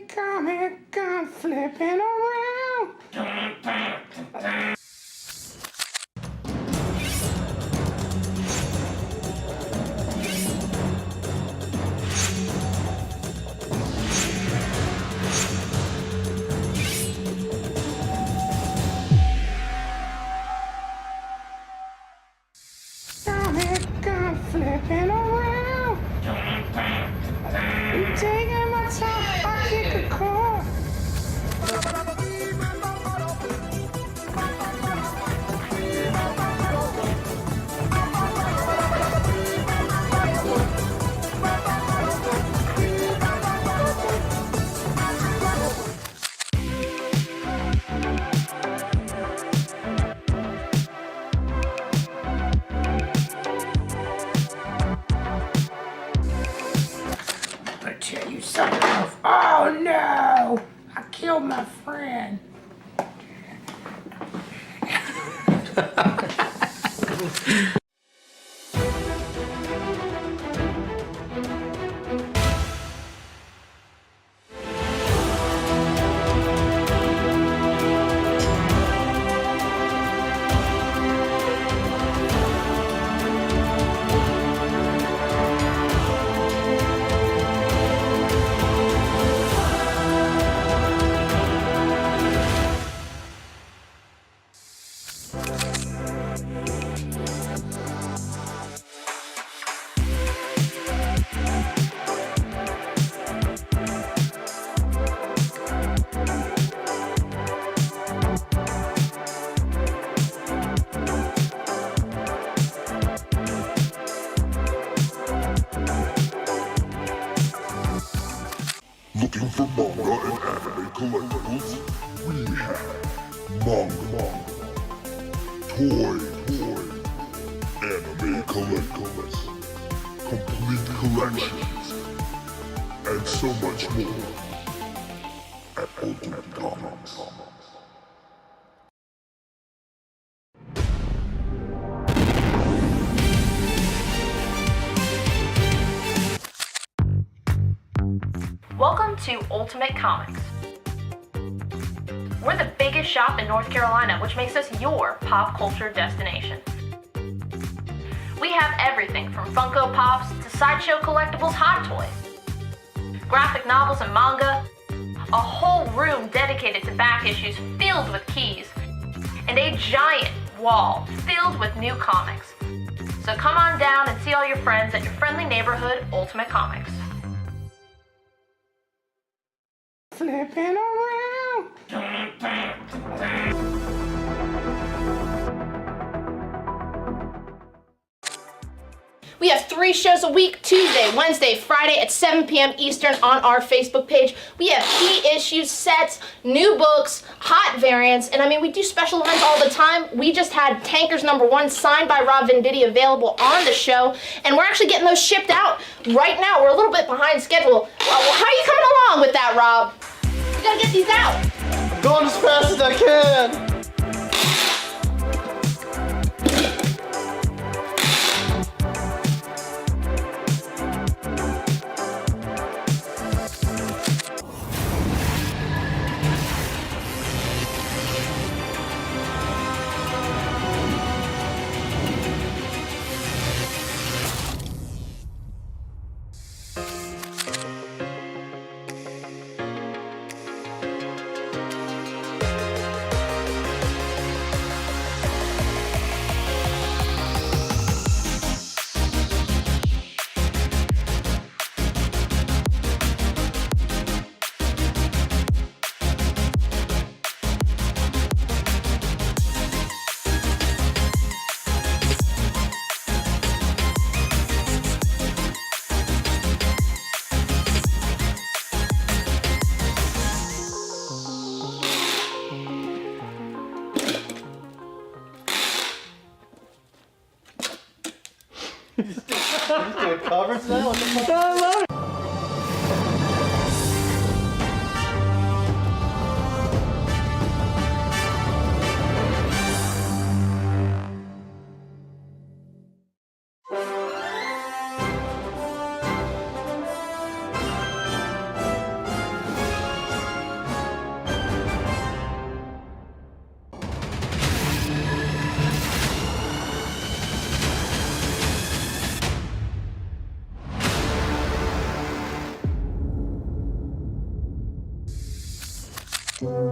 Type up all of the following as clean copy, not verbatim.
Comic gun flipping around. Comic gun flipping around. I'm taking my time, I kick a car. I tell you something else. Oh no! I killed my friend. Looking for manga and anime collectibles? We have manga, toy, anime collectibles, complete collections, and so much more at Ultimate Comics. Welcome to Ultimate Comics. We're the biggest shop in North Carolina, which makes us your pop culture destination. We have everything from Funko Pops to sideshow collectibles, hot toys, graphic novels and manga, a whole room dedicated to back issues filled with keys, and a giant wall filled with new comics. So come on down and see all your friends at your friendly neighborhood Ultimate Comics. Flipping around. We have 3 shows a week, Tuesday, Wednesday, Friday at 7 p.m. Eastern on our Facebook page. We have key issues, sets, new books, hot variants, and I mean, we do special lines all the time. We just had Tankers #1 signed by Rob Venditti available on the show, and we're actually getting those shipped out right now. We're a little bit behind schedule. Well, how are you coming along with that, Rob? We gotta get these out. I'm going as fast as I can. He's doing covers now? What the fuck?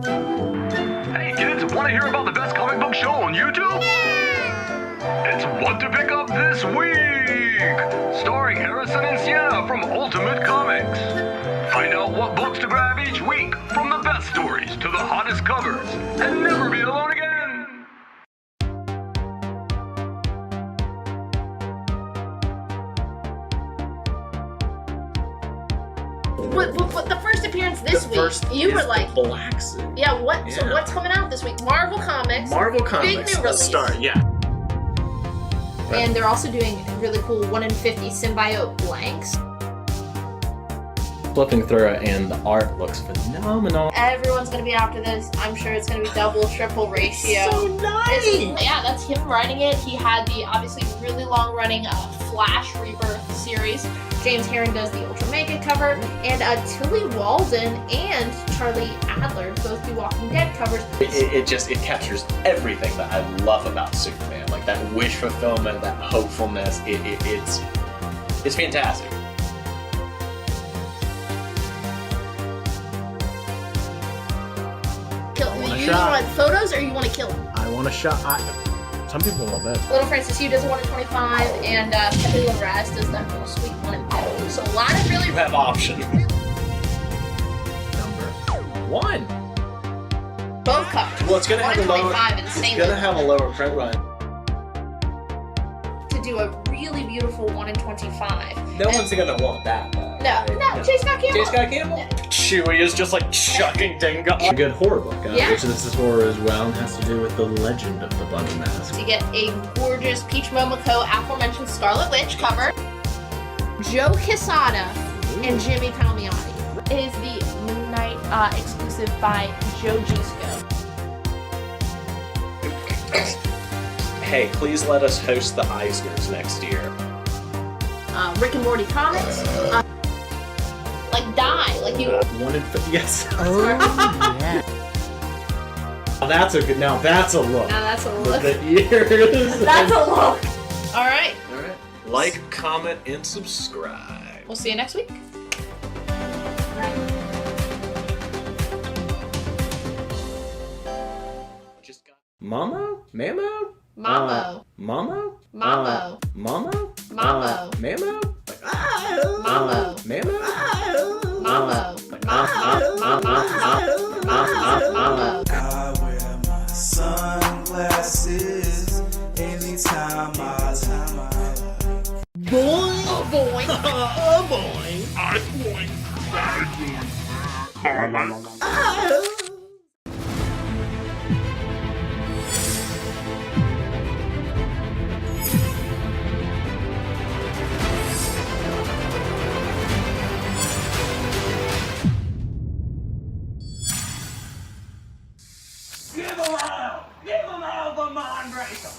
Hey kids, want to hear about the best comic book show on YouTube? It's What to Pick Up This Week! Starring Harrison and Sienna from Ultimate Comics. Find out what books to grab each week, from the best stories to the hottest covers, and never be alone again! But the first appearance this week, you were like, Black Suit. yeah, what? So what's coming out this week? Marvel Comics. Marvel Comics. Big new Let's release. start. Yeah. And they're also doing really cool 1 in 50 symbiote blanks. Flipping through it, and the art looks phenomenal. Everyone's gonna be after this. I'm sure it's gonna be double, triple ratio. So nice. Yeah, that's him writing it. He had the obviously really long-running Flash Rebirth series. James Herron does the Ultra Mega cover, and Tilly Walden and Charlie Adler both do Walking Dead covers. It captures everything that I love about Superman, like that wish fulfillment, that hopefulness. It's fantastic. You want photos or you want to kill him? I want a shot. Some people love it. Little Francis Hugh does a 1 in 25, and Pepe Larraz does that little sweet 1 in 50. So a lot of really. You have options. Number 1. Both covers. Well, it's gonna 1 have in a lower. 25 and It's same gonna have a lower print run. to do a really beautiful 1 in 25. No one's gonna want that though. No, J. Scott Campbell. J. Scott Campbell. Chewie is just like chucking Dingo. A good horror book, Yeah. which this is horror as well, and has to do with the legend of the Bunny Mask. To get a gorgeous Peach Momoko aforementioned Scarlet Witch cover. Joe Quesada and Jimmy Palmiotti. It is the Moon Knight exclusive by Joe Gisco. Hey, please let us host the Eisners next year. Rick and Morty comics. Like Die, like you. 1 in 50. Yes. Oh, yeah. That's a good. Now that's a look. Now that's a look. The ears. That's a look. All right. All right. Like, comment, and subscribe. We'll see you next week. Just got. Mamo? Mamo? Mambo. Mamo? Mambo. Mamo? Mambo. Mamo? Mambo. Mamo? Mambo. Mambo. I wear my sunglasses anytime I Boy. Give him all the mind breaker.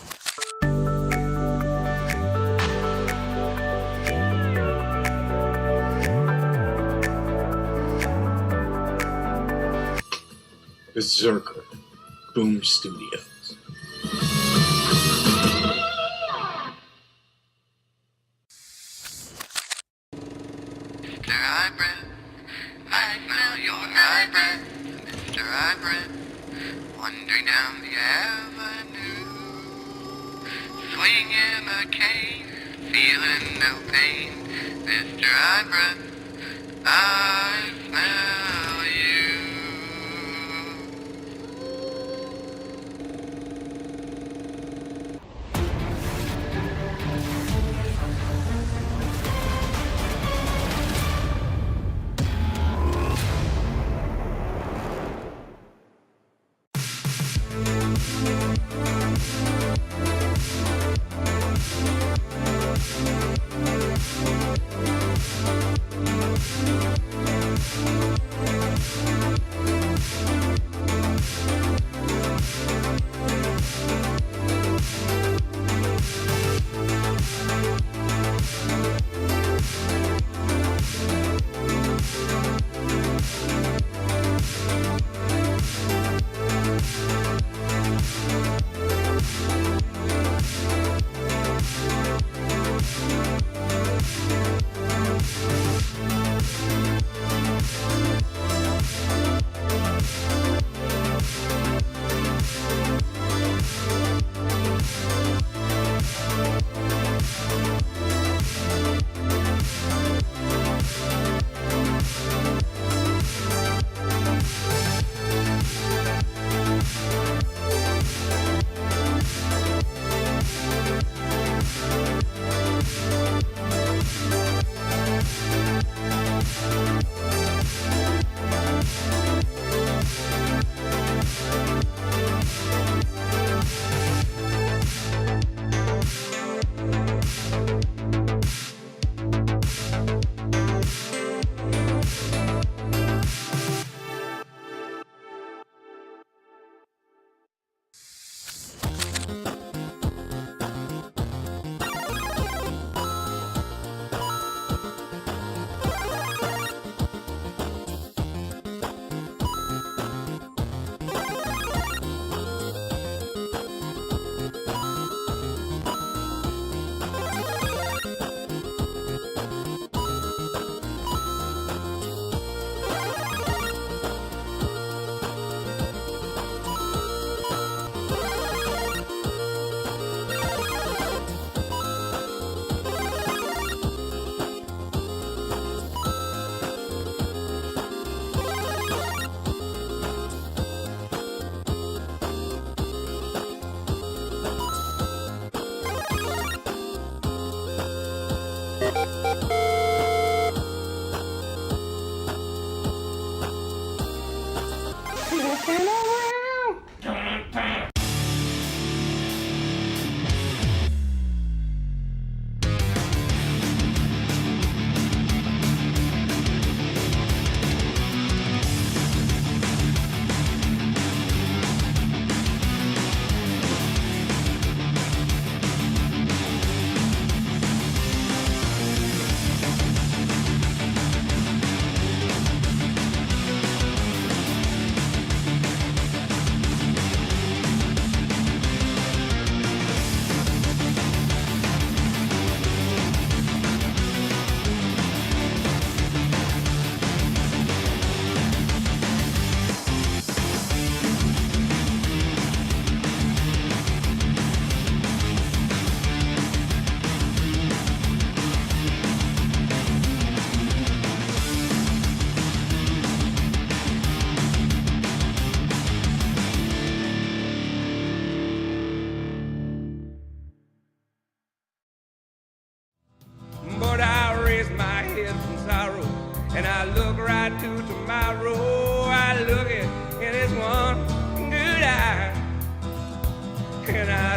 Berserker, Boom Studios. Mr. Hybrid, I smell your hybrid. Mr. Hybrid, wandering down the avenue, swinging a cane, feeling no pain. Mr. Hybrid, I smell you.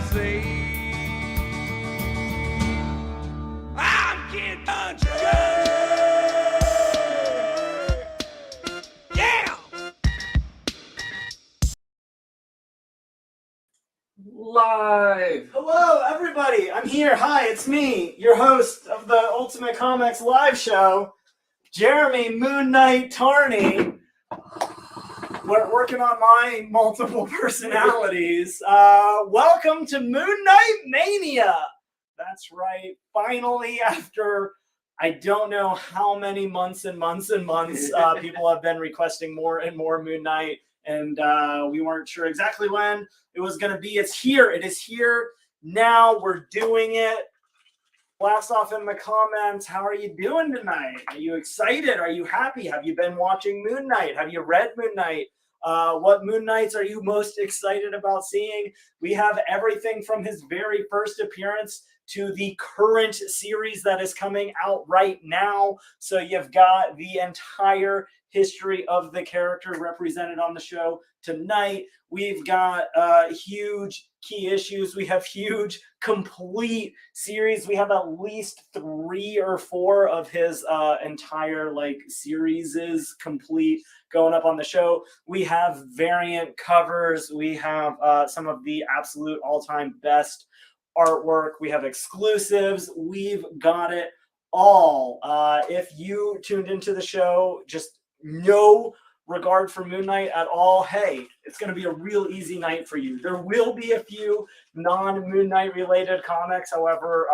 say I'm Kid Country. Yeah. Live. Hello, everybody. I'm here. Hi, it's me, your host of the Ultimate Comics live show, Jeremy Moon Knight Tarney. We're working on my multiple personalities. Welcome to Moon Knight Mania. That's right. Finally, after I don't know how many months and months and months, people have been requesting more and more Moon Knight, and we weren't sure exactly when it was going to be. It's here. It is here now. We're doing it. Blast off in the comments. How are you doing tonight? Are you excited? Are you happy? Have you been watching Moon Knight? Have you read Moon Knight? What Moon Knights are you most excited about seeing? We have everything from his very first appearance to the current series that is coming out right now. So you've got the entire history of the character represented on the show tonight. We've got huge key issues. We have huge complete series. We have at least 3 or 4 of his entire series is complete going up on the show. We have variant covers. We have some of the absolute all-time best artwork. We have exclusives. We've got it all. If you tuned into the show, just no regard for Moon Knight at all, hey, it's going to be a real easy night for you. There will be a few non-Moon Knight related comics. However,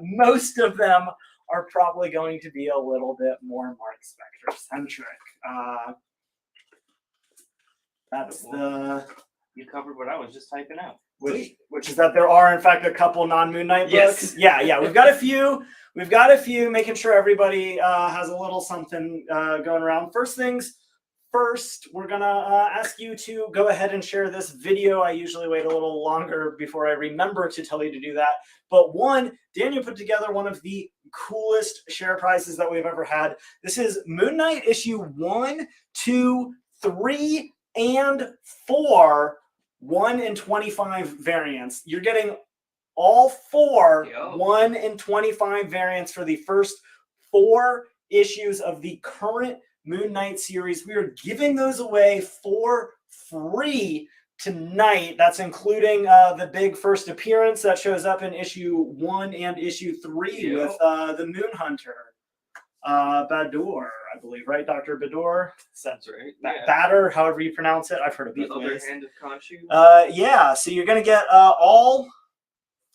most of them are probably going to be a little bit more Mark Spector centric. That's the... You covered what I was just typing out. Which is that there are, in fact, a couple non-Moon Knight books. Yes. Yeah. We've got a few. We've got a few, making sure everybody has a little something going around. First things first, we're going to ask you to go ahead and share this video. I usually wait a little longer before I remember to tell you to do that. But one, Daniel put together one of the coolest share prizes that we've ever had. This is Moon Knight issue 1, 2, 3, and 4. 1 in 25 variants. You're getting all 4 1 in 25 variants for the first 4 issues of the current Moon Knight series. We are giving those away for free tonight. That's including the big first appearance that shows up in issue 1 and issue 3 with the Moon Hunter. Badur, I believe, right? Dr. Badur? That's right. Batter, however you pronounce it. I've heard of both ways. Hand of Khonshu. Yeah, so you're going to get all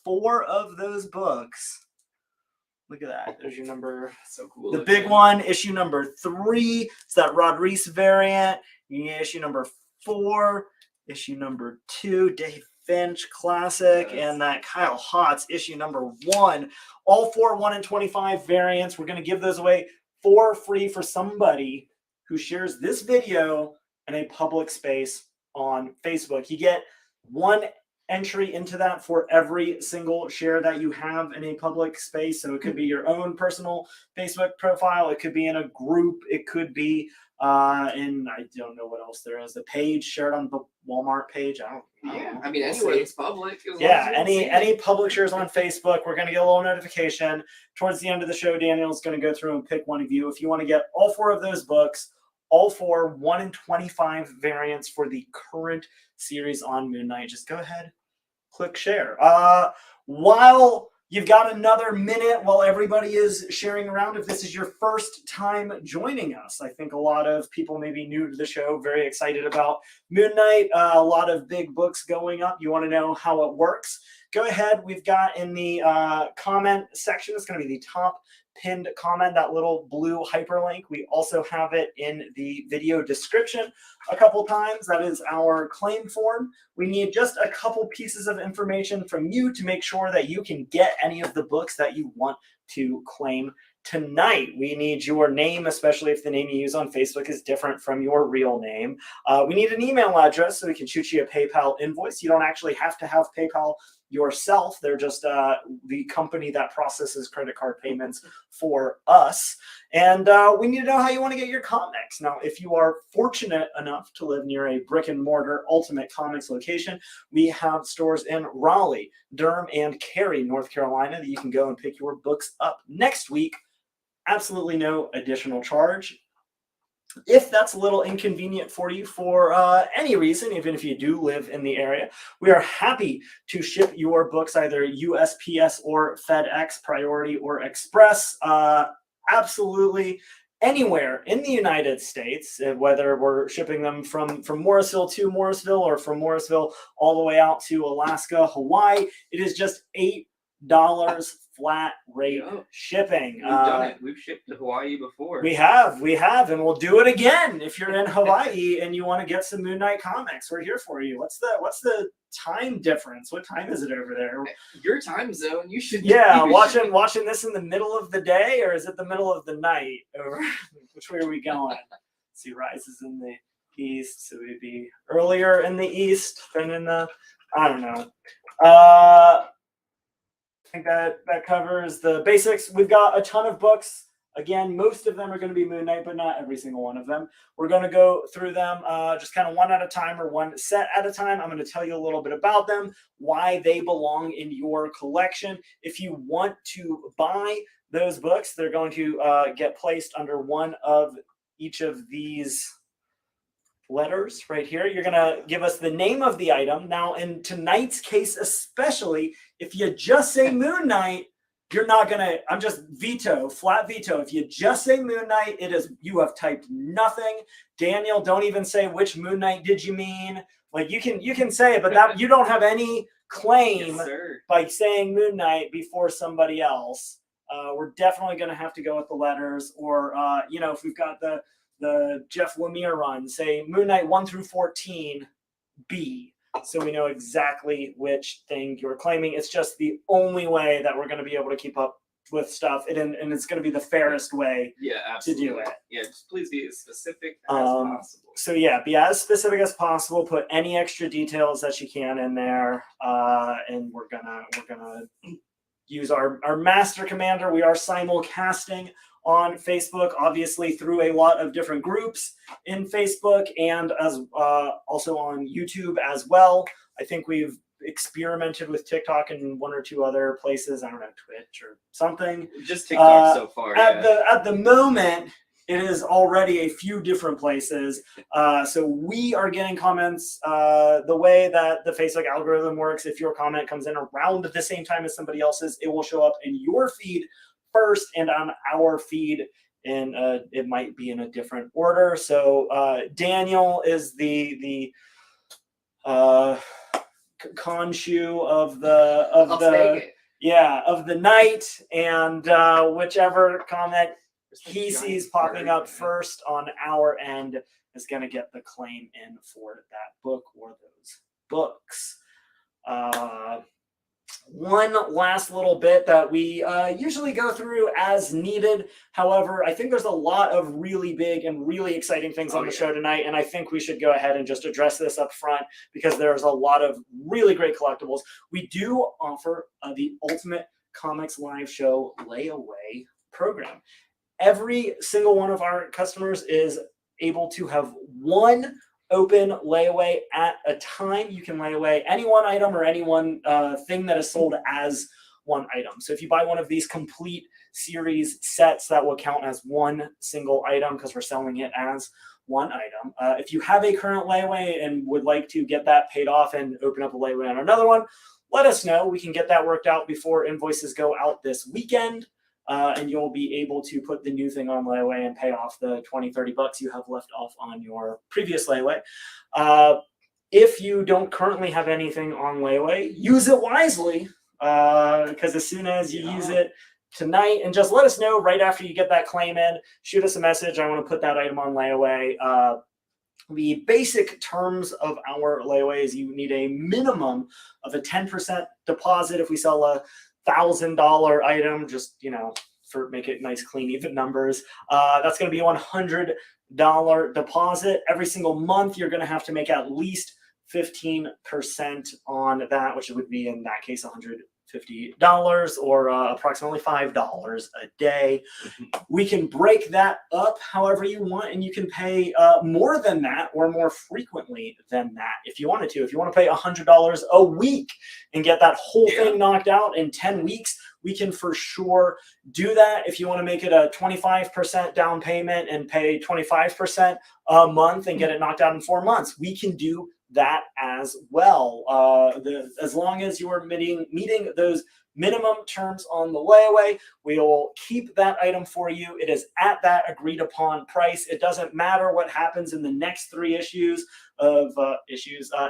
4 of those books. Look at that. There's your number. So cool. The big one, issue number 3. It's that Rod Reese variant. You get issue number 4. Issue number 2, Dave Finch classic. Yes. And that Kyle Hotz issue number 1. All 4 1 in 25 variants. We're going to give those away for free for somebody who shares this video in a public space on Facebook. You get 1 entry into that for every single share that you have in a public space. So it could be your own personal Facebook profile. It could be in a group. It could be in, I don't know what else there is, the page shared on the Walmart page. I mean, anywhere it's public. Any publishers on Facebook, we're going to get a little notification. Towards the end of the show, Daniel's going to go through and pick one of you. If you want to get all 4 of those books, all 4 1 in 25 variants for the current series on Moon Knight, just go ahead, click share. While you've got another minute while everybody is sharing around, if this is your first time joining us, I think a lot of people may be new to the show, very excited about Moon Knight, a lot of big books going up. You want to know how it works? Go ahead. We've got in the comment section, it's going to be the top pinned comment, that little blue hyperlink. We also have it in the video description a couple times. That is our claim form. We need just a couple pieces of information from you to make sure that you can get any of the books that you want to claim tonight. We need your name, especially if the name you use on Facebook is different from your real name. We need an email address so we can shoot you a PayPal invoice. You don't actually have to have PayPal yourself. They're just the company that processes credit card payments for us. And we need to know how you want to get your comics. Now, if you are fortunate enough to live near a brick and mortar Ultimate Comics location, we have stores in Raleigh, Durham, and Cary, North Carolina, that you can go and pick your books up next week. Absolutely no additional charge. If that's a little inconvenient for you for any reason, even if you do live in the area, we are happy to ship your books either USPS or FedEx, Priority or Express, absolutely anywhere in the United States, whether we're shipping them from Morrisville to Morrisville or from Morrisville all the way out to Alaska, Hawaii. It is just $8 flat rate shipping. We've done it. We've shipped to Hawaii before. We have, and we'll do it again. If you're in Hawaii and you want to get some Moon Knight comics, we're here for you. What's the time difference? What time is it over there? Your time zone. You should. Yeah, watching this in the middle of the day, or is it the middle of the night? Or which way are we going? See, Rise is in the east, so we'd be earlier in the east than in the. I don't know. I think that covers the basics. We've got a ton of books. Again, most of them are going to be Moon Knight, but not every single one of them. We're going to go through them just kind of one at a time or one set at a time. I'm going to tell you a little bit about them, why they belong in your collection. If you want to buy those books, they're going to get placed under one of each of these letters right here. You're going to give us the name of the item. Now, in tonight's case especially, if you just say Moon Knight, you're not going to, I'm just flat veto. If you just say Moon Knight, you have typed nothing. Daniel, don't even say which Moon Knight did you mean. Like you can say it, but that you don't have any claim by saying Moon Knight before somebody else. We're definitely going to have to go with the letters, or if we've got the Jeff Lemire run, say Moon Knight 1 through 14 B, so we know exactly which thing you're claiming. It's just the only way that we're going to be able to keep up with stuff, and it's going to be the fairest way to do it. Yeah, just please be as specific as possible. So yeah, be as specific as possible. Put any extra details that you can in there, and we're gonna use our master commander. We are simulcasting on Facebook, obviously through a lot of different groups in Facebook, and as also on YouTube as well. I think we've experimented with TikTok and one or two other places. I don't know, Twitch or something. Just TikTok so far. At the moment, it is already a few different places. So we are getting comments the way that the Facebook algorithm works. If your comment comes in around the same time as somebody else's, it will show up in your feed first and on our feed, and it might be in a different order. So Daniel is the Khonshu of the night, and whichever comment he sees popping up first on our end is going to get the claim in for that book or those books. One last little bit that we usually go through as needed. However, I think there's a lot of really big and really exciting things on the show tonight, and I think we should go ahead and just address this up front because there's a lot of really great collectibles. We do offer the Ultimate Comics Live Show layaway program. Every single one of our customers is able to have one open layaway at a time. You can lay away any one item or any one thing that is sold as one item. So if you buy one of these complete series sets, that will count as one single item because we're selling it as one item. If you have a current layaway and would like to get that paid off and open up a layaway on another one, let us know. We can get that worked out before invoices go out this weekend. And you'll be able to put the new thing on layaway and pay off the $20-30 you have left off on your previous layaway. If you don't currently have anything on layaway, use it wisely, because as soon as you use it tonight, and just let us know right after you get that claim in, shoot us a message. I want to put that item on layaway. The basic terms of our layaway is you need a minimum of a 10% deposit. If we sell a $1,000 item, just for make it nice, clean, even numbers, that's going to be a $100 deposit. Every single month you're going to have to make at least 15% on that, which would be in that case $150 or approximately $5 a day. We can break that up however you want, and you can pay more than that or more frequently than that if you wanted to. If you want to pay $100 a week and get that whole thing knocked out in 10 weeks, we can for sure do that. If you want to make it a 25% down payment and pay 25% a month and get it knocked out in 4 months, we can do that as well. As long as you are meeting those minimum terms on the layaway, we will keep that item for you. It is at that agreed upon price. It doesn't matter what happens in the next 3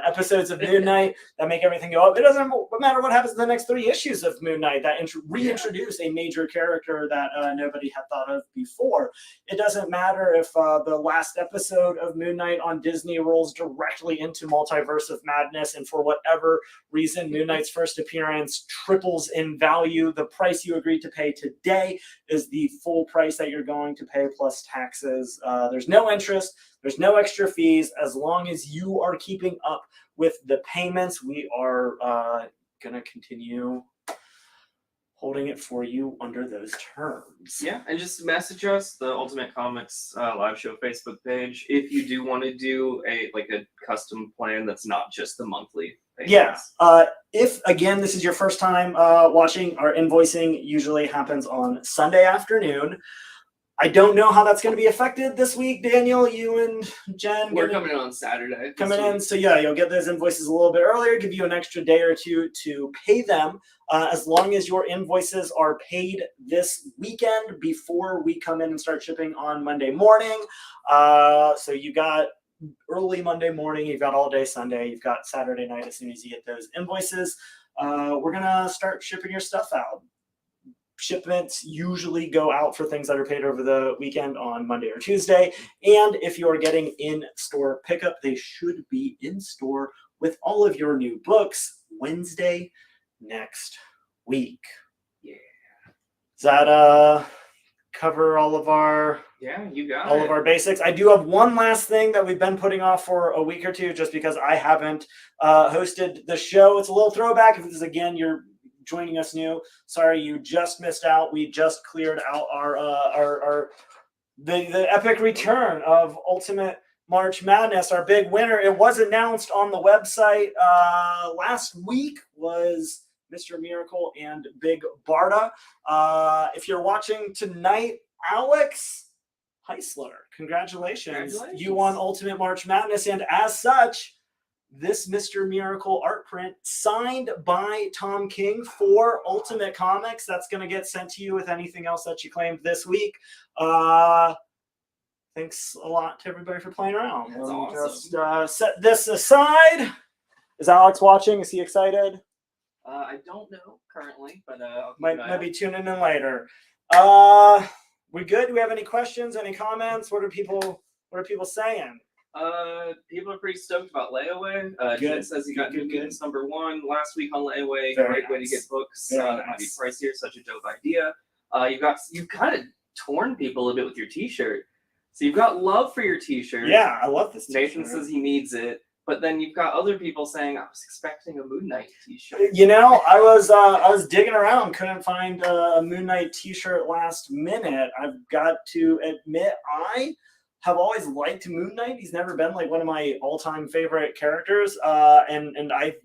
episodes of Moon Knight that make everything go up. It doesn't matter what happens in the next 3 issues of Moon Knight that reintroduce a major character that nobody had thought of before. It doesn't matter if the last episode of Moon Knight on Disney rolls directly into Multiverse of Madness, and for whatever reason Moon Knight's first appearance triples in value. The price you agreed to pay today is the full price that you're going to pay plus taxes. There's no interest. There's no extra fees. As long as you are keeping up with the payments, we are going to continue holding it for you under those terms. Yeah, and just message us, the Ultimate Comics live show Facebook page, if you do want to do a custom plan that's not just the monthly payments. Yeah. If, again, this is your first time watching, our invoicing usually happens on Sunday afternoon. I don't know how that's going to be affected this week. Daniel, you and Jen. We're coming in on Saturday. So yeah, you'll get those invoices a little bit earlier, give you an extra day or two to pay them. As long as your invoices are paid this weekend before we come in and start shipping on Monday morning. So you got early Monday morning, you've got all day Sunday, you've got Saturday night as soon as you get those invoices. We're going to start shipping your stuff out. Shipments usually go out for things that are paid over the weekend on Monday or Tuesday. And if you're getting in-store pickup, they should be in store with all of your new books Wednesday next week. Yeah. Does that cover all of our of our basics? I do have one last thing that we've been putting off for a week or two just because I haven't hosted the show. It's a little throwback. If this is, again, you're joining us new, sorry you just missed out. We just cleared out the epic return of Ultimate March Madness, our big winner. It was announced on the website last week, was Mr. Miracle and Big Barda. If you're watching tonight, Alex Heisler, congratulations. You won Ultimate March Madness, and as such, this Mr. Miracle art print signed by Tom King for Ultimate Comics. That's going to get sent to you with anything else that you claimed this week. Thanks a lot to everybody for playing around. That's awesome. Just set this aside. Is Alex watching? Is he excited? I don't know currently, but might be tuning in later. We good? Do we have any questions? Any comments? What are people saying? People are pretty stoked about layaway. Jen says he got New Mutants #1 last week on layaway. Very Great way to nice. get books. Very It might be nice. pricier. Such a dope idea. You've kind of torn people a bit with your T-shirt. So you've got love for your T-shirt. Yeah, I love this T-shirt. Nathan says he needs it, but then you've got other people saying, "I was expecting a Moon Knight T-shirt." You know, I was digging around, couldn't find a Moon Knight T-shirt last minute. I've got to admit, I have always liked Moon Knight. He's never been like one of my all-time favorite characters, and I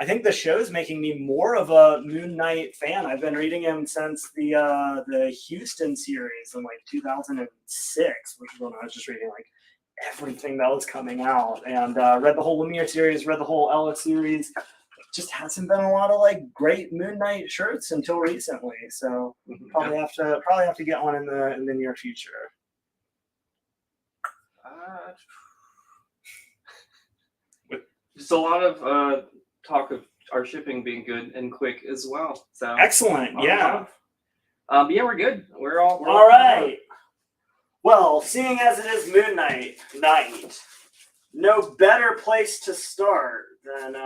think the show's making me more of a Moon Knight fan. I've been reading him since the Houston series in like 2006, which is when I was just reading like everything that was coming out, and read the whole Lemire series, read the whole Alex series. Just hasn't been a lot of like great Moon Knight shirts until recently. So probably have to get one in the near future. Just a lot of talk of our shipping being good and quick as well. So Excellent, yeah. But yeah, we're good. We're all right. Well, seeing as it is Moon Knight night, no better place to start than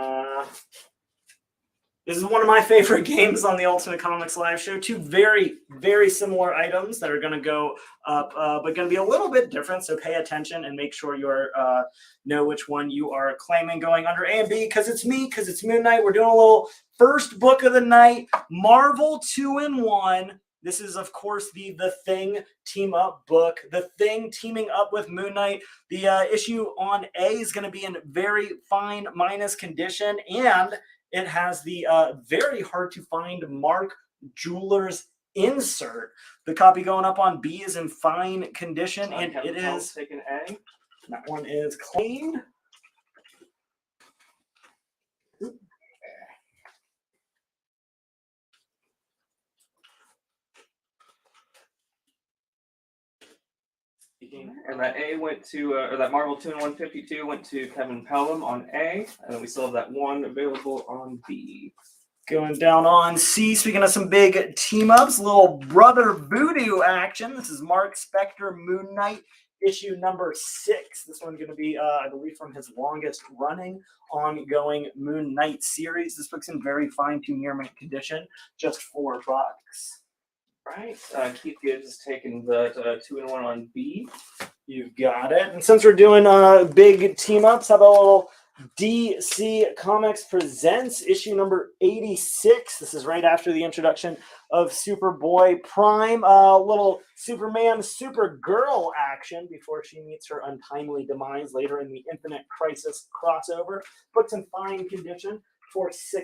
This is one of my favorite games on the Ultimate Comics Live Show. Two very, very similar items that are going to go up, but going to be a little bit different. So pay attention and make sure you know which one you are claiming going under A and B, because it's me, because it's Moon Knight. We're doing a little first book of the night, Marvel 2-in-1. This is, of course, the Thing team up book. The Thing teaming up with Moon Knight. The issue on A is going to be in very fine minus condition, and it has the very hard to find Mark Jewelers insert. The copy going up on B is in fine condition, and it is taking A. That one is clean. And that A went to, or that Marvel 2-in-152 went to Kevin Pelham on A, and then we still have that one available on B. Going down on C, speaking of some big team-ups, little Brother Voodoo action. This is Mark Spector, Moon Knight, issue number 6. This one's going to be, I believe, from his longest running ongoing Moon Knight series. This book's in very fine to near mint condition, just $4. Right. Keith Gibbs is taking the 2-in-1 on B. You've got it. And since we're doing big team-ups, how about a little DC Comics Presents issue number 86. This is right after the introduction of Superboy Prime. Little Superman, Supergirl action before she meets her untimely demise later in the Infinite Crisis crossover. Book's in fine condition for $6.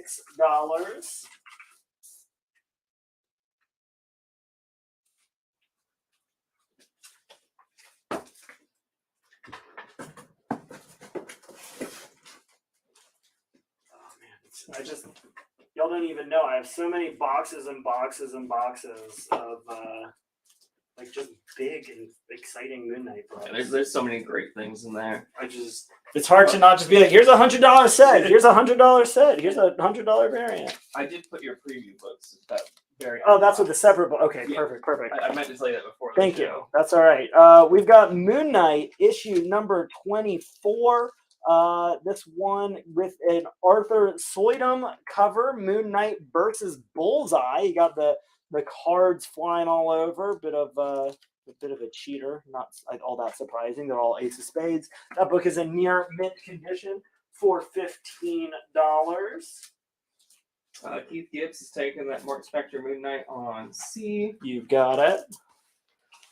Y'all don't even know. I have so many boxes and boxes and boxes of like just big and exciting Moon Knight books. Yeah, there's so many great things in there. It's hard to not just be like, here's $100 set, here's $100 set, here's $100 variant. I did put your preview books at that very. Oh, that's what the separate book. Okay, Yeah. perfect. I meant to say that before. Thank you. That's all right. We've got Moon Knight issue number 24. This one with an Arthur Soydum cover, Moon Knight versus Bullseye. You got the cards flying all over. A bit of a cheater, not all that surprising. They're all Ace of Spades. That book is in near mint condition for $15. Keith Gibbs is taking that Mark Spector Moon Knight on C. You've got it.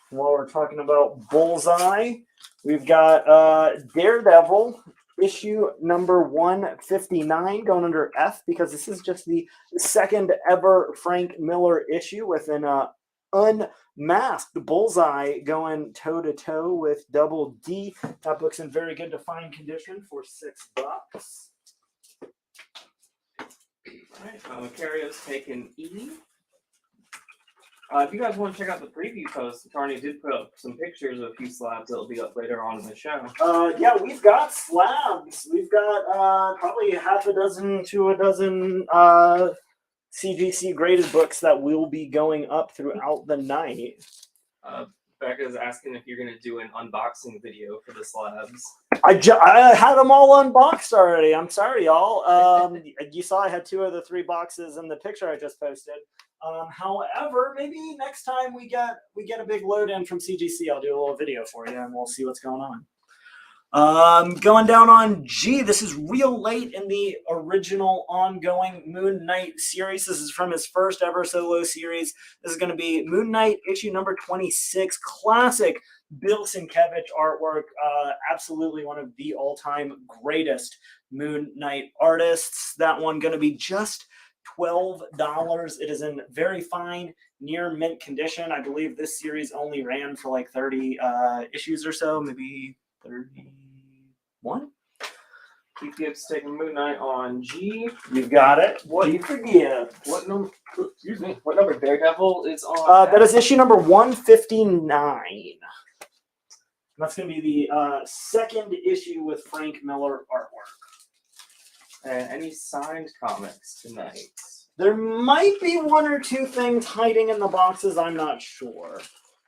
While we're talking about Bullseye, we've got Daredevil issue number 159 going under F, because this is just the second ever Frank Miller issue with an unmasked Bullseye going toe-to-toe with Double D. That book's in very good to fine condition for $6. All right, Carrio's taking E. If you guys want to check out the preview post, Tarny did put up some pictures of a few slabs that'll be up later on in the show. Yeah, we've got slabs. We've got probably half a dozen to a dozen CGC graded books that will be going up throughout the night. Becca's asking if you're going to do an unboxing video for the slabs. I had them all unboxed already. I'm sorry, y'all. You saw I had 2 of the 3 boxes in the picture I just posted. However, maybe next time we get a big load in from CGC, I'll do a little video for you, and we'll see what's going on. Going down on G, this is real late in the original ongoing Moon Knight series. This is from his first ever solo series. This is going to be Moon Knight issue number 26, classic Bill Sienkiewicz artwork. Absolutely one of the all-time greatest Moon Knight artists. That one going to be just $12. It is in very fine, near mint condition. I believe this series only ran for like 30 issues or so, maybe 31. Keith Gibbs taking Moon Knight on G. You've got it. What do you forgive? What number? Excuse me. What number? Daredevil is on. That is issue number 159. That's going to be the second issue with Frank Miller artwork. And any signed comics tonight? There might be 1 or 2 things hiding in the boxes. I'm not sure.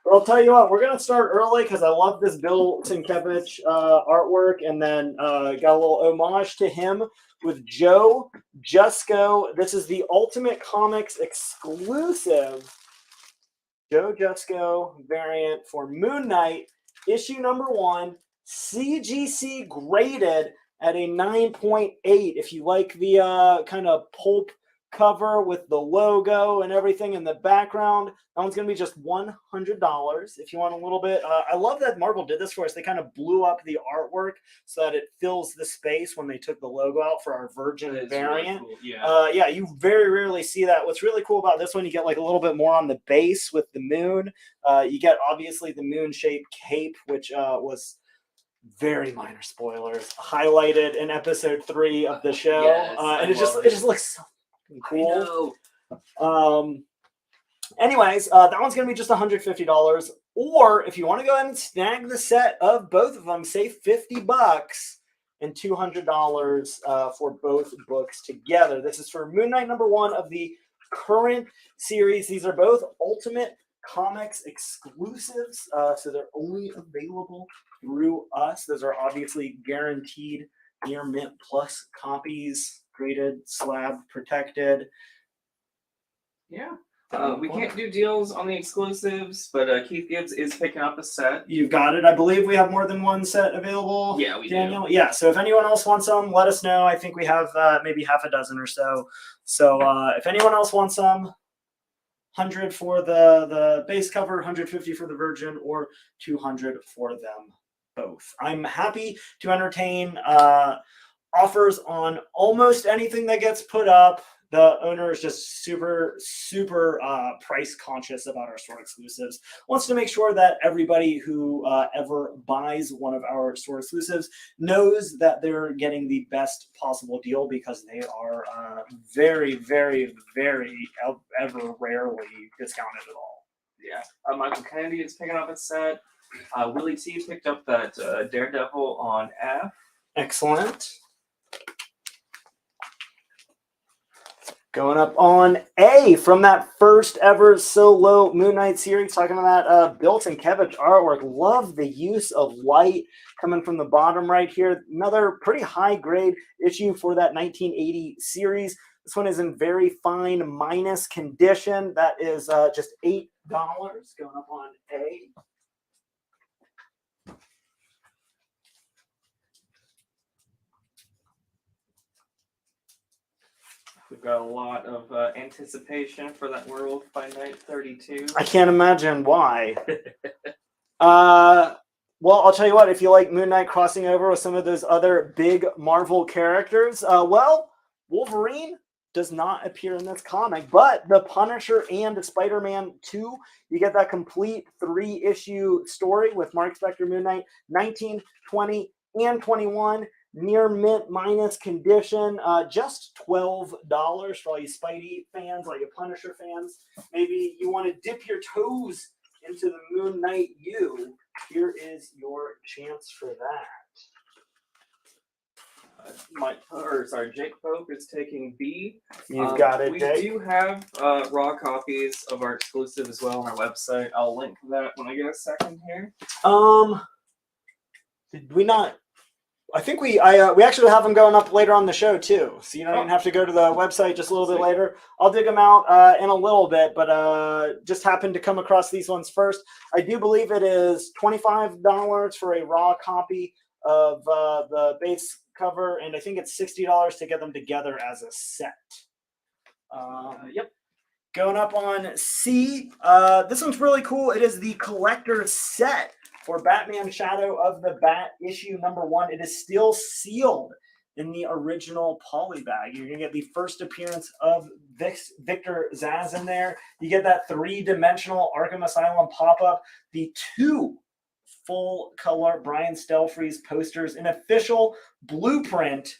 Well, I'll tell you what, we're going to start early because I love this Bill Sienkiewicz artwork, and then got a little homage to him with Joe Jusko. This is the Ultimate Comics exclusive Joe Jusko variant for Moon Knight, issue number 1, CGC graded at a 9.8. If you like the kind of pulp cover with the logo and everything in the background, that one's going to be just $100. If you want a little bit, I love that Marvel did this for us. They kind of blew up the artwork so that it fills the space when they took the logo out for our Virgin variant. Really cool. Yeah, you very rarely see that. What's really cool about this one, you get like a little bit more on the base with the moon. You get obviously the moon-shaped cape, which was very minor spoilers highlighted in episode 3 of the show. Yes, And it just looks so cool. Anyways, that one's gonna be just $150. Or if you want to go ahead and snag the set of both of them, save $50 and $200 for both books together. This is for Moon Knight number 1 of the current series. These are both Ultimate Comics exclusives, so they're only available through us. Those are obviously guaranteed near mint plus copies, graded, slab protected. Yeah. We can't do deals on the exclusives, but Keith Gibbs is picking up a set. You've got it. I believe we have more than one set available. Yeah, we Daniel. do. Yeah. So if anyone else wants some, let us know. I think we have maybe half a dozen or so. So if anyone else wants some, 100 for the base cover, 150 for the Virgin, or 200 for them both. I'm happy to entertain offers on almost anything that gets put up. The owner is just super price conscious about our store exclusives. Wants to make sure that everybody who ever buys one of our store exclusives knows that they're getting the best possible deal, because they are very, very, very ever rarely discounted at all. Yeah. Michael Kennedy is picking up a set. Willie T picked up that Daredevil on F. Excellent. Going up on A from that first ever solo Moon Knight series, talking about that Bill Sienkiewicz artwork. Love the use of light coming from the bottom right here. Another pretty high grade issue for that 1980 series. This one is in very fine minus condition. That is just $8 going up on A. We've got a lot of anticipation for that Werewolf by Night 32. I can't imagine why. Well, I'll tell you what, if you like Moon Knight crossing over with some of those other big Marvel characters, well, Wolverine does not appear in this comic, but the Punisher and Spider-Man 2, you get that complete 3-issue story with Mark Spector, Moon Knight, 19, 20, and 21. Near mint minus condition, just $12 for all you Spidey fans, all you Punisher fans. Maybe you want to dip your toes into the Moon Knight U. Here is your chance for that. Jake Pope is taking B. You've got it, We Jake. do have raw copies of our exclusive as well on our website. I'll link that when I get a second here. Did we not? I think we actually have them going up later on the show too, so you don't even have to go to the website just a little bit later. I'll dig them out in a little bit, but just happened to come across these ones first. I do believe it is $25 for a raw copy of the base cover, and I think it's $60 to get them together as a set. Yep. Going up on C, this one's really cool. It is the collector's set for Batman Shadow of the Bat issue number 1. It is still sealed in the original poly bag. You're going to get the first appearance of Victor Zsasz in there. You get that 3-dimensional Arkham Asylum pop-up, the 2 full-color Brian Stelfreeze posters, an official blueprint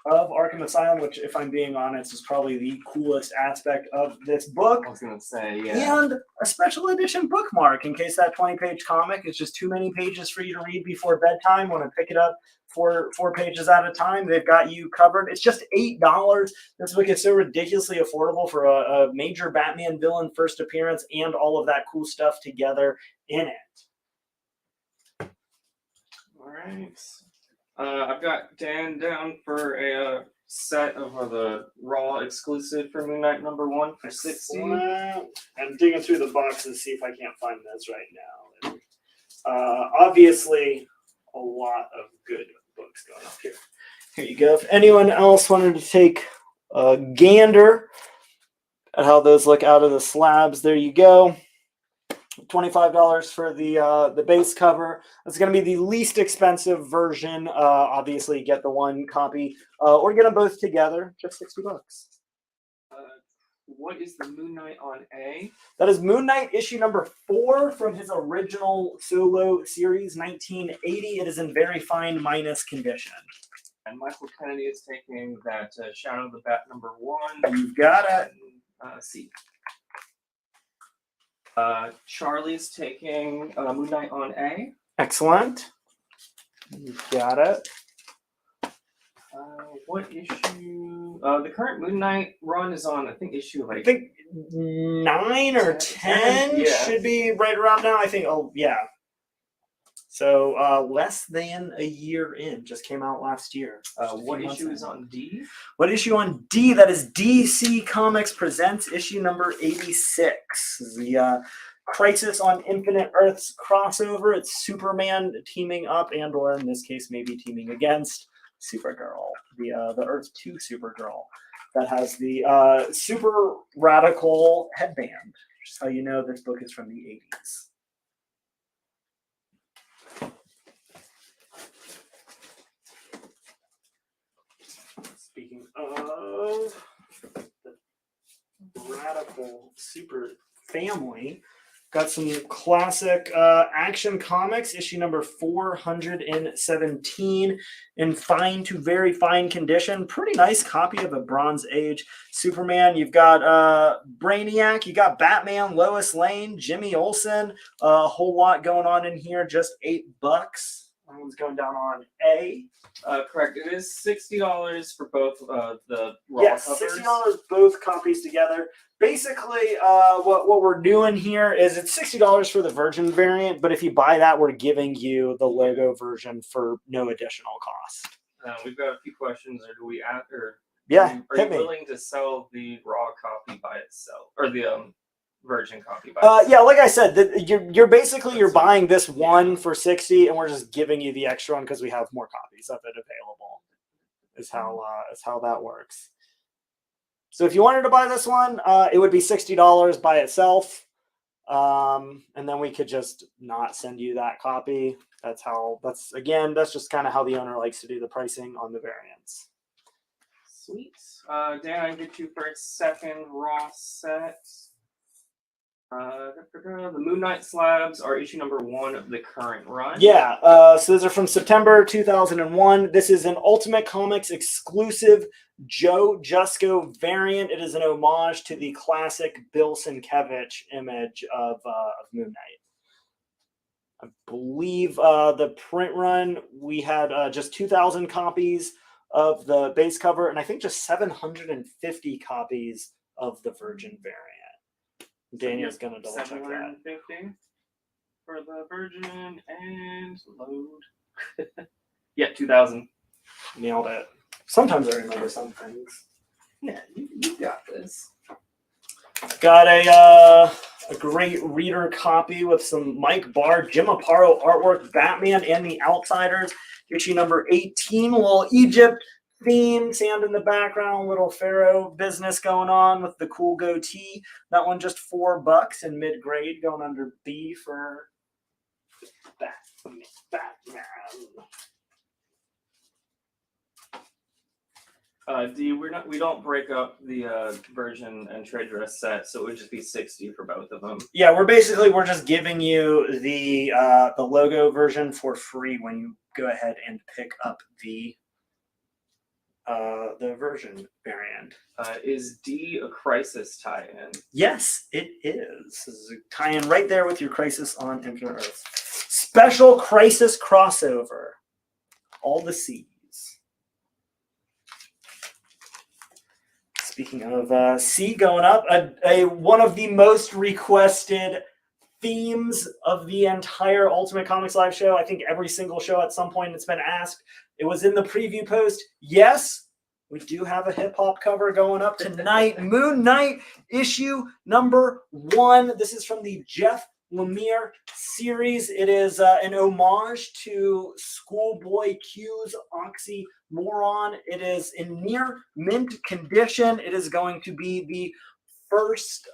of Arkham Asylum, which, if I'm being honest, is probably the coolest aspect of this book. I was going to say, yeah. And a special edition bookmark in case that 20-page comic is just too many pages for you to read before bedtime. Want to pick it up four pages at a time, they've got you covered. It's just $8. This book is so ridiculously affordable for a major Batman villain first appearance and all of that cool stuff together. in it. All right. I've got Dan down for a set of the Raw exclusive for Moon Knight #1 for 60. Excellent. I'm digging through the boxes to see if I can't find this right now. Obviously, a lot of good books going up here. Here you go. If anyone else wanted to take a gander at how those look out of the slabs, there you go. $25 for the base cover. It's going to be the least expensive version. Obviously, get the one copy or get them both together. Just $60. What is the Moon Knight on A? That is Moon Knight issue #4 from his original solo series, 1980. It is in very fine minus condition. And Michael Kennedy is taking that Shadow of the Bat #1. You've got it. C. Charlie's taking Moon Knight on A. Excellent. You've got it. What issue? The current Moon Knight run is on, I think, issue I think 9 or 10 yeah. should be right around now. I think. Oh, yeah. So less than a year in. Just came out last year. What issue is on D? What issue on D? That is DC Comics Presents issue #86. The Crisis on Infinite Earths crossover. It's Superman teaming up and, or in this case, maybe teaming against Supergirl, the Earth 2 Supergirl that has the super radical headband. Just how you know this book is from the 80s. Speaking of the radical super family, got some classic Action Comics, issue #417, in fine to very fine condition. Pretty nice copy of a Bronze Age Superman. You've got Brainiac, you got Batman, Lois Lane, Jimmy Olsen. A whole lot going on in here. Just $8. That one's going down on A. Correct. It is $60 for both the raw yes, covers. $60 both copies together. Basically, what we're doing here is it's $60 for the Virgin variant, but if you buy that, we're giving you the logo version for no additional cost. We've got a few questions, or do we add, or Yeah, are hit you me. willing to sell the raw copy by itself, or the Virgin copy by itself? Yeah, like I said, you're basically buying this one for $60, and we're just giving you the extra one because we have more copies of it available. Is how that works. So if you wanted to buy this one, it would be $60 by itself, and then we could just not send you that copy. That's just kind of how the owner likes to do the pricing on the variants. Sweet. Dan, I get you for a second raw set. The Moon Knight slabs are issue #1 of the current run. Yeah, so those are from September 2001. This is an Ultimate Comics exclusive Joe Jusko variant. It is an homage to the classic Bill Sienkiewicz image of Moon Knight. I believe the print run, we had just 2,000 copies of the base cover, and I think just 750 copies of the Virgin variant. Daniel's going to double check that. 750 for the Virgin and load. Yeah, 2,000. Nailed it. Sometimes I remember some things. Yeah, you got this. Got a great reader copy with some Mike Barr, Jim Aparo artwork, Batman and the Outsiders, issue #18, a little Egypt theme, sand in the background, little Pharaoh business going on with the cool goatee. That one just $4 in mid-grade, going under B for Batman. D, we don't break up the Virgin and trade dress set, so it would just be $60 for both of them. Yeah, we're just giving you the logo version for free when you go ahead and pick up the Virgin variant. Is D a Crisis tie-in? Yes, it is. This is a tie-in right there with your Crisis on Infinite Earth. Special Crisis crossover. All the C's. Speaking of C going up, one of the most requested themes of the entire Ultimate Comics Live show. I think every single show at some point it's been asked. It was in the preview post. Yes, we do have a hip-hop cover going up tonight. Moon Knight issue number 1. This is from the Jeff Lemire series. It is an homage to Schoolboy Q's Oxymoron. It is in near mint condition. It is going to be the first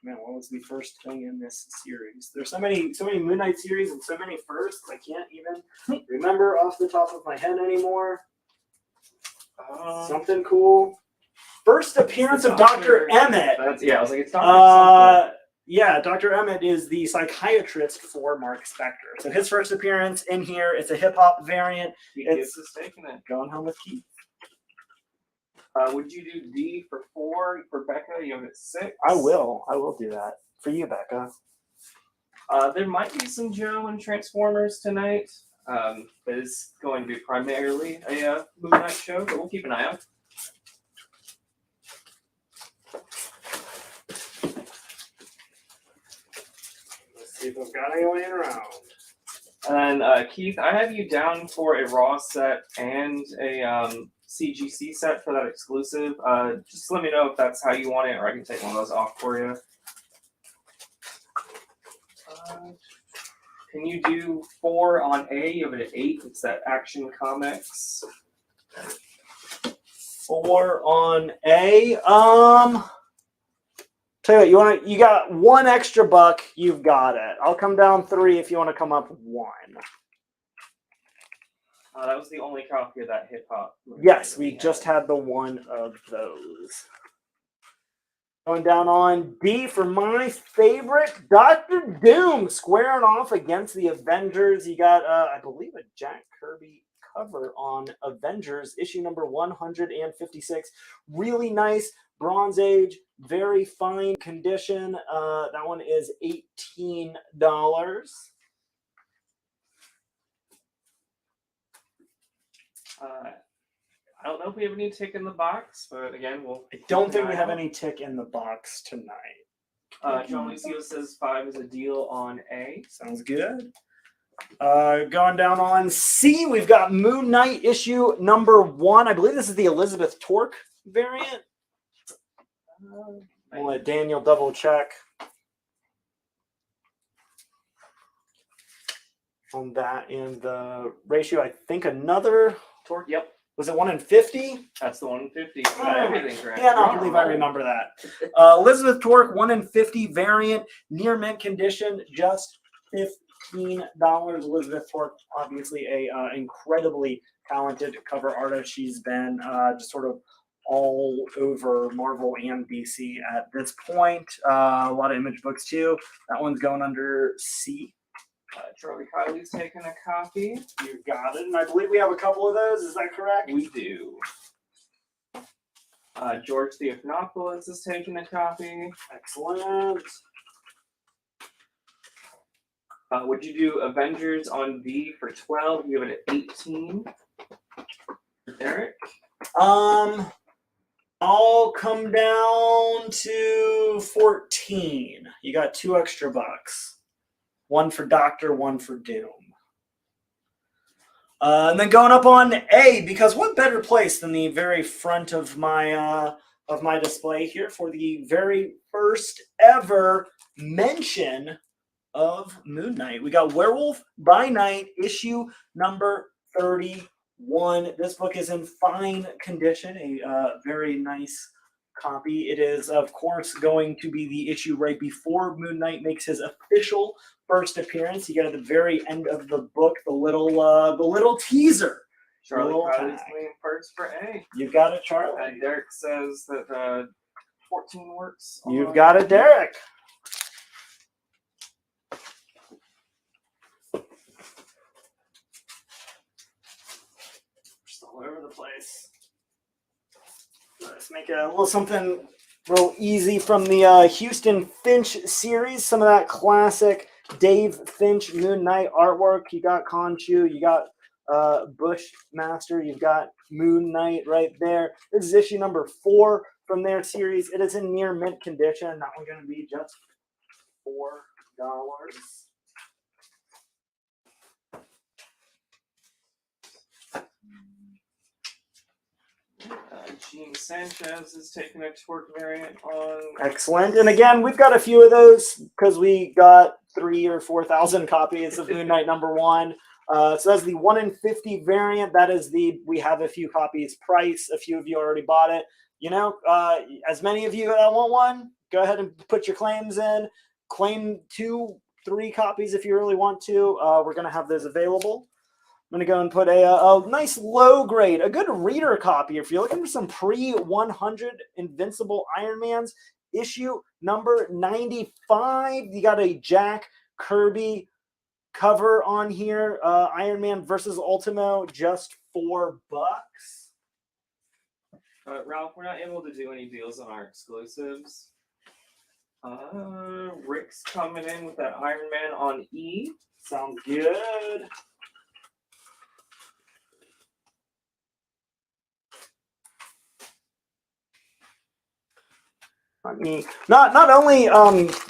man, what was the first thing in this series? There's so many Moon Knight series and so many firsts, I can't even remember off the top of my head anymore. Something cool. First appearance of Dr. Emmett. Yeah, I was like, it's Dr. Yeah, Dr. Emmett is the psychiatrist for Mark Spector. So his first appearance in here, it's a hip-hop variant. It's taking it. Going home with Keith. Would you do D for 4 for Becca? You have it 6. I will do that for you, Becca. There might be some Joe and Transformers tonight. But it's going to be primarily a Moon Knight show, but we'll keep an eye out. Let's see if I've got anyone around. And Keith, I have you down for a Raw set and a CGC set for that exclusive. Just let me know if that's how you want it, or I can take one of those off for you. Can you do 4 on A? You have it at 8. It's that Action Comics. 4 on A. Tell you what, you got 1 extra buck. You've got it. I'll come down 3 if you want to come up 1. That was the only copy of that hip hop. Yes, we just had the one of those. Going down on D for my favorite, Dr. Doom squaring off against the Avengers. You got, I believe, a Jack Kirby cover on Avengers, issue number 156. Really nice Bronze Age, very fine condition. That one is $18. I don't know if we have any tick in the box, but again, I don't think we have any tick in the box tonight. John Lucio says 5 is a deal on A. Sounds good. Going down on C, we've got Moon Knight issue number 1. I believe this is the Elizabeth Torque variant. I'll let Daniel double check on that in the ratio. I think another Torque, yep. Was it 1 in 50? That's the 1 in 50. You got everything correct. Yeah, I believe I remember that. Elizabeth Torque, 1 in 50 variant, near mint condition, just $15. Elizabeth Torque, obviously a incredibly talented cover artist. She's been just sort of all over Marvel and DC at this point. A lot of Image books too. That one's going under C. Charlie Kiley's taking a copy. You got it. And I believe we have a couple of those. Is that correct? We do. George Theophanopoulos is taking a copy. Excellent. Would you do Avengers on V for 12? You have it at 18. Derek? I'll come down to 14. You got 2 extra bucks. 1 for Doctor, 1 for Doom. And then going up on A, because what better place than the very front of my display here for the very first ever mention of Moon Knight. We got Werewolf by Night, issue number 31. This book is in fine condition, a very nice copy. It is, of course, going to be the issue right before Moon Knight makes his official first appearance. You get at the very end of the book the little teaser. Charlie Kiley's playing first for A. You've got it, Charlie. Derek says that 14 works. You've got it, Derek. Just all over the place. Let's make a little something real easy from the Houston Finch series. Some of that classic Dave Finch Moon Knight artwork. You got Khonshu, you got Bushmaster, you've got Moon Knight right there. This is issue number 4 from their series. It is in near mint condition. That one's going to be just Gene Sanchez is taking a twerk variant on. Excellent. And again, we've got a few of those because we got 3,000 or 4,000 copies of Moon Knight #1. So that's the 1 in 50 variant. That is we have a few copies price. A few of you already bought it. You know, as many of you that want one, go ahead and put your claims in. Claim 2, 3 copies if you really want to. We're going to have those available. I'm going to go and put a nice low grade, a good reader copy. If you're looking for some pre-100 Invincible Iron Mans, issue number 95. You got a Jack Kirby cover on here. Iron Man versus Ultimo, just $4. Ralph, we're not able to do any deals on our exclusives. Rick's coming in with that Iron Man on E. Sounds good. I mean, not only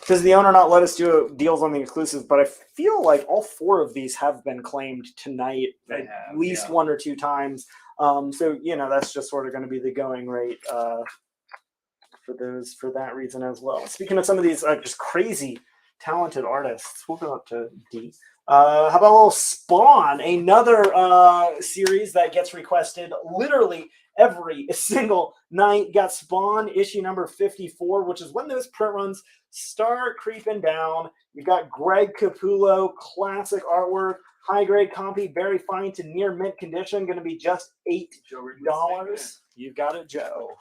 does the owner not let us do deals on the exclusives, but I feel like all 4 of these have been claimed tonight at least 1 or 2 times. So you know that's just sort of going to be the going rate for that reason as well. Speaking of some of these just crazy talented artists, we'll go up to D. How about a little Spawn, another series that gets requested literally every single night. Got Spawn issue number 54, which is when those print runs start creeping down. You've got Greg Capullo, classic artwork, high grade copy, very fine to near mint condition, going to be just $8. You got it, Joe.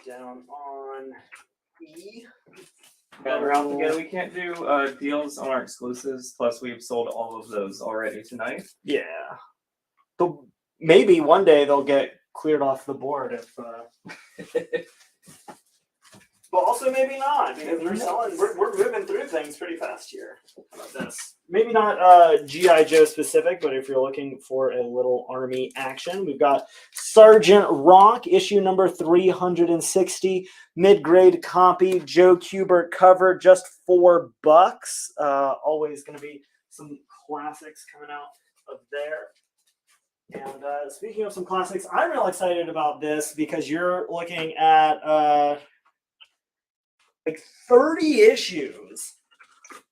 Down on E. Yeah, Ralph, again, we can't do deals on our exclusives, plus we've sold all of those already tonight. Yeah. But maybe one day they'll get cleared off the board if but also maybe not, because we're moving through things pretty fast here. How about this? Maybe not G.I. Joe specific, but if you're looking for a little army action, we've got Sergeant Rock, issue number 360, mid-grade copy, Joe Kubert cover, just $4. Always going to be some classics coming out of there. And speaking of some classics, I'm real excited about this because you're looking at like 30 issues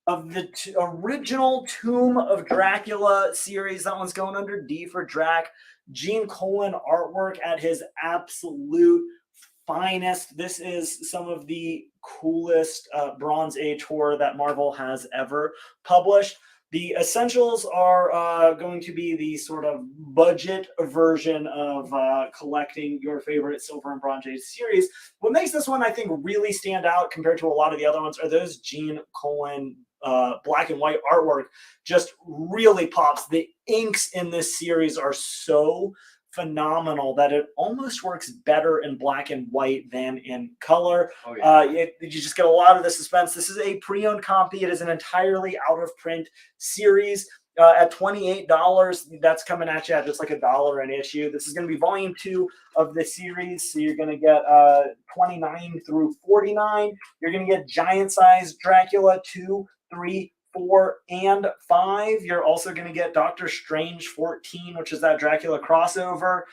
of the original Tomb of Dracula series. That one's going under D for Drac. Gene Colan artwork at his absolute finest. This is some of the coolest Bronze Age horror that Marvel has ever published. The essentials are going to be the sort of budget version of collecting your favorite Silver and Bronze Age series. What makes this one, I think, really stand out compared to a lot of the other ones are those Gene Colan black and white artwork. Just really pops. The inks in this series are so phenomenal that it almost works better in black and white than in color. Oh, yeah. You just get a lot of the suspense. This is a pre-owned copy. It is an entirely out-of-print series. At $28, that's coming at you at just like $1 an issue. This is going to be volume 2 of the series, so you're going to get 29 through 49. You're going to get giant-sized Dracula 2, 3, 4, and 5. You're also going to get Doctor Strange 14, which is that Dracula crossover.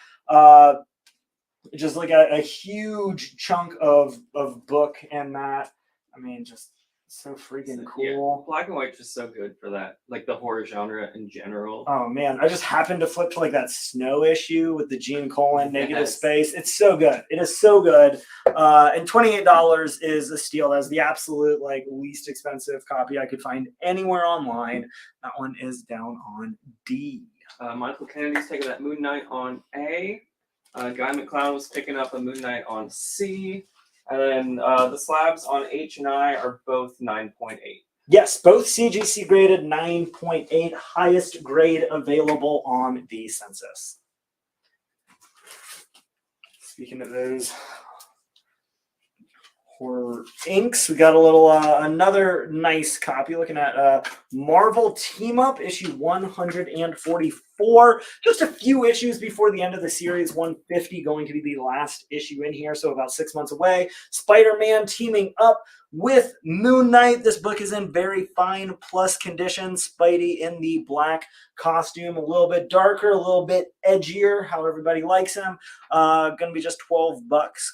Just like a huge chunk of book in that. I mean, just so freaking cool. Yeah, black and white just so good for that, like the horror genre in general. Oh man, I just happened to flip to like that Snow issue with the Gene Colan negative space. It's so good. It is so good. And $28 is a steal. That's the absolute like least expensive copy I could find anywhere online. That one is down on D. Michael Kennedy's taking that Moon Knight on A. Guy McCloud was picking up a Moon Knight on C. And then the slabs on H and I are both 9.8. Yes, both CGC graded 9.8, highest grade available on the census. Speaking of those horror inks, we got a little another nice copy looking at Marvel Team Up issue 144. 4. Just a few issues before the end of the series. 150 going to be the last issue in here, so about 6 months away. Spider-Man teaming up with Moon Knight. This book is in very fine plus condition. Spidey in the black costume, a little bit darker, a little bit edgier, how everybody likes him. Gonna be just $12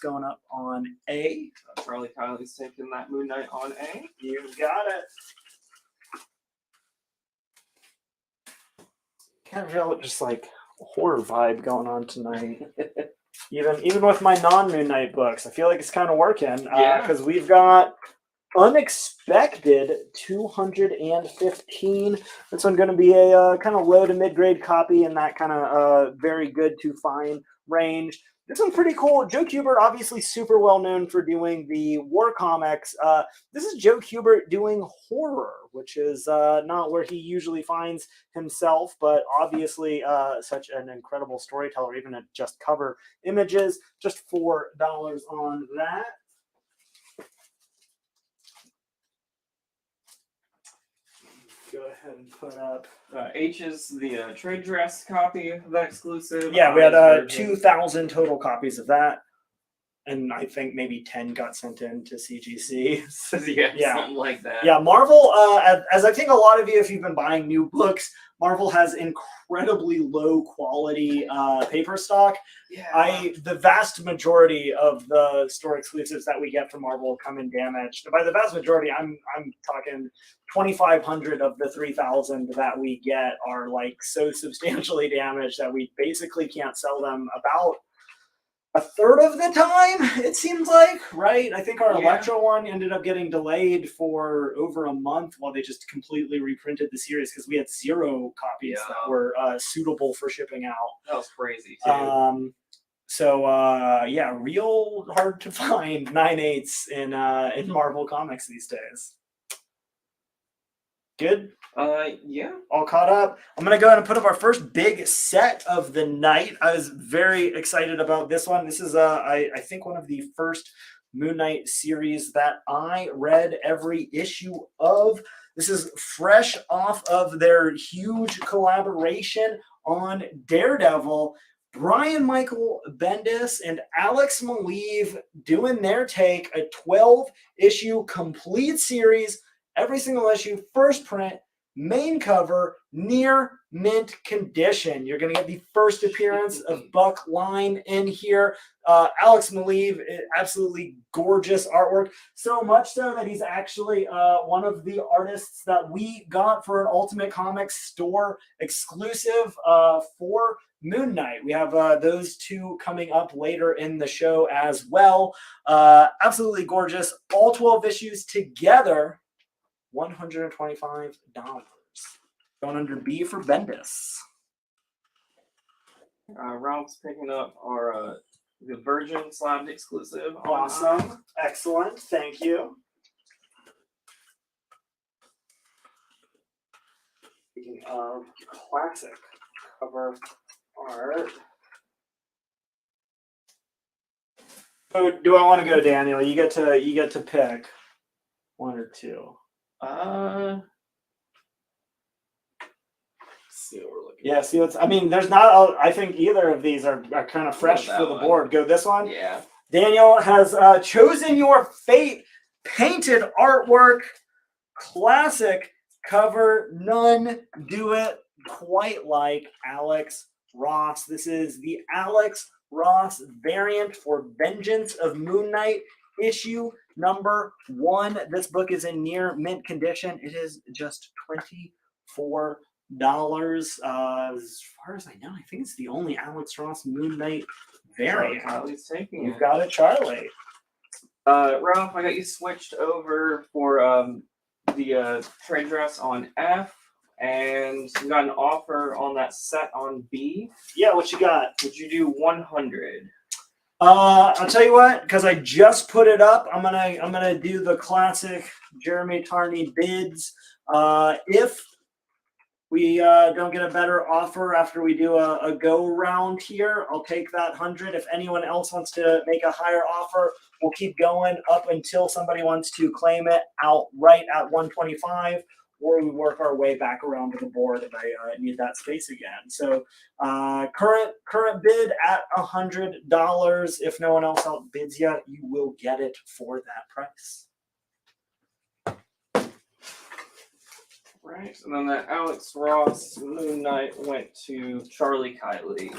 going up on A. Charlie Kiley's taking that Moon Knight on A. You've got it. Can't feel just like horror vibe going on tonight. even with my non-Moon Knight books, I feel like it's kind of working. Because we've got Unexpected 215. This one's going to be a kind of low to mid-grade copy in that kind of very good to fine range. This one's pretty cool. Joe Kubert, obviously super well known for doing the war comics. This is Joe Kubert doing horror, which is not where he usually finds himself, but obviously such an incredible storyteller, even at just cover images. Just $4 on that. Go ahead and put up. H is the trade dress copy of that exclusive. Yeah, we had 2,000 total copies of that. And I think maybe 10 got sent in to CGC. yeah, something like that. Yeah, Marvel, as I think a lot of you, if you've been buying new books, Marvel has incredibly low quality paper stock. Yeah. The vast majority of the store exclusives that we get from Marvel come in damaged. By the vast majority, I'm talking 2,500 of the 3,000 that we get are like so substantially damaged that we basically can't sell them about a third of the time, it seems like, right? I think our Electro one ended up getting delayed for over a month while they just completely reprinted the series because we had 0 copies that were suitable for shipping out. That was crazy, too. Yeah, real hard to find 9/8 in Marvel Comics these days. Good? Yeah. All caught up. I'm going to go ahead and put up our first big set of the night. I was very excited about this one. This is, I think, one of the first Moon Knight series that I read every issue of. This is fresh off of their huge collaboration on Daredevil. Brian Michael Bendis and Alex Maleev doing their take, a 12-issue complete series. Every single issue, first print, main cover, near mint condition. You're going to get the first appearance of Buck Line in here. Alex Maleev, absolutely gorgeous artwork. So much so that he's actually one of the artists that we got for an Ultimate Comics store exclusive for Moon Knight. We have those two coming up later in the show as well. Absolutely gorgeous. All 12 issues together. $125. Going under B for Bendis. Ralph's picking up our the Virgin Slabbed exclusive. Awesome. Excellent. Thank you. Speaking of classic cover art. Oh, do I want to go, Daniel? You get to pick one or two. See what we're looking Yeah, see what's. I mean, there's not. I think either of these are kind of fresh for the board. Go this one. Yeah. Daniel has chosen your fate. Painted artwork, classic cover. None do it quite like Alex Ross. This is the Alex Ross variant for Vengeance of Moon Knight, issue number 1. This book is in near mint condition. It is just $24. As far as I know, I think it's the only Alex Ross Moon Knight variant. Charlie's taking You've got it, Charlie. Ralph, I got you switched over for the trade dress on F, and you got an offer on that set on B. Yeah, what you got? Would you do 100? I'll tell you what, because I just put it up, I'm gonna do the classic Jeremy Tarney bids. If we don't get a better offer after we do a go round here, I'll take that 100. If anyone else wants to make a higher offer, we'll keep going up until somebody wants to claim it outright at 125. or we work our way back around to the board if I need that space again. So current bid at $100. If no one else outbids you, you will get it for that price. Right, and then that Alex Ross Moon Knight went to Charlie Kiley.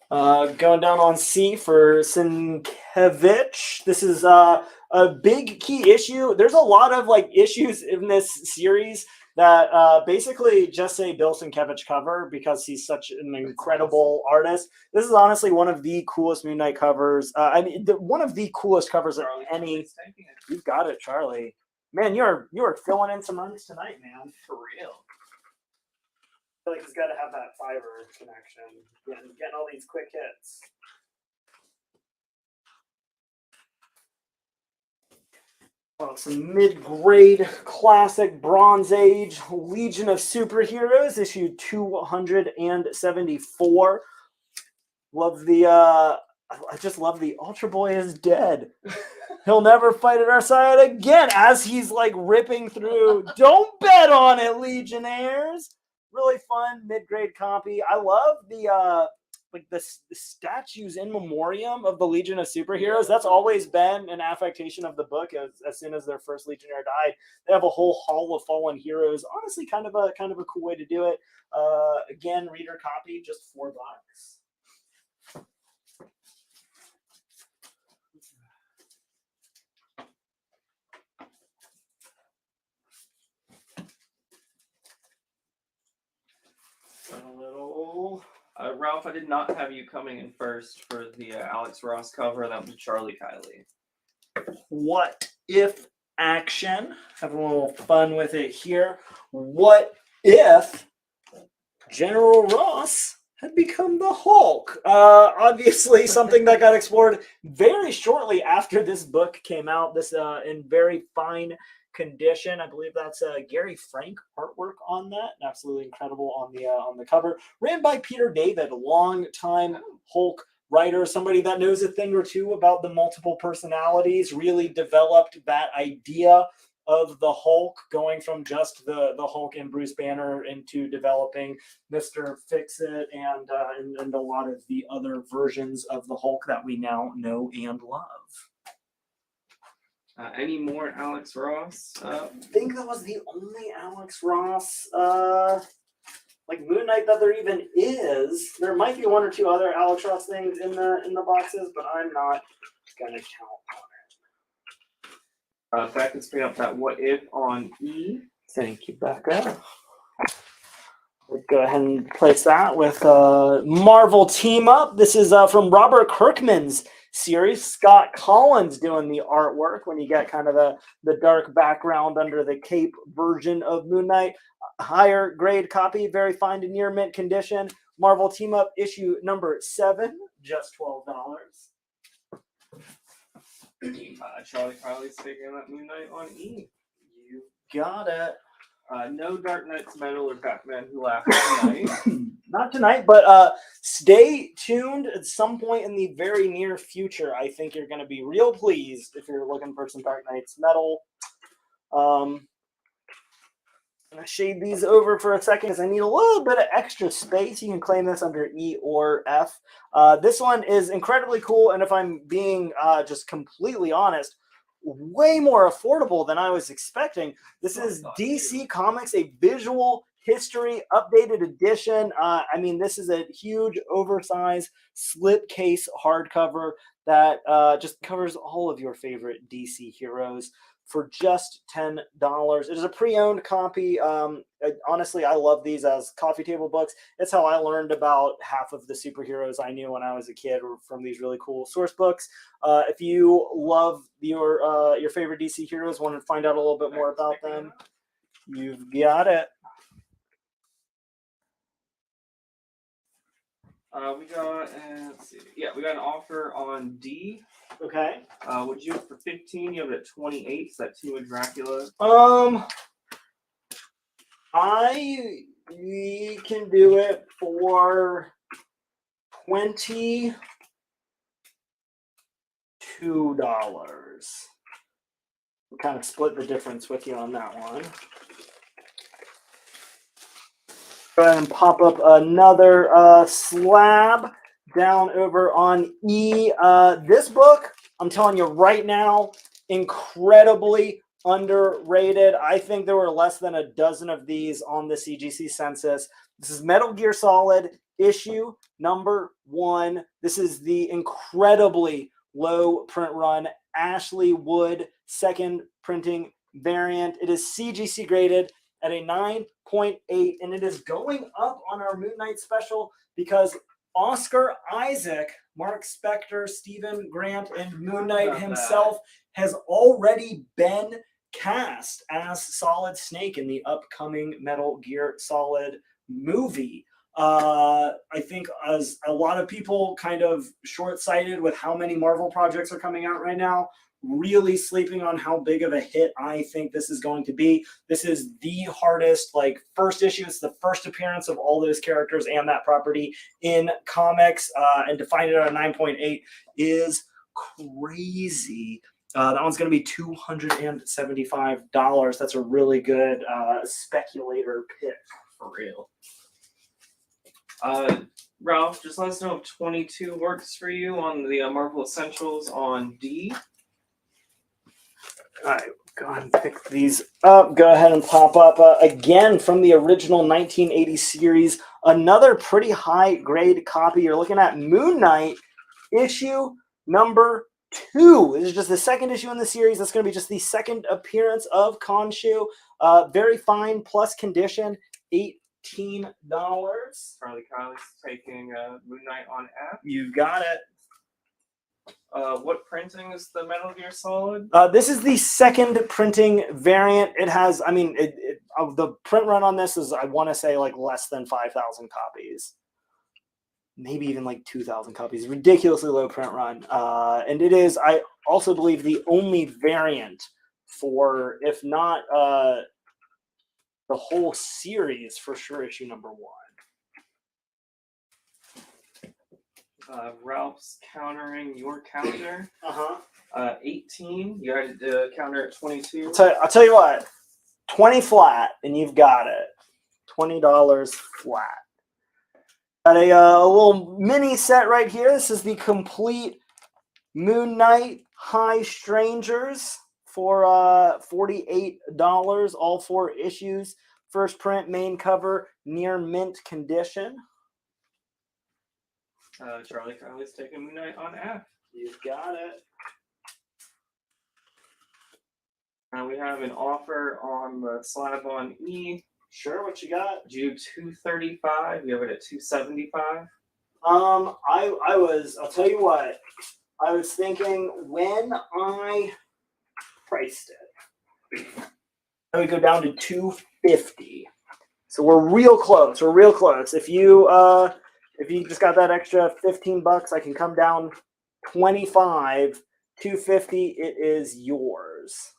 Going down on C for Sienkiewicz. This is a big key issue. There's a lot of like issues in this series that basically just say Bill Sienkiewicz cover because he's such an incredible artist. This is honestly one of the coolest Moon Knight covers. I mean, one of the coolest covers of any. You've got it, Charlie. Man, you're filling in some runs tonight, man. For real. I feel like he's got to have that fiber connection. Getting all these quick hits. Well, some mid-grade classic Bronze Age Legion of Superheroes, issue 274. Love the I just love the Ultra Boy is dead. He'll never fight at our side again as he's like ripping through. Don't bet on it, Legionnaires. Really fun mid-grade copy. I love the the statues in memoriam of the Legion of Superheroes. That's always been an affectation of the book. As soon as their first Legionnaire died, they have a whole hall of fallen heroes. Honestly, kind of a cool way to do it. Again, reader copy, just $4. Ralph, I did not have you coming in first for the Alex Ross cover. That was Charlie Kiley. What if action? Have a little fun with it here. What if General Ross had become the Hulk? Obviously, something that got explored very shortly after this book came out. This in very fine condition. I believe that's Gary Frank artwork on that. Absolutely incredible on the cover. Ran by Peter David, a long-time Hulk writer, somebody that knows a thing or two about the multiple personalities. Really developed that idea of the Hulk, going from just the Hulk and Bruce Banner into developing Mr. Fix-It and a lot of the other versions of the Hulk that we now know and love. Any more Alex Ross? I think that was the only Alex Ross like Moon Knight that there even is. There might be one or two other Alex Ross things in the boxes, but I'm not gonna count on it. Back and spin up that what if on E. Thank you, Becca. We'll go ahead and place that with Marvel Team Up. This is from Robert Kirkman's series. Scott Collins doing the artwork when you get kind of the dark background under the cape version of Moon Knight. Higher grade copy, very fine to near mint condition. Marvel Team Up issue number 7, just $12. Charlie Kiley's taking that Moon Knight on E. You got it. No Dark Knight's Metal or Batman Who Laughs tonight. Not tonight, but stay tuned at some point in the very near future. I think you're going to be real pleased if you're looking for some Dark Knight's Metal. I'm going to shade these over for a second because I need a little bit of extra space. You can claim this under E or F. This one is incredibly cool, and if I'm being just completely honest, way more affordable than I was expecting. This is DC Comics, a visual history updated edition. I mean, this is a huge, oversized slipcase hardcover that just covers all of your favorite DC heroes for just $10. It is a pre-owned copy. Honestly, I love these as coffee table books. It's how I learned about half of the superheroes I knew when I was a kid, were from these really cool source books. If you love your favorite DC heroes, want to find out a little bit more about them, you've got it. We got let's see. Yeah, we got an offer on D. Okay. Would you have for 15? You have it at 28. So that 2 with Dracula. We can do it for $22. We'll kind of split the difference with you on that one. Go ahead and pop up another slab down over on E. This book, I'm telling you right now, incredibly underrated. I think there were less than a dozen of these on the CGC census. This is Metal Gear Solid issue number 1. This is the incredibly low print run Ashley Wood second printing variant. It is CGC graded at a 9.8, and it is going up on our Moon Knight special because Oscar Isaac, Mark Spector, Stephen Grant, and Moon Knight himself has already been cast as Solid Snake in the upcoming Metal Gear Solid movie. I think as a lot of people kind of short-sighted with how many Marvel projects are coming out right now, really sleeping on how big of a hit I think this is going to be. This is the hardest, first issue. It's the first appearance of all those characters and that property in comics, and to find it at a 9.8 is crazy. That one's going to be $275. That's a really good speculator pick for real. Ralph, just let us know if 22 works for you on the Marvel Essentials on D. All right, go ahead and pick these up. Go ahead and pop up again from the original 1980 series. Another pretty high grade copy. You're looking at Moon Knight issue number 2. This is just the second issue in the series. That's going to be just the second appearance of Khonshu. Very fine plus condition. $18. Charlie Kylie's taking Moon Knight on F. You've got it. What printing is the Metal Gear Solid? This is the second printing variant. It has, the print run on this is, I want to say, less than 5,000 copies. Maybe even 2,000 copies. Ridiculously low print run. And it is, I also believe, the only variant for, if not the whole series, for sure, issue number 1. Ralph's countering your counter. 18. You had to counter at 22. I'll tell you what. 20 flat, and you've got it. $20 flat. Got a little mini set right here. This is the complete Moon Knight High Strangers for $48. All 4 issues. First print, main cover, near mint condition. Charlie Kylie's taking Moon Knight on F. You've got it. We have an offer on the slab on E. Sure, what you got? Do $235. You have it at $275. I'll tell you what. I was thinking when I priced it, I would go down to $250. So we're real close. We're real close. If you just got that extra $15, I can come down 25, $250. It is yours.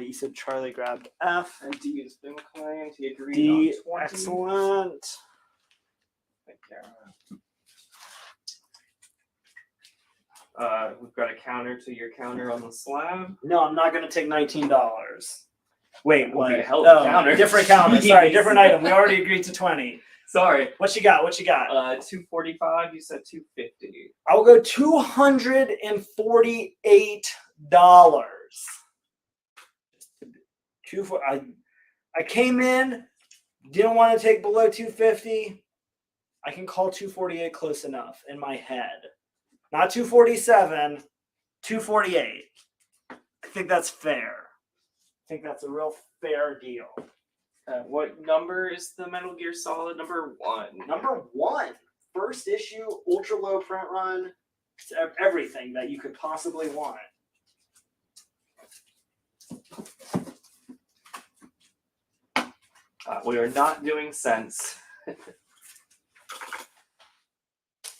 You said Charlie grabbed F. And D has been claimed. He agreed D, on 20. excellent. We've got a counter to your counter on the slab. No, I'm not going to take $19. Wait, what? Hell of a counter. Different counter. Sorry, different item. We already agreed to 20. Sorry. What you got? $245. You said $250. I will go $248. I came in, didn't want to take below $250. I can call $248 close enough in my head. Not $247, $248. I think that's fair. I think that's a real fair deal. What number is the Metal Gear Solid? Number 1. Number 1. First issue, ultra low print run. It's everything that you could possibly want. We are not doing cents.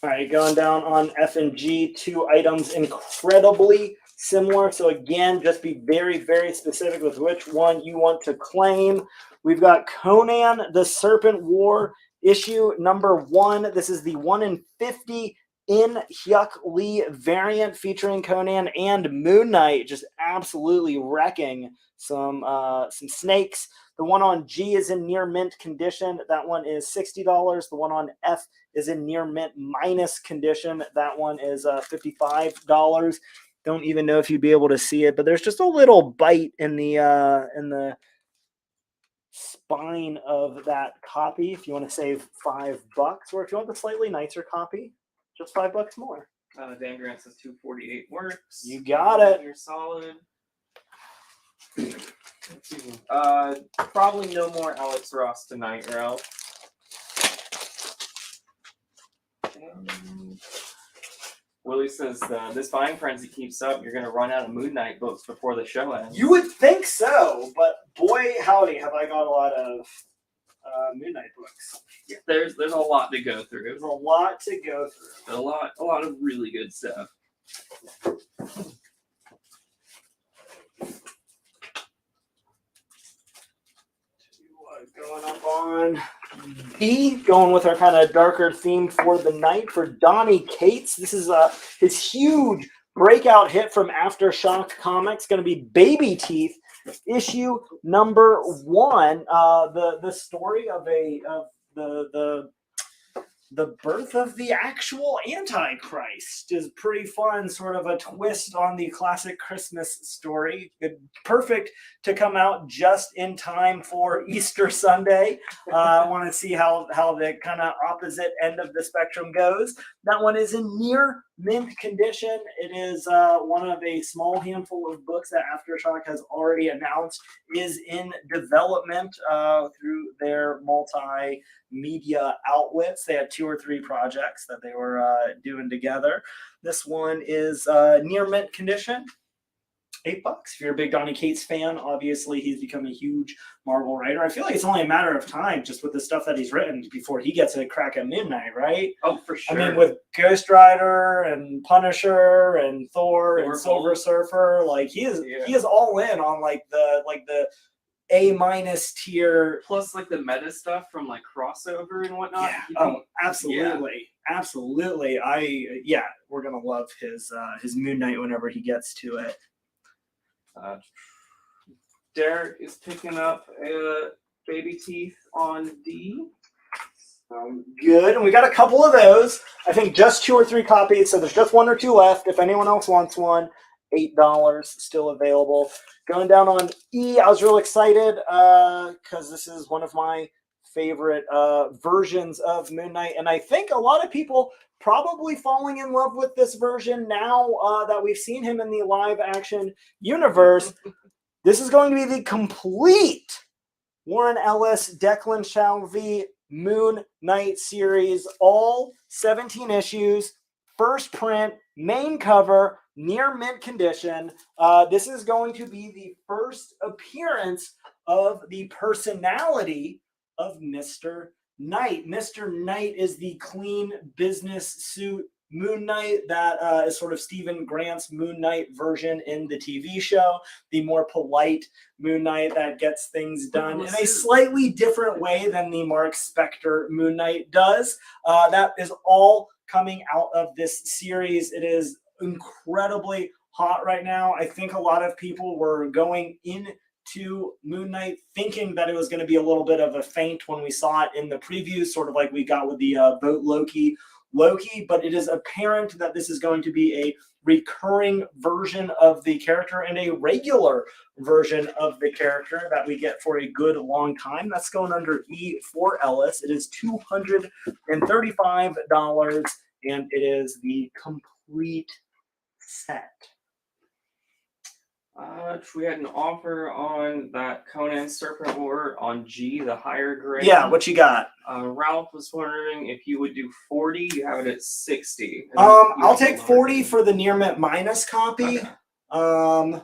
All right, going down on F and G, 2 items incredibly similar. So again, just be very, very specific with which one you want to claim. We've got Conan the Serpent War issue number 1. This is the 1 in 50 In Hyuk Lee variant featuring Conan and Moon Knight, just absolutely wrecking some snakes. The one on G is in near mint condition. That one is $60. The one on F is in near mint minus condition. That one is $55. Don't even know if you'd be able to see it, but there's just a little bite in the spine of that copy. If you want to save $5, or if you want the slightly nicer copy, just $5 more. Dan Grant says 248 works. You got it. You're solid. Probably no more Alex Ross tonight, Ralph. Willie says this buying frenzy keeps up. You're going to run out of Moon Knight books before the show ends. You would think so, but boy, howdy, have I got a lot of Moon Knight books. Yeah, there's a lot to go through. There's a lot to go through. A lot of really good stuff. Going up on B, going with our kind of darker theme for the night for Donnie Cates. This is his huge breakout hit from Aftershock Comics, going to be Baby Teeth, issue number 1. The story of the birth of the actual Antichrist is pretty fun, sort of a twist on the classic Christmas story. Perfect to come out just in time for Easter Sunday. I want to see how the kind of opposite end of the spectrum goes. That one is in near mint condition. It is one of a small handful of books that Aftershock has already announced is in development through their multimedia outlets. They had 2 or 3 projects that they were doing together. This one is near mint condition. $8. If you're a big Donnie Cates fan, obviously he's become a huge Marvel writer. I feel like it's only a matter of time just with the stuff that he's written before he gets a crack at Midnight, right? Oh, for sure. I mean, with Ghost Rider and Punisher and Thor and Silver Surfer, like he is all in on like the A- tier. Plus like the meta stuff from like crossover and whatnot. Yeah. Absolutely. Yeah. Absolutely. We're gonna love his Moon Knight whenever he gets to it. Derek is picking up Baby Teeth on D. Good, and we got a couple of those. I think just 2 or 3 copies, so there's just 1 or 2 left. If anyone else wants one, $8 still available. Going down on E, I was real excited because this is one of my favorite versions of Moon Knight, and I think a lot of people probably falling in love with this version now that we've seen him in the live action universe. This is going to be the complete Warren Ellis, Declan Shalvey Moon Knight series, all 17 issues, first print, main cover, near mint condition. This is going to be the first appearance of the personality of Mr. Knight. Mr. Knight is the clean business suit Moon Knight that is sort of Stephen Grant's Moon Knight version in the TV show. The more polite Moon Knight that gets things done in a slightly different way than the Mark Spector Moon Knight does. That is all coming out of this series. It is incredibly hot right now. I think a lot of people were going into Moon Knight thinking that it was going to be a little bit of a feint when we saw it in the preview, sort of like we got with the Vote Loki, but it is apparent that this is going to be a recurring version of the character and a regular version of the character that we get for a good long time. That's going under E for Ellis. It is $235, and it is the complete set. We had an offer on that Conan Serpent War on G, the higher grade. Yeah, what you got? Ralph was wondering if you would do 40. You have it at 60. I'll take 40 for the near mint minus copy. Okay.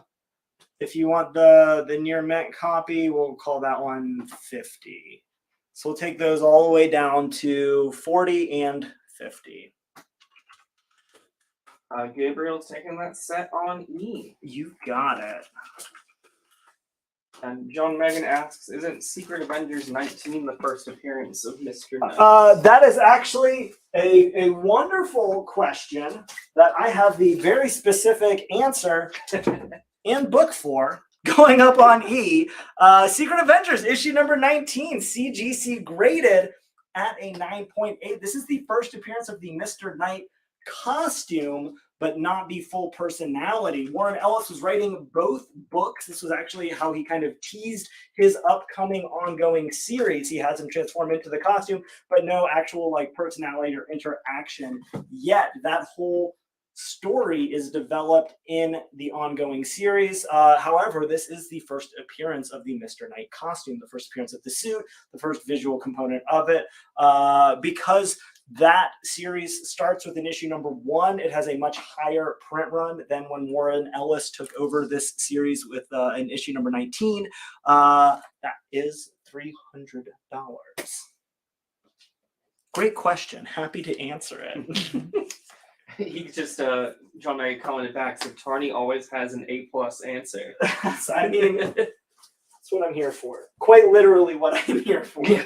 If you want the near mint copy, we'll call that one 50. So we'll take those all the way down to 40 and 50. Gabriel's taking that set on E. You got it. And John Megan asks, isn't Secret Avengers 19 the first appearance of Mr. Knight? That is actually A wonderful question that I have the very specific answer in book for, going up on E. Secret Adventures, issue number 19, CGC graded at a 9.8. This is the first appearance of the Mr. Knight costume, but not the full personality. Warren Ellis was writing both books. This was actually how he kind of teased his upcoming ongoing series. He has him transform into the costume, but no actual like personality or interaction yet. That whole story is developed in the ongoing series. However, this is the first appearance of the Mr. Knight costume, the first appearance of the suit, the first visual component of it. Because that series starts with an issue number 1. It has a much higher print run than when Warren Ellis took over this series with an issue number 19. That is $300. Great question. Happy to answer it. He just John Knight commented back, so Tarny always has an A+ answer. I mean, that's what I'm here for. Quite literally what I'm here for. Yeah.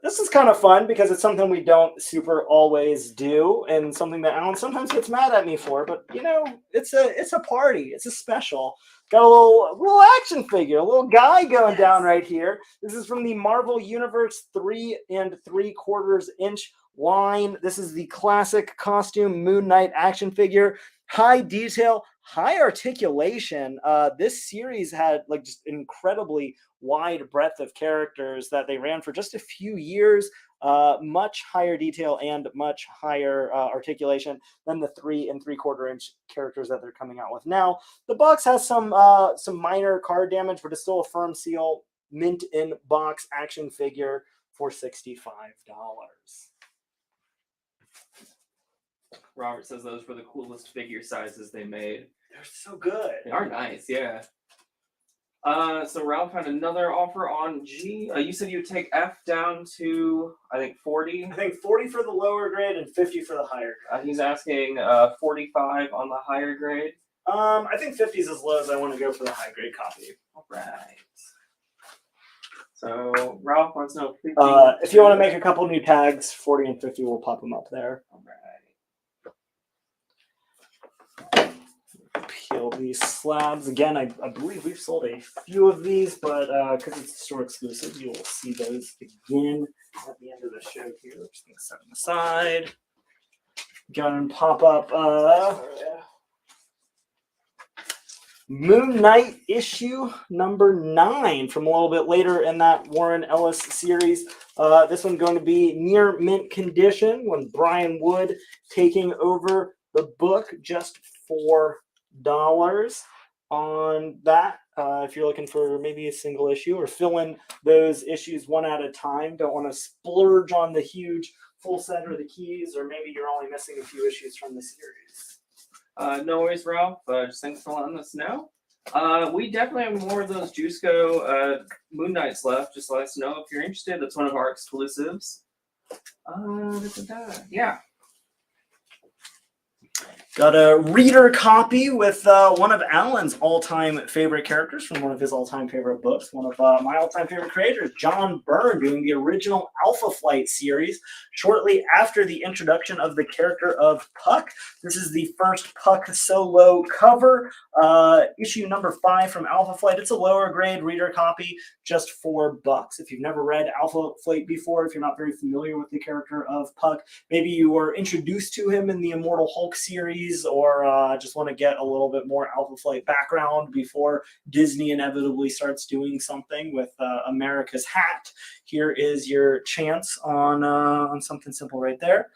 This is kind of fun because it's something we don't super always do, and something that Alan sometimes gets mad at me for. But you know, it's a party. It's a special. Got a little action figure, a little guy going down right here. This is from the Marvel Universe 3 3/4 inch line. This is the classic costume Moon Knight action figure. High detail, high articulation. This series had like just incredibly wide breadth of characters that they ran for just a few years. Much higher detail and much higher articulation than the 3 3/4 inch characters that they're coming out with now. The box has some minor card damage, but it's still a firm seal, mint in box action figure for $65. Robert says those were the coolest figure sizes they made. They're so good. They are nice, yeah. So Ralph had another offer on G. You said you would take F down to, I think, 40. I think 40 for the lower grade and 50 for the higher grade. He's asking 45 on the higher grade. I think 50 is as low as I want to go for the high grade copy. All right. So Ralph wants to know 50. If you want to make a couple new tags, 40 and 50, we'll pop them up there. All right. Peel these slabs. Again, I believe we've sold a few of these, but because it's store exclusive, you will see those again at the end of the show here. I'm just going to set them aside. Go and pop up Moon Knight issue number 9 from a little bit later in that Warren Ellis series. This one's going to be near mint condition when Brian Wood taking over the book, just $4 on that. If you're looking for maybe a single issue or fill in those issues one at a time, don't want to splurge on the huge full set or the keys, or maybe you're only missing a few issues from the series. No worries, Ralph. Just thanks for letting us know. We definitely have more of those Juiceco Moon Knights left. Just let us know if you're interested. That's one of our exclusives. Yeah. Got a reader copy with one of Alan's all-time favorite characters from one of his all-time favorite books. One of my all-time favorite creators, John Byrne, doing the original Alpha Flight series shortly after the introduction of the character of Puck. This is the first Puck solo cover, issue number 5 from Alpha Flight. It's a lower grade reader copy, just $4. If you've never read Alpha Flight before, if you're not very familiar with the character of Puck, maybe you were introduced to him in the Immortal Hulk series, or just want to get a little bit more Alpha Flight background before Disney inevitably starts doing something with America's Hat, here is your chance on something simple right there.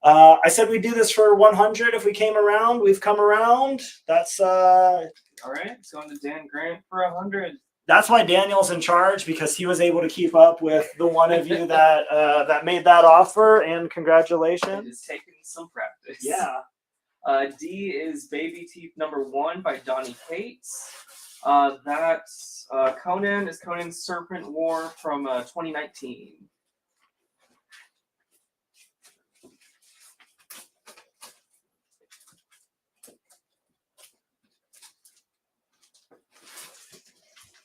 I said we'd do this for 100 if we came around. We've come around. That's all right. It's going to Dan Grant for 100. That's why Daniel's in charge, because he was able to keep up with the one of you that that made that offer, and congratulations. It's taken some practice. Yeah. D is Baby Teeth number 1 by Donny Cates. That's Conan is Conan's Serpent War from 2019.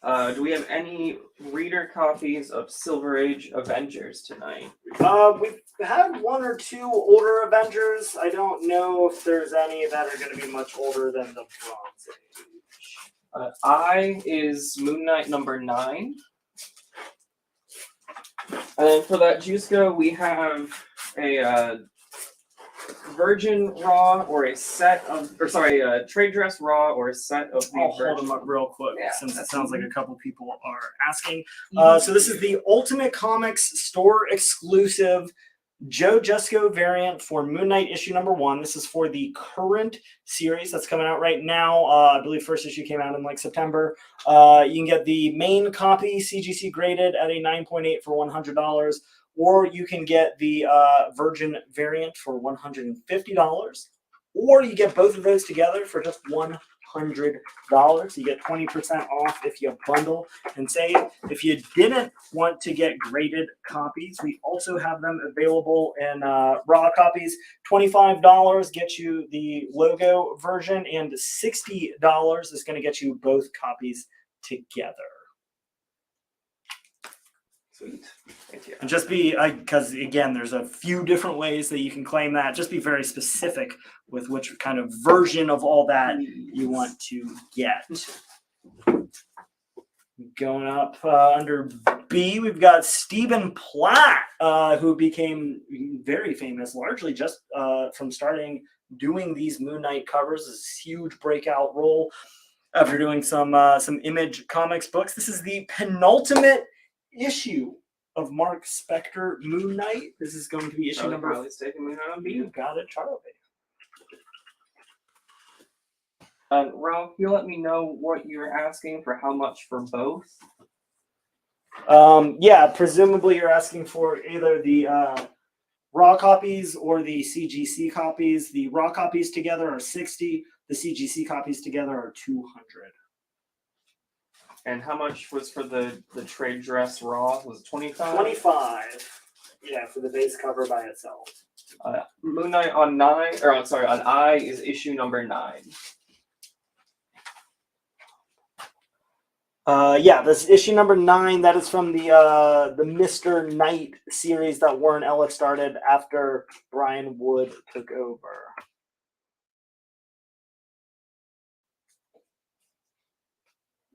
Do we have any reader copies of Silver Age Avengers tonight? We've had one or two older Avengers. I don't know if there's any that are going to be much older than the Bronze Age. I is Moon Knight number 9. And then for that Juiceco, we have a Virgin Raw or a set of, trade dress Raw or a set of the I'll hold Virgin. them up real quick Yeah, since it that's sounds like easy. a couple people are asking. So this is the Ultimate Comics store exclusive Joe Jusko variant for Moon Knight issue number 1. This is for the current series that's coming out right now. I believe first issue came out in like September. You can get the main copy CGC graded at a 9.8 for $100, or you can get the Virgin variant for $150, or you get both of those together for just $100. You get 20% off if you bundle and save. If you didn't want to get graded copies, we also have them available in raw copies. $25 gets you the logo version, and $60 is going to get you both copies together. Sweet. Thank you. And just be, because again, there's a few different ways that you can claim that. Just be very specific with which kind of version of all that you want to get. Going up under B, we've got Stephen Platt, who became very famous largely just from starting doing these Moon Knight covers. This huge breakout role after doing some Image Comics books. This is the penultimate issue of Mark Spector Moon Knight. This is going to be issue number. Riley's taking Moon Knight on B. You got it, Charlie. Ralph, you let me know what you're asking for how much for both. Yeah, presumably you're asking for either the raw copies or the CGC copies. The raw copies together are $60. The CGC copies together are $200. And how much was for the trade dress Raw? Was it 25? 25. Yeah, for the base cover by itself. Moon Knight on on I is issue number 9. Yeah, this is issue number 9. That is from the Mr. Knight series that Warren Ellis started after Brian Wood took over.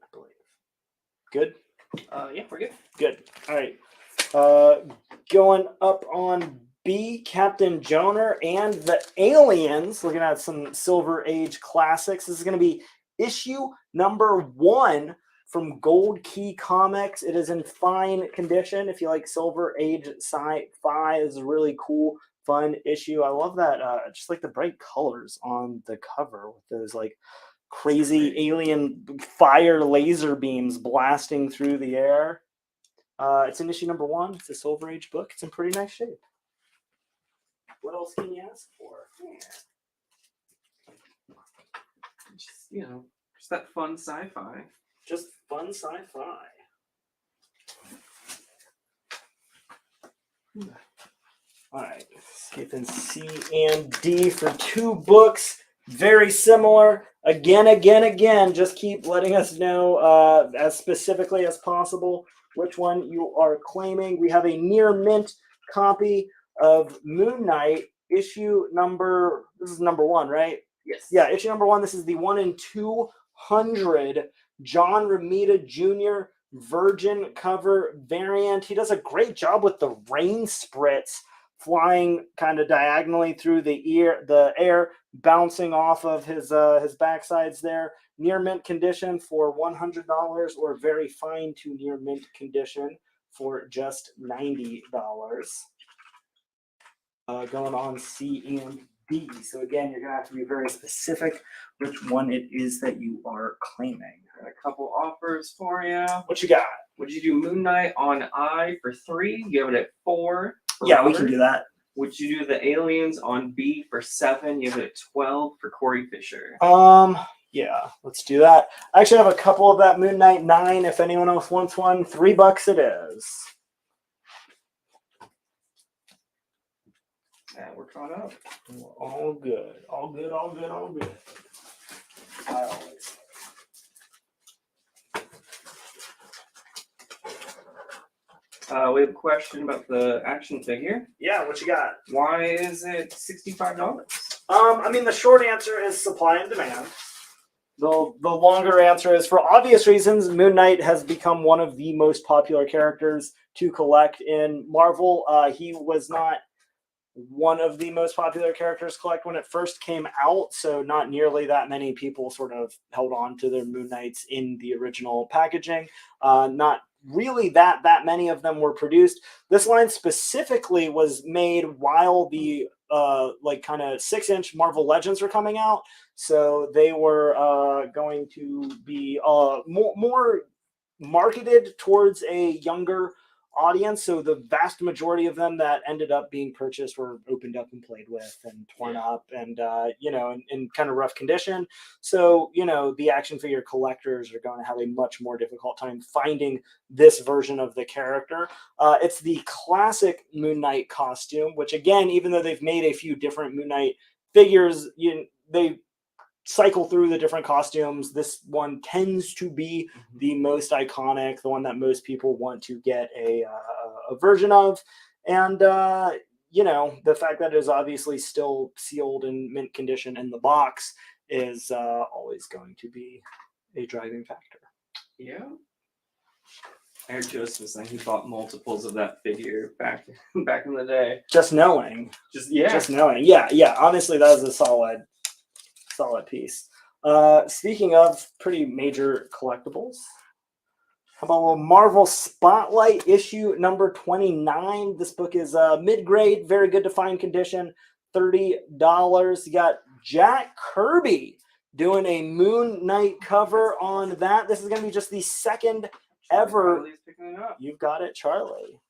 I believe. Good? Yeah, we're good. Good. All right. Going up on B, Captain Joner and the Aliens. Looking at some Silver Age classics. This is going to be issue number 1 from Gold Key Comics. It is in fine condition. If you like Silver Age sci-fi, it's a really cool, fun issue. I love that. Just like the bright colors on the cover with those like crazy alien fire laser beams blasting through the air. It's in issue number 1. It's a Silver Age book. It's in pretty nice shape. What else can you ask for? Just, just that fun sci-fi. Just fun sci-fi. All right, skipping C and D for 2 books. Very similar. Again. Just keep letting us know as specifically as possible which one you are claiming. We have a near mint copy of Moon Knight, issue number. This is number 1, right? Yes. Yeah, issue number 1. This is the 1 in 200 John Romita Jr. Virgin cover variant. He does a great job with the rain spritz flying kind of diagonally through the air, bouncing off of his backsides there. Near mint condition for $100, or very fine to near mint condition for just $90. Going on C and D. So again, you're gonna have to be very specific which one it is that you are claiming. Got a couple offers for you. What you got? Would you do Moon Knight on I for 3? You have it at 4. Yeah, we can do that. Would you do the Aliens on B for 7? You have it at 12 for Corey Fisher. Yeah, let's do that. I actually have a couple of that Moon Knight 9 if anyone else wants one. $3 it is. Yeah, we're caught up. All good. All good. I always. We have a question about the action figure. Yeah, what you got? Why is it $65? I mean, the short answer is supply and demand. The longer answer is, for obvious reasons, Moon Knight has become one of the most popular characters to collect in Marvel. He was not one of the most popular characters to collect when it first came out, so not nearly that many people sort of held on to their Moon Knights in the original packaging. Not really that many of them were produced. This line specifically was made while the like kind of 6-inch Marvel Legends were coming out, so they were going to be more marketed towards a younger audience. So the vast majority of them that ended up being purchased were opened up and played with and torn up and in kind of rough condition. So the action figure collectors are going to have a much more difficult time finding this version of the character. It's the classic Moon Knight costume, which again, even though they've made a few different Moon Knight figures, they cycle through the different costumes. This one tends to be the most iconic, the one that most people want to get a version of. And, the fact that it is obviously still sealed in mint condition in the box is always going to be a driving factor. Yeah. Eric Joseph was saying he bought multiples of that figure back in the day. Just knowing. Just knowing. Yeah. Honestly, that was a solid piece. Speaking of pretty major collectibles, how about a little Marvel Spotlight issue number 29? This book is mid-grade, very good to find condition, $30. You got Jack Kirby doing a Moon Knight cover on that. This is going to be just the second ever. Charlie's picking it up. You've got it, Charlie.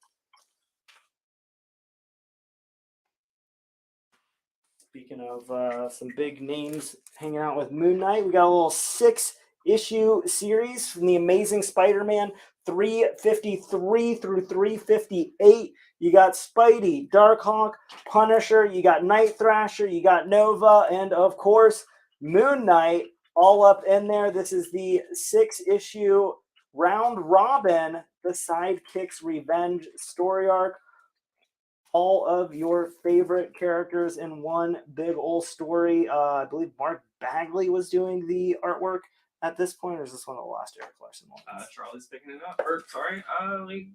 Speaking of some big names hanging out with Moon Knight, we got a little 6-issue series from the Amazing Spider-Man 353 through 358. You got Spidey, Darkhawk, Punisher, you got Night Thrasher, you got Nova, and of course, Moon Knight all up in there. This is the 6-issue round robin, the Sidekick's Revenge story arc. All of your favorite characters in one big old story. I believe Mark Bagley was doing the artwork at this point, or is this one of the last Eric Larson ones? Charlie's picking it up. Let me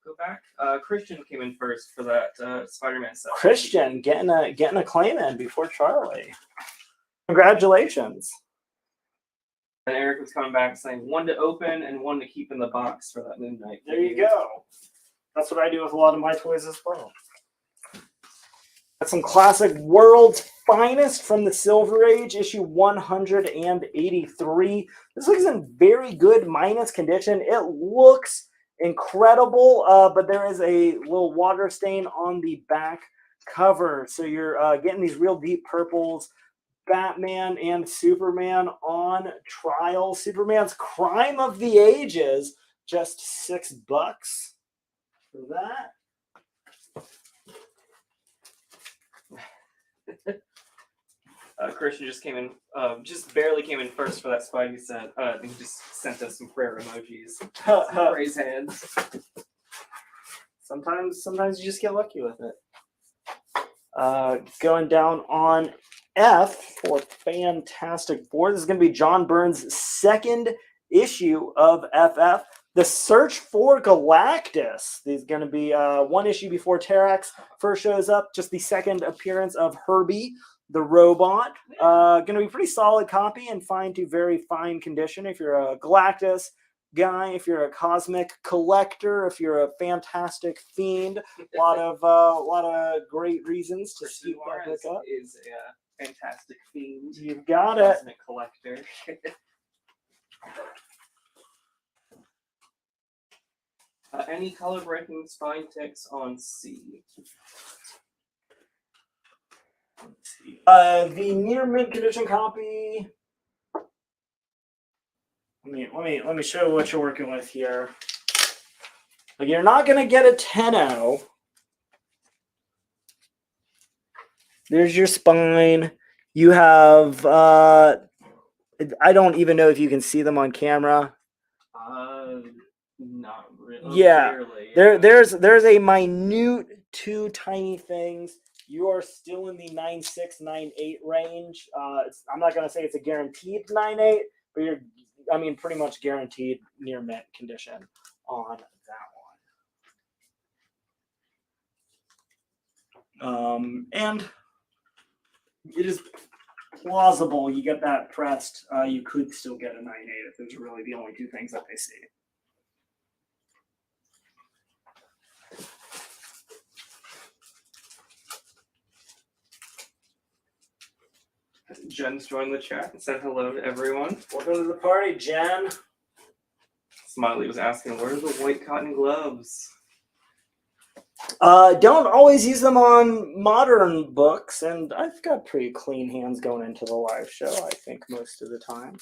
go back. Christian came in first for that Spider-Man set. Christian getting a claim in before Charlie. Congratulations. And Eric was coming back saying one to open and one to keep in the box for that Moon Knight. There you go. That's what I do with a lot of my toys as well. Some classic World's Finest from the Silver Age, issue 183. This looks in very good minus condition. It looks incredible, but there is a little water stain on the back cover. So you're getting these real deep purples. Batman and Superman on trial. Superman's Crime of the Ages, just $6 for that. Christian just came in, just barely came in first for that Spidey set. He just sent us some prayer emojis. Praise hands. Sometimes you just get lucky with it. Going down on F for Fantastic Four. This is going to be John Byrne's second issue of FF. The Search for Galactus. This is going to be one issue before Terrax first shows up. Just the second appearance of Herbie, the robot. Going to be pretty solid copy and fine to very fine condition. If you're a Galactus guy, if you're a cosmic collector, if you're a fantastic fiend, a lot of great reasons to see that book up. Is a fantastic fiend. You've got it. Cosmic collector. Any color breaking spine ticks on C? The near mint condition copy. Let me show you what you're working with here. Like, you're not gonna get a 10-0. There's your spine. You have I don't even know if you can see them on camera. Not really. Yeah. Barely, There's a minute 2 tiny things. You are still in the 9.6, 9.8 range. I'm not gonna say it's a guaranteed 9.8, but you're pretty much guaranteed near mint condition on that one. And it is plausible you get that pressed. You could still get a 9.8 if those are really the only two things that they see. Jen's joined the chat and said hello to everyone. Welcome to the party, Jen. Smiley was asking, where are the white cotton gloves? Don't always use them on modern books, and I've got pretty clean hands going into the live show, I think, most of the time.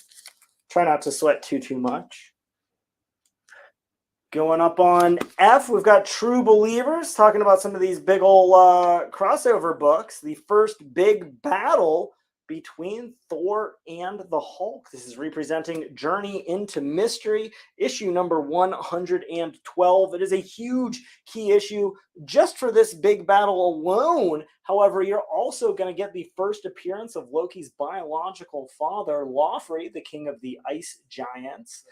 Try not to sweat too much. Going up on F, we've got True Believers, talking about some of these big ol' crossover books. The first big battle between Thor and the Hulk. This is representing Journey into Mystery, issue number 112. It is a huge key issue just for this big battle alone. However, you're also going to get the first appearance of Loki's biological father, Lofri, the king of the ice giants.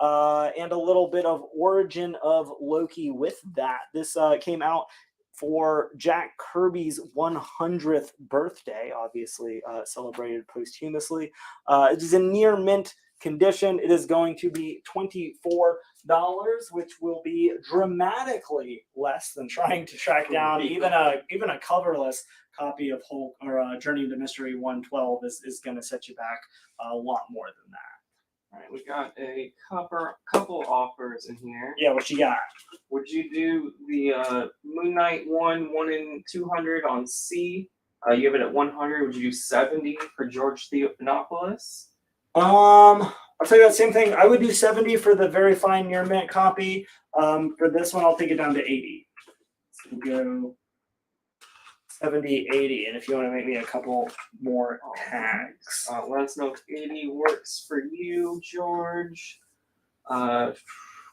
And a little bit of origin of Loki with that. This came out for Jack Kirby's 100th birthday, obviously celebrated posthumously. It is in near mint condition. It is going to be $24, which will be dramatically less than trying to track down even a coverless copy of Hulk or Journey into Mystery 112 is going to set you back a lot more than that. All right, we got a couple offers in here. Yeah, what you got? Would you do the Moon Knight 1 in 200 on C? You have it at 100. Would you do 70 for George Theophanopoulos? I'll tell you that same thing. I would do 70 for the very fine near mint copy. For this one, I'll take it down to 80. So we'll go 70, 80, and if you want to make me a couple more tags. Let us know if 80 works for you, George.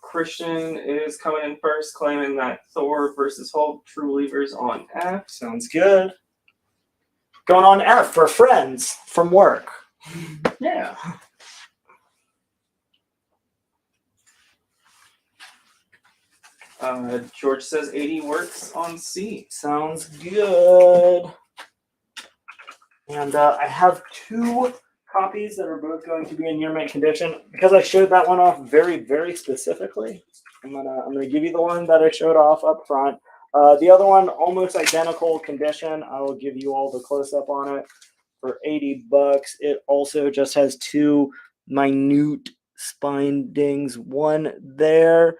Christian is coming in first, claiming that Thor versus Hulk, True Believers on F. Sounds good. Going on F for friends from work. Yeah. George says 80 works on C. Sounds good. And I have 2 copies that are both going to be in near mint condition. Because I showed that one off very, very specifically, I'm gonna give you the one that I showed off up front. The other one, almost identical condition. I will give you all the close-up on it for $80. It also just has 2 minute spine dings, one there.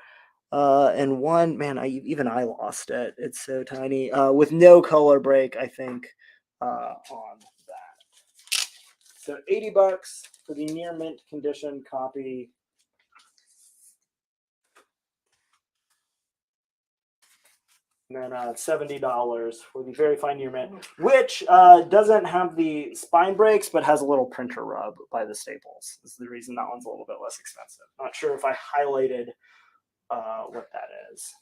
And one, man, I lost it. It's so tiny. With no color break, I think, on that. So $80 for the near mint condition copy. And then $70 for the very fine near mint, which doesn't have the spine breaks, but has a little printer rub by the Staples. This is the reason that one's a little bit less expensive. Not sure if I highlighted what that is.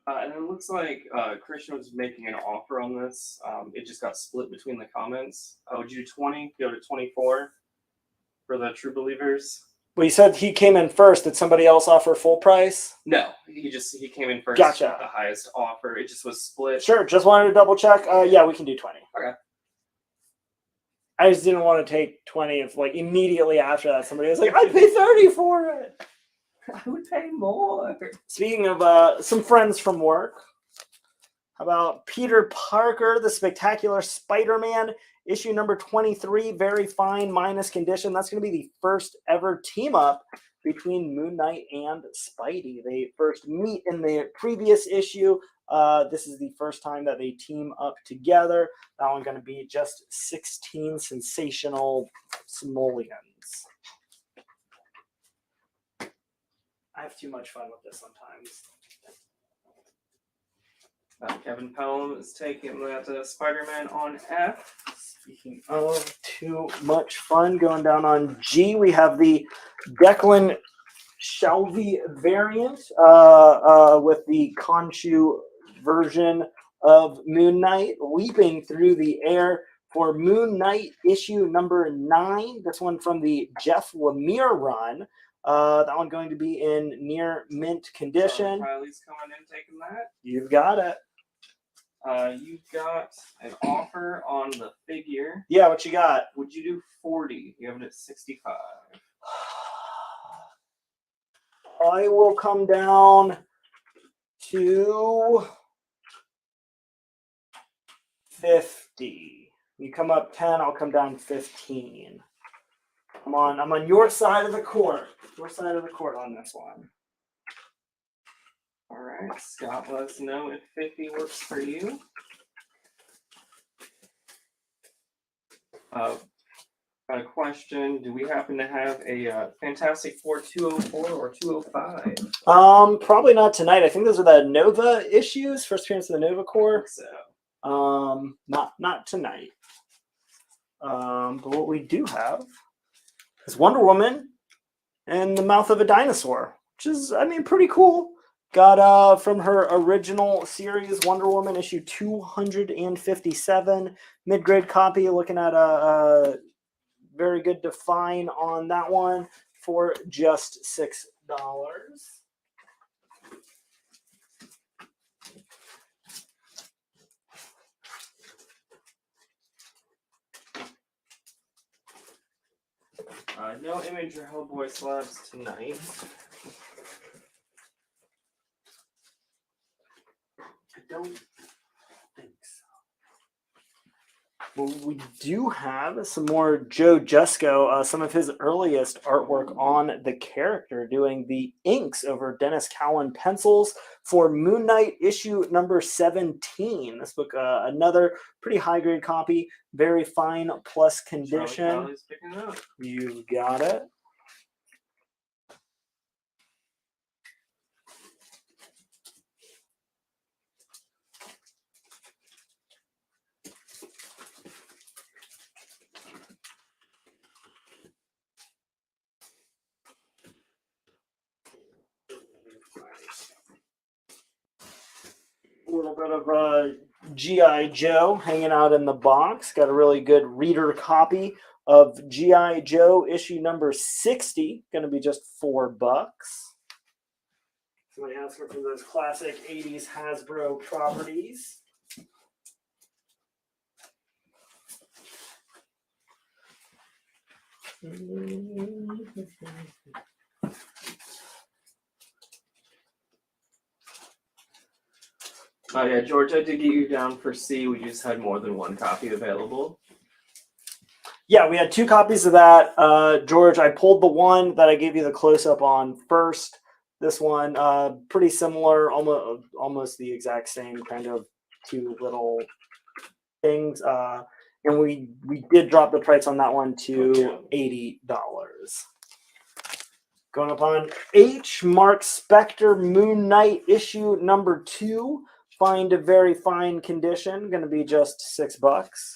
And it looks like Christian was making an offer on this. It just got split between the comments. Would you do 20? Go to 24 for the True Believers? Well, you said he came in first. Did somebody else offer full price? No, he came in first. Gotcha. With the highest offer. It just was split. Sure. Just wanted to double check. Yeah, we can do 20. Okay. I just didn't want to take 20 if immediately after that somebody was like, I'd pay 30 for it. I would pay more. Speaking of some friends from work, how about Peter Parker, the Spectacular Spider-Man, issue number 23, very fine, minus condition. That's going to be the first ever team up between Moon Knight and Spidey. They first meet in the previous issue. This is the first time that they team up together. That one's going to be just 16 sensational simoleons. I have too much fun with this sometimes. Kevin Pelham is taking that Spider-Man on F. Speaking of too much fun, going down on G, we have the Declan Shelby variant with the Khonshu version of Moon Knight leaping through the air for Moon Knight issue number 9. This one from the Jeff Lemire run. That one going to be in near mint condition. Riley's coming in taking that. You've got it. You've got an offer on the figure. Yeah, what you got? Would you do 40? You have it at 65. I will come down to 50. You come up 10, I'll come down 15. I'm on your side of the court. Your side of the court on this one. All right, Scott, let us know if 50 works for you. A question: do we happen to have a Fantastic Four 204 or 205? Probably not tonight. I think those are the Nova issues, first appearance of the Nova Corps. So, not tonight. But what we do have is Wonder Woman and the Mouth of a Dinosaur, which is, I mean, pretty cool. Got from her original series, Wonder Woman issue 257, mid-grade copy. Looking at a very good define on that one for just $6. No Image or Hellboy slabs tonight. I don't think so. Well, we do have some more Joe Jusko, some of his earliest artwork on the character, doing the inks over Dennis Cowan pencils for Moon Knight issue number 17. This book, another pretty high-grade copy, very fine plus condition. Charlie's picking it up. You've got it. A little bit of G.I. Joe hanging out in the box. Got a really good reader copy of G.I. Joe issue number 60. Going to be just $4. Somebody asking for those classic 80s Hasbro properties. Oh yeah, George, I did get you down for C. We just had more than one copy available. Yeah, we had 2 copies of that. George, I pulled the one that I gave you the close-up on first. This one, pretty similar, almost the exact same kind of 2 little things. And we did drop the price on that one to $80. Going up on H, Mark Spector, Moon Knight issue number 2. Find a very fine condition. Going to be just $6.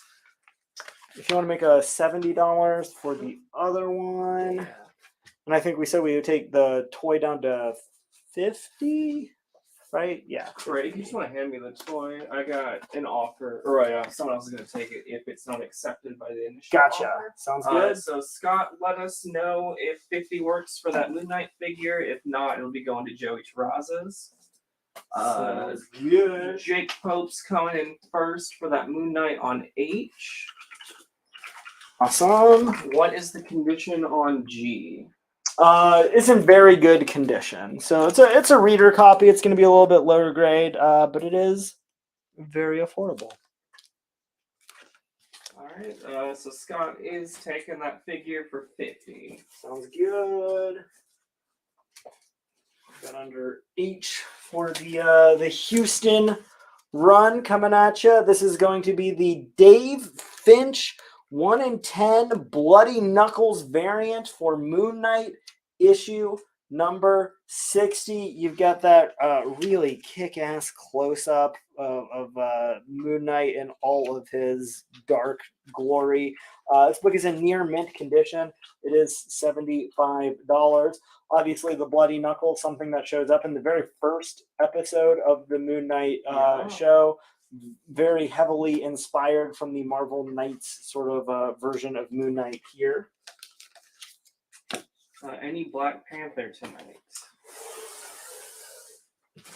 If you want to make a $70 for the other one, and I think we said we would take the toy down to 50, right? Yeah. Right, if you just want to hand me the toy, I got an offer, or someone else is going to take it if it's not accepted by the initial Gotcha. offer. Sounds good. So Scott, let us know if 50 works for that Moon Knight figure. If not, it'll be going to Joey Terrazas. Sounds good. Jake Pope's coming in first for that Moon Knight on H. Awesome. What is the condition on G? It's in very good condition. So it's a reader copy. It's going to be a little bit lower grade, but it is very affordable. All right. So Scott is taking that figure for 50. Sounds good. Got under H for the Houston run coming at you. This is going to be the Dave Finch 1 in 10 Bloody Knuckles variant for Moon Knight issue number $60. You've got that really kick-ass close-up of Moon Knight in all of his dark glory. This book is in near mint condition. It is $75. Obviously, the bloody knuckle, something that shows up in the very first episode of the Moon Knight show. Very heavily inspired from the Marvel Knights sort of version of Moon Knight here. Any Black Panther tonight?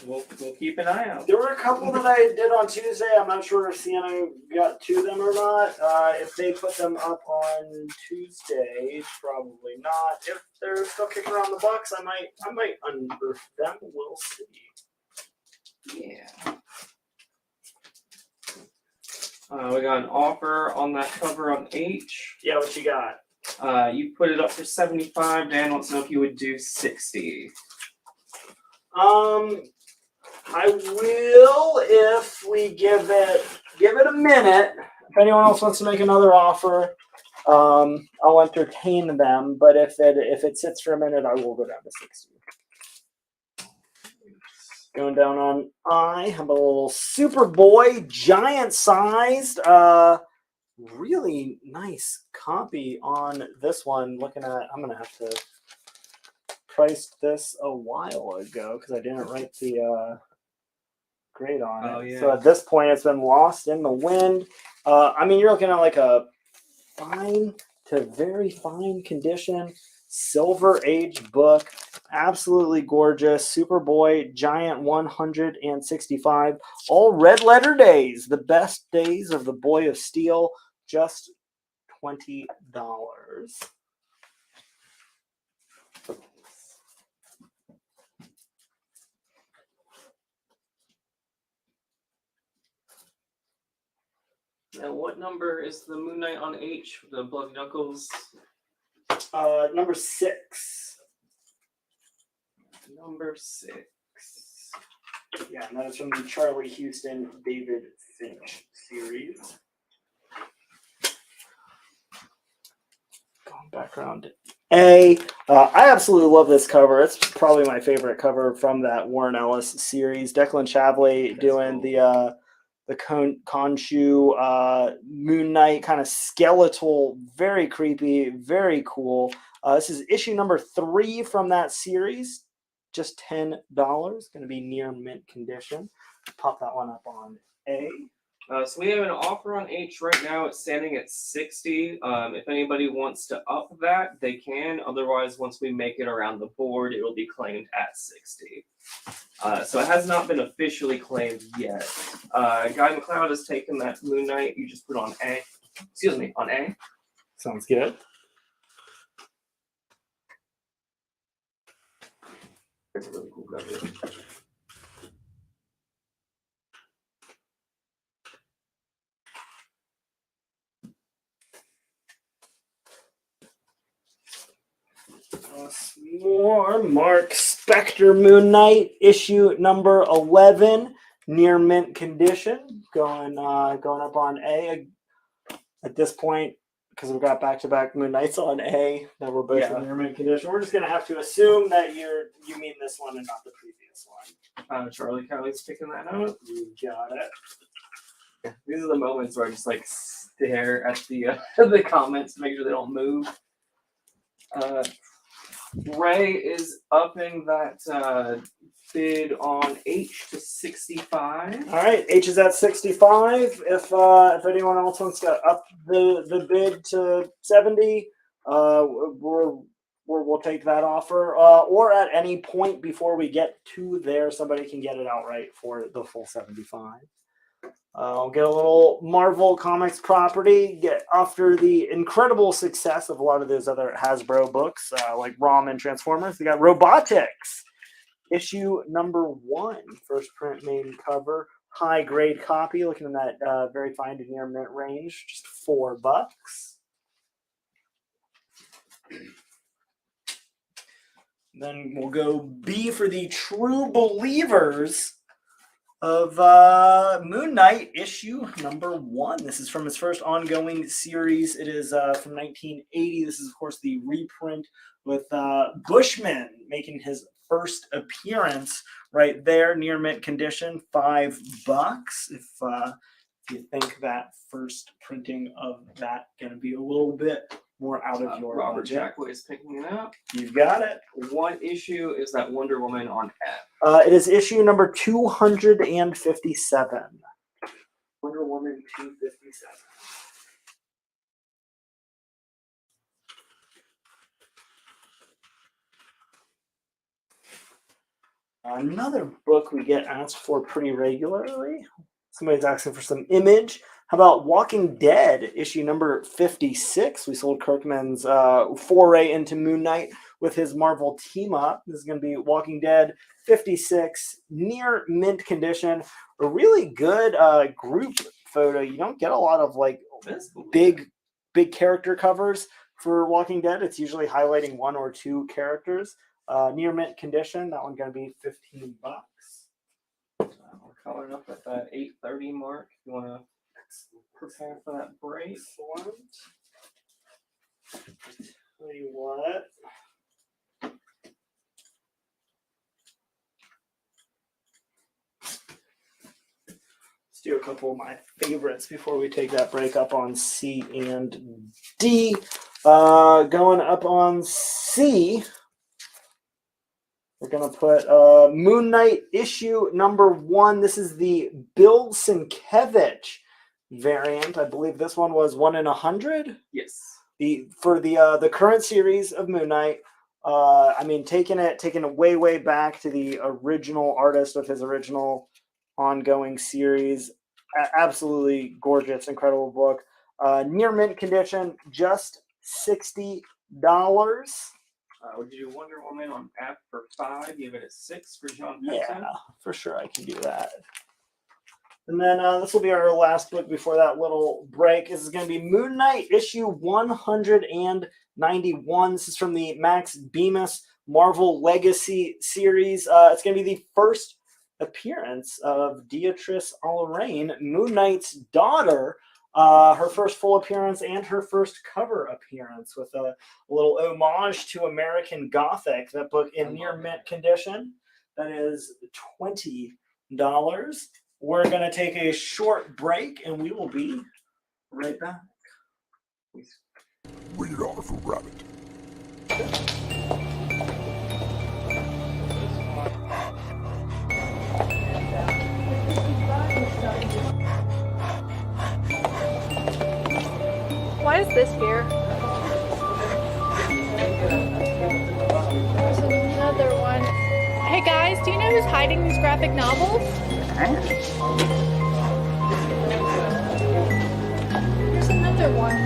We'll keep an eye out. There were a couple that I did on Tuesday. I'm not sure if Sienna got to them or not. If they put them up on Tuesday, probably not. If they're still kicking around the box, I might unearth them. We'll see. Yeah. We got an offer on that cover on H. Yeah, what you got? You put it up for 75. Dan wants to know if you would do 60. I will if we give it a minute. If anyone else wants to make another offer, I'll entertain them. But if it sits for a minute, I will go down to 60. Going down on I have a little Superboy, giant sized, really nice copy on this one. Looking at, I'm gonna have to price this a while ago because I didn't write the grade on it. Oh, yeah. So at this point, it's been lost in the wind. I mean, you're looking at like a fine to very fine condition Silver Age book. Absolutely gorgeous. Superboy, giant 165. All red letter days. The best days of the Boy of Steel. Just $20. Now, what number is the Moon Knight on H? The Bloody Knuckles? Number 6. Number 6. Yeah, and that is from the Charlie Houston, David Finch series. Going back around to A. I absolutely love this cover. It's probably my favorite cover from that Warren Ellis series. Declan Shalvey doing the Khonshu Moon Knight, kind of skeletal, very creepy, very cool. This is issue number 3 from that series. Just $10. Going to be near mint condition. Pop that one up on A. So we have an offer on H right now. It's standing at 60. If anybody wants to up that, they can. Otherwise, once we make it around the board, it will be claimed at 60. So it has not been officially claimed yet. Guy McLeod has taken that Moon Knight you just put on A. Excuse me, on A. Sounds good. It's a really cool cover. More Mark Spector Moon Knight, issue number 11, near mint condition. Going up on A. At this point, because we've got back-to-back Moon Knights on A that were both in near mint condition, we're just gonna have to assume that you mean this one and not the previous one. Charlie Cowley's picking that up. You got it. These are the moments where I just like stare at the comments to make sure they don't move. Ray is upping that bid on H to 65. All right, H is at 65. If anyone else wants to up the bid to 70, we'll take that offer. Or at any point before we get to there, somebody can get it outright for the full 75. I'll get a little Marvel Comics property. After the incredible success of a lot of those other Hasbro books, like ROM and Transformers, we got Robotics. Issue number 1, first print main cover, high grade copy. Looking in that very fine to near mint range, just $4. Then we'll go B for the True Believers of Moon Knight, issue number 1. This is from his first ongoing series. It is from 1980. This is, of course, the reprint with Bushman making his first appearance right there, near mint condition, $5. If you think that first printing of that going to be a little bit more out of your Robert budget. Jackway is picking it up. You've got it. What issue is that Wonder Woman on F? It is issue number 257. Wonder Woman 257. Another book we get asked for pretty regularly. Somebody's asking for some Image. How about Walking Dead, issue number 56? We sold Kirkman's foray into Moon Knight with his Marvel team up. This is going to be Walking Dead 56, near mint condition. A really good group photo. You don't get a lot of like big character covers for Walking Dead. It's usually highlighting one or two characters. Near mint condition. That one's going to be $15. We're coming up at that 8:30 mark. You want to prepare for that break? Tell you what. Let's do a couple of my favorites before we take that break up on C and D. Going up on C, we're going to put Moon Knight issue number 1. This is the Bill Sienkiewicz variant. I believe this one was 1 in 100. Yes. For the current series of Moon Knight. I mean, taking it way back to the original artist of his original ongoing series. Absolutely gorgeous, incredible book. Near mint condition, just $60. Would you do Wonder Woman on F for 5? Give it a 6 for John Yeah, Hudson? for sure I can do that. And then this will be our last book before that little break. This is going to be Moon Knight issue 191. This is from the Max Bemis Marvel Legacy series. It's going to be the first appearance of Beatrice Allerain, Moon Knight's daughter. Her first full appearance and her first cover appearance with a little homage to American Gothic. That book in near mint condition. That is $20. We're going to take a short break and we will be right back. Rated R for Rabbit. Why is this here? There's another one. Hey guys, do you know who's hiding these graphic novels? There's another one.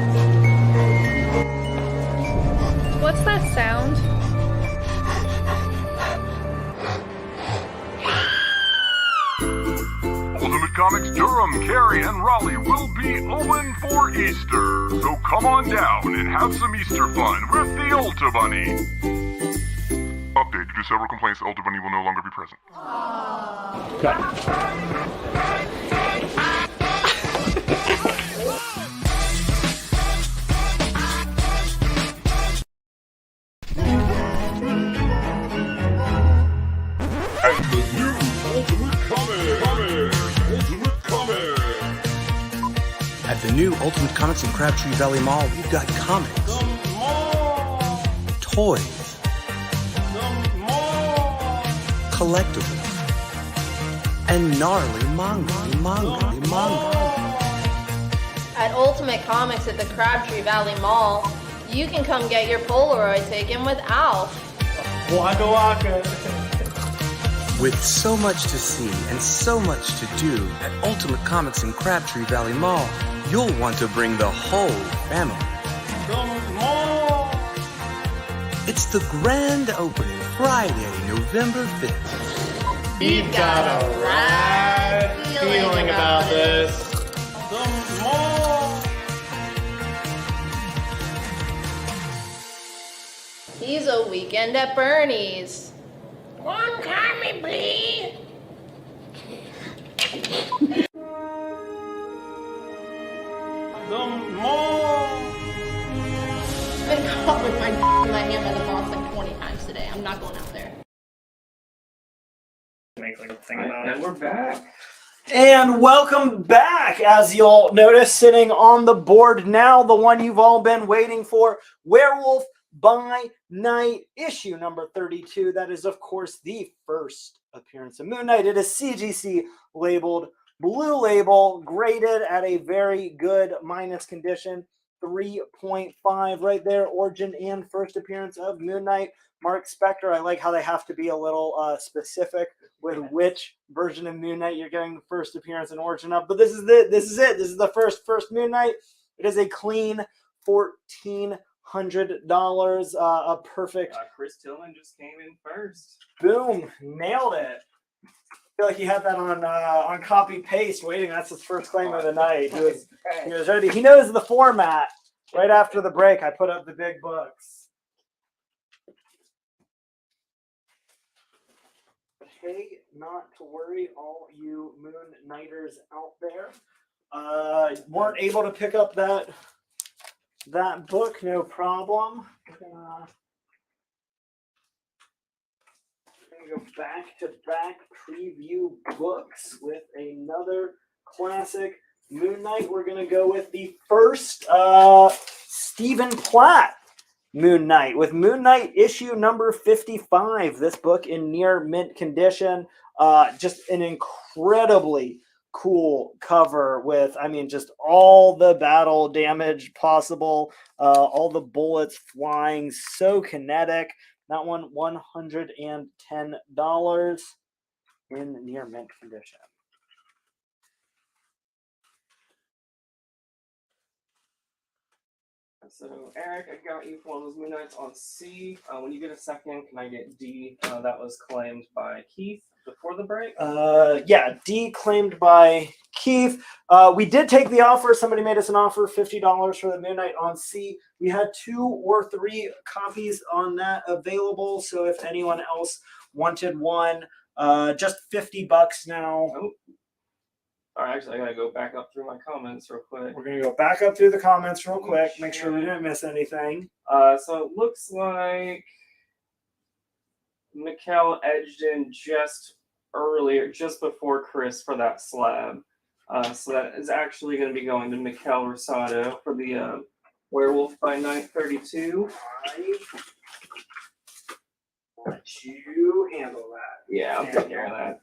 What's that sound? Ultimate Comics Durham, Cary, and Raleigh will be open for Easter. So come on down and have some Easter fun with the Ulta Bunny. Update, due to several complaints, the Ulta Bunny will no longer be present. And the new Ultimate Comics. At the new Ultimate Comics in Crabtree Valley Mall, we've got comics, toys, collectibles, and gnarly manga. At Ultimate Comics at the Crabtree Valley Mall, you can come get your Polaroid taken with Alf. Waka waka. With so much to see and so much to do at Ultimate Comics in Crabtree Valley Mall, you'll want to bring the whole family. It's the grand opening Friday, November 5th. We've got a rad feeling about this. He's a weekend at Bernie's. One time, please. I've been caught with my in my hand by the boss like 20 times today. I'm not going out there. we're back. And welcome back. As you'll notice, sitting on the board now, the one you've all been waiting for, Werewolf by Night, issue number 32. That is, of course, the first appearance of Moon Knight. It is CGC labeled, blue label, graded at a very good minus condition, 3.5 right there. Origin and first appearance of Moon Knight. Mark Spector, I like how they have to be a little specific with which version of Moon Knight you're getting the first appearance and origin of. But this is it. This is it. This is the first Moon Knight. It is a clean $1,400. A perfect. Chris Tillman just came in first. Boom! Nailed it. I feel like he had that on copy paste waiting. That's his first claim of the night. He was ready. He knows the format. Right after the break, I put up the big books. Hey, not to worry, all you Moon Knighters out there. Weren't able to pick up that book, no problem. We're gonna go back-to-back preview books with another classic Moon Knight. We're gonna go with the first Stephen Platt Moon Knight, with Moon Knight issue number 55. This book in near mint condition. Just an incredibly cool cover with, I mean, just all the battle damage possible, all the bullets flying, so kinetic. That one, $110 in near mint condition. So, Eric, I got you for one of those Moon Knights on C. When you get a second, can I get D? That was claimed by Keith before the break. Yeah, D claimed by Keith. We did take the offer. Somebody made us an offer, $50 for the Moon Knight on C. We had 2 or 3 copies on that available. So if anyone else wanted one, just $50 now. Oh. All right, actually, I gotta go back up through my comments real quick. We're gonna go back up through the comments real quick, make sure we didn't miss anything. So it looks like Mikkel edged in just earlier, just before Chris for that slab. So that is actually going to be going to Mikkel Rosado for the Werewolf by Night 32. Let you handle that. Yeah, I'll take care of that.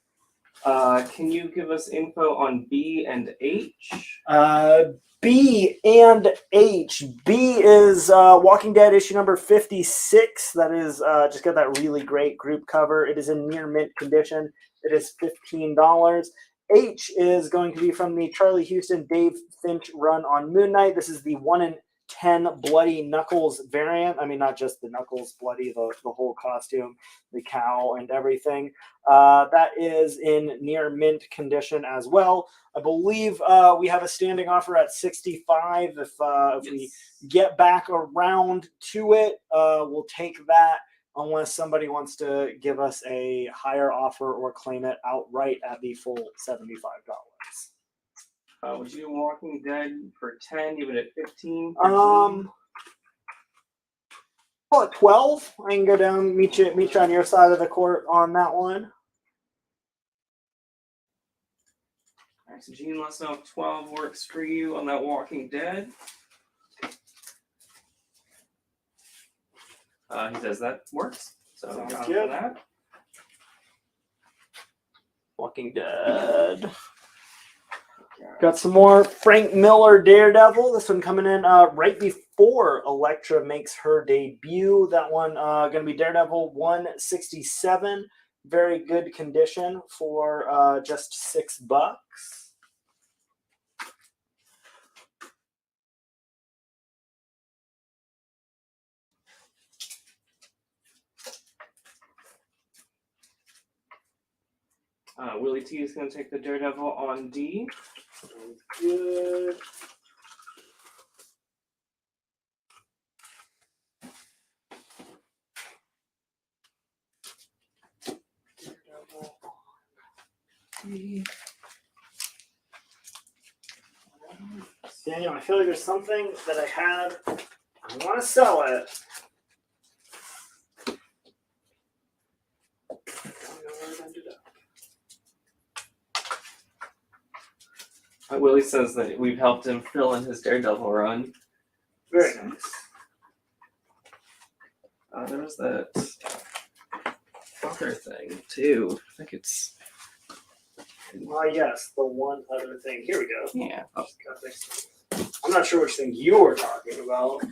Can you give us info on B and H? B and H. B is Walking Dead issue number 56. That is just got that really great group cover. It is in near mint condition. It is $15. H is going to be from the Charlie Houston, Dave Finch run on Moon Knight. This is the 1 in 10 Bloody Knuckles variant. I mean, not just the Knuckles bloody, the whole costume, the cow and everything. That is in near mint condition as well. I believe we have a standing offer at 65. If we get back around to it, we'll take that unless somebody wants to give us a higher offer or claim it outright at the full $75. Would you Walking Dead for 10, give it at 15? Call it 12. I can go down, meet you on your side of the court on that one. All right, so Gene, let us know if 12 works for you on that Walking Dead. He says that works. So Sounds got good. That. Walking Dead. Got some more Frank Miller Daredevil. This one coming in right before Elektra makes her debut. That one going to be Daredevil 167. Very good condition for just $6. Willie T is going to take the Daredevil on D. Good. Daniel, I feel like there's something that I had. I want to sell it. I don't know where it ended up. Willie says that we've helped him fill in his Daredevil run. Very nice. There was that other thing too. I think it's. Yes, the one other thing. Here we go. Yeah. Oh, God, thanks. I'm not sure which thing you were talking about.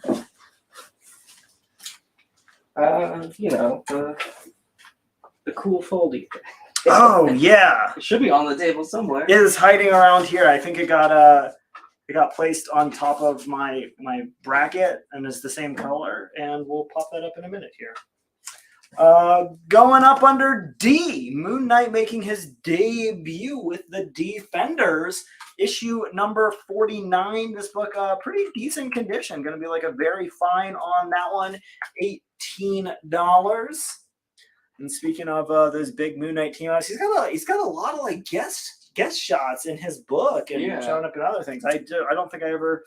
You know, the cool foldy thing. Oh yeah, It should be on the table somewhere. it is hiding around here. I think it got placed on top of my bracket and is the same color. And we'll pop that up in a minute here. Going up under D, Moon Knight making his debut with the Defenders, issue number 49. This book, pretty decent condition. Going to be like a very fine on that one, $18. And speaking of those big Moon Knight team ups, he's got a lot of like guest shots in his book and showing up in other things. I don't think I ever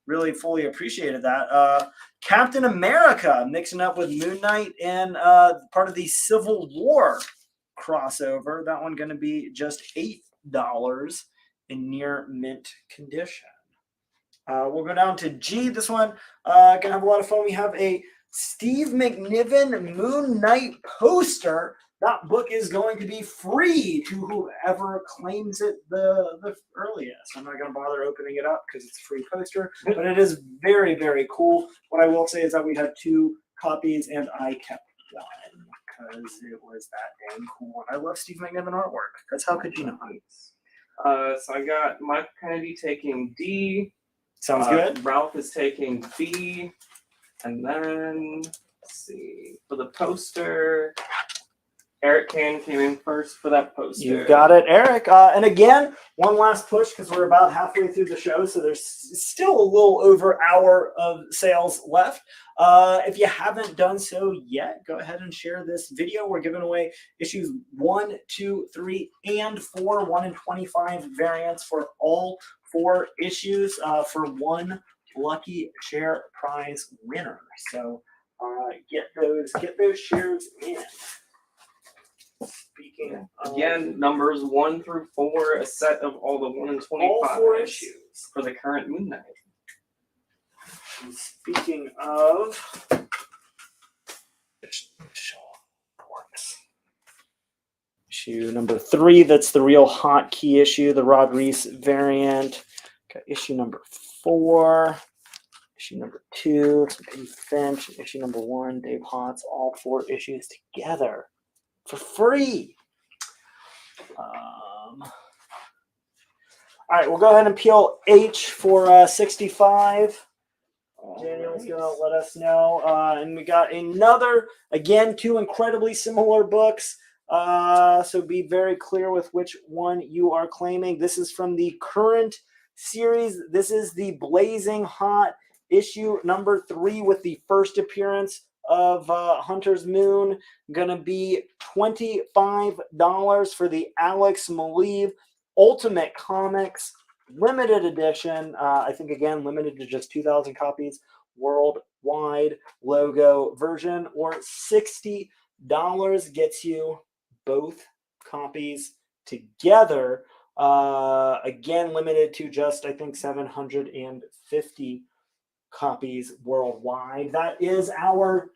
really fully appreciated that. Captain America mixing up with Moon Knight and part of the Civil War crossover. That one going to be just $8 in near mint condition. We'll go down to G. This one gonna have a lot of fun. We have a Steve McNiven Moon Knight poster. That book is going to be free to whoever claims it the earliest. I'm not going to bother opening it up because it's a free poster, but it is very, very cool. What I will say is that we had 2 copies and I kept one because it was that dang cool. And I love Steve McNiven artwork. That's how could you not? So I got Mike Kennedy taking D. Sounds good. Ralph is taking B. And then, let's see, for the poster, Eric Kane came in first for that poster. You got it, Eric. And again, one last push because we're about halfway through the show, so there's still a little over hour of sales left. If you haven't done so yet, go ahead and share this video. We're giving away issues 1, 2, 3, and 4, 1 in 25 variants for all 4 issues for one lucky share prize winner. So get those shares in. Speaking again, numbers 1 through 4, a set of all the 1 in 25 all 4 issues for the current Moon Knight. And speaking of issue number 3, that's the real hot key issue, the Rod Reese variant. Got issue number 4, issue number 2, it's Pete Finch, issue number 1, Dave Hotz, all 4 issues together for free. All right, we'll go ahead and peel H for 65. Daniel's going to let us know. And we got another, again, 2 incredibly similar books. So be very clear with which one you are claiming. This is from the current series. This is the Blazing Hot issue number 3 with the first appearance of Hunter's Moon. Gonna be $25 for the Alex Maleev Ultimate Comics limited edition. I think again limited to just 2,000 copies worldwide logo version, or $60 gets you both copies together. Again limited to just I think 750 copies worldwide. That is our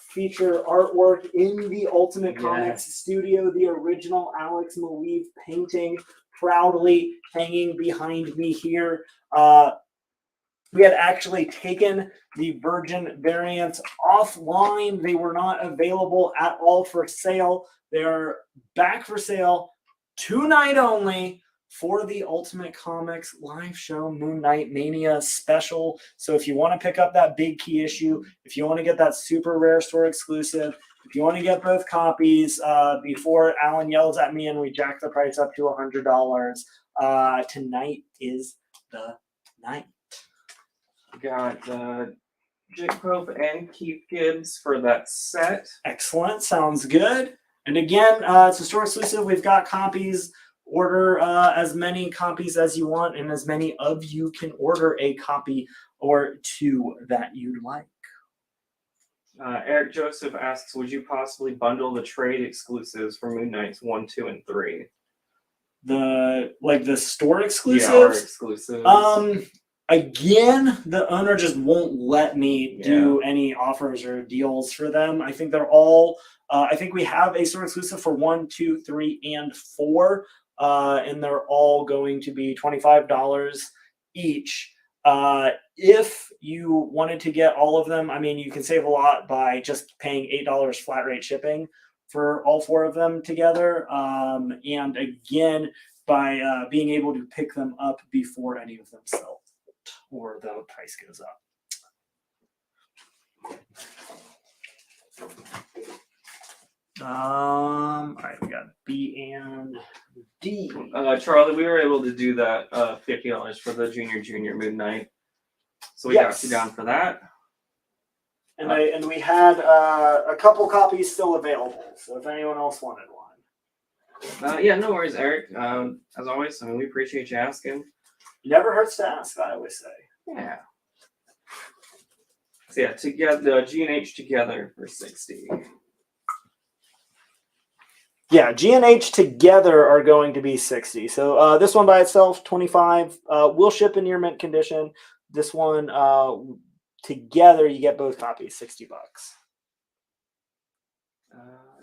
feature artwork in the Ultimate Comics studio, the original Alex Maleev painting, proudly hanging behind me here. We had actually taken the Virgin variants offline. They were not available at all for sale. They're back for sale tonight only for the Ultimate Comics live show Moon Knight Mania special. So if you want to pick up that big key issue, if you want to get that super rare store exclusive, if you want to get both copies before Alan yells at me and we jack the price up to $100, tonight is the night. We got Jake Pope and Keith Gibbs for that set. Excellent. Sounds good. And again, it's a store exclusive. We've got copies. Order as many copies as you want, and as many of you can order a copy or 2 that you'd like. Eric Joseph asks, would you possibly bundle the trade exclusives for Moon Knights 1, 2, and 3? the store exclusives. Yeah, our exclusives. Again, the owner just won't let me do any offers or deals for them. I think they're all. I think we have a store exclusive for 1, 2, 3, and 4, and they're all going to be $25 each. If you wanted to get all of them, I mean, you can save a lot by just paying $8 flat rate shipping for all 4 of them together. And again, by being able to pick them up before any of them sell or the price goes up. All right, we got B and D. Charlie, we were able to do that $50 for the junior Moon Knight. So we got you down for that. And we had a couple copies still available. So if anyone else wanted one. Yeah, no worries, Eric. As always, I mean, we appreciate you asking. Never hurts to ask, I always say. Yeah. So yeah, together, G and H together for 60. Yeah, G and H together are going to be 60. So this one by itself, 25. Will ship in near mint condition. This one together, you get both copies, $60.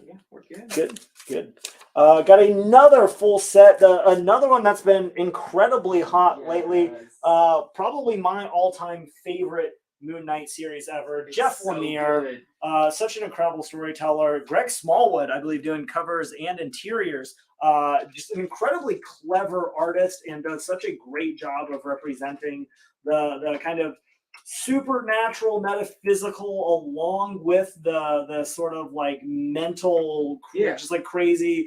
Yeah, we're good. Good. Got another full set. Another one that's been incredibly hot lately. Probably my all-time favorite Moon Knight series ever. It's Jeff Lemire, such an incredible storyteller. Greg Smallwood, I believe, doing covers and interiors. Just an incredibly clever artist and does such a great job of representing the kind of supernatural, metaphysical, along with the sort of like mental, just like crazy.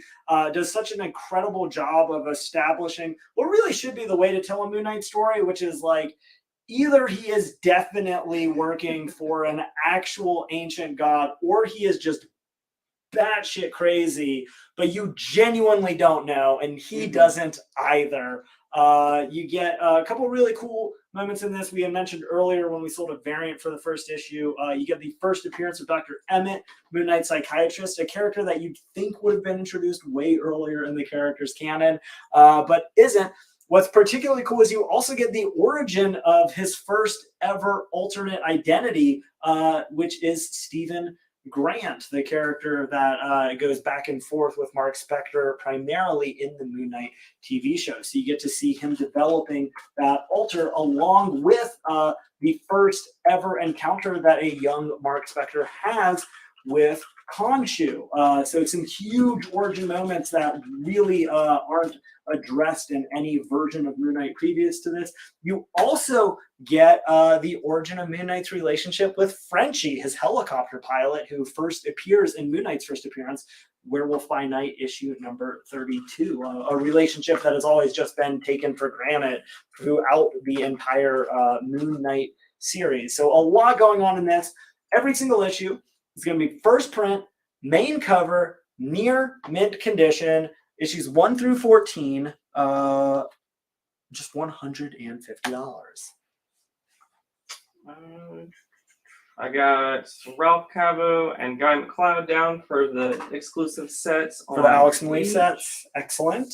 Does such an incredible job of establishing what really should be the way to tell a Moon Knight story, which is like, either he is definitely working for an actual ancient god, or he is just batshit crazy, but you genuinely don't know, and he doesn't either. You get a couple really cool moments in this. We had mentioned earlier when we sold a variant for the first issue. You get the first appearance of Dr. Emmett, Moon Knight psychiatrist, a character that you'd think would have been introduced way earlier in the character's canon, but isn't. What's particularly cool is you also get the origin of his first ever alternate identity, which is Stephen Grant, the character that goes back and forth with Mark Spector primarily in the Moon Knight TV show. So you get to see him developing that alter along with the first ever encounter that a young Mark Spector has with Khonshu. So it's some huge origin moments that really aren't addressed in any version of Moon Knight previous to this. You also get the origin of Moon Knight's relationship with Frenchie, his helicopter pilot, who first appears in Moon Knight's first appearance, Werewolf by Night issue number 32. A relationship that has always just been taken for granted throughout the entire Moon Knight series. So a lot going on in this. Every single issue is going to be first print, main cover, near mint condition, issues 1 through 14, just $150. I got Ralph Cabo and Guy McLeod down for the exclusive sets. For the Alex Malie sets. Excellent.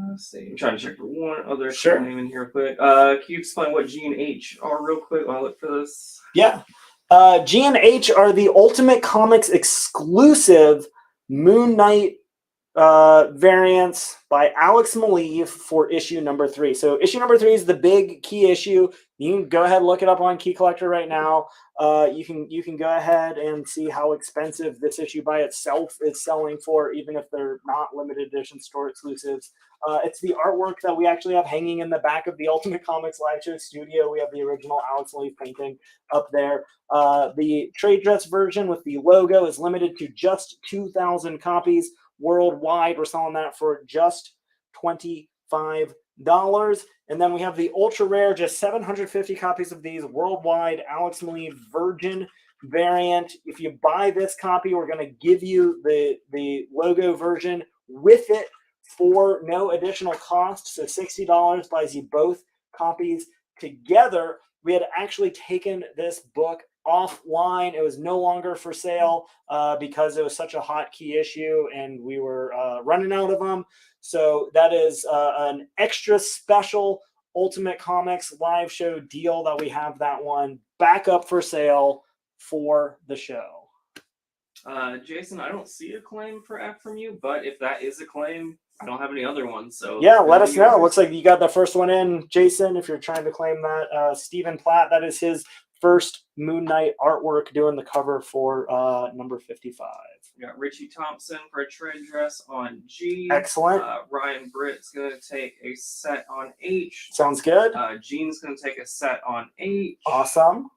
Let's see. I'm trying to check for one other name in here real quick. Can you explain what G and H are real quick while I look for this? Yeah. G and H are the Ultimate Comics exclusive Moon Knight variants by Alex Malie for issue number 3. So issue number 3 is the big key issue. You can go ahead and look it up on Key Collector right now. You can go ahead and see how expensive this issue by itself is selling for, even if they're not limited edition store exclusives. It's the artwork that we actually have hanging in the back of the Ultimate Comics live show studio. We have the original Alex Malie painting up there. The trade dress version with the logo is limited to just 2,000 copies worldwide. We're selling that for just $25. And then we have the ultra rare, just 750 copies of these worldwide Alex Malie Virgin variant. If you buy this copy, we're going to give you the logo version with it for no additional cost. So $60 buys you both copies together. We had actually taken this book offline. It was no longer for sale because it was such a hot key issue and we were running out of them. So that is an extra special Ultimate Comics live show deal that we have that one back up for sale for the show. Jason, I don't see a claim for F from you, but if that is a claim, I don't have any other ones. So yeah, let us know. Looks like you got the first one in, Jason, if you're trying to claim that. Stephen Platt, that is his first Moon Knight artwork doing the cover for number 55. We got Richie Thompson for a trade dress on G. Excellent. Ryan Britt's going to take a set on H. Sounds good. Gene's going to take a set on H. Awesome.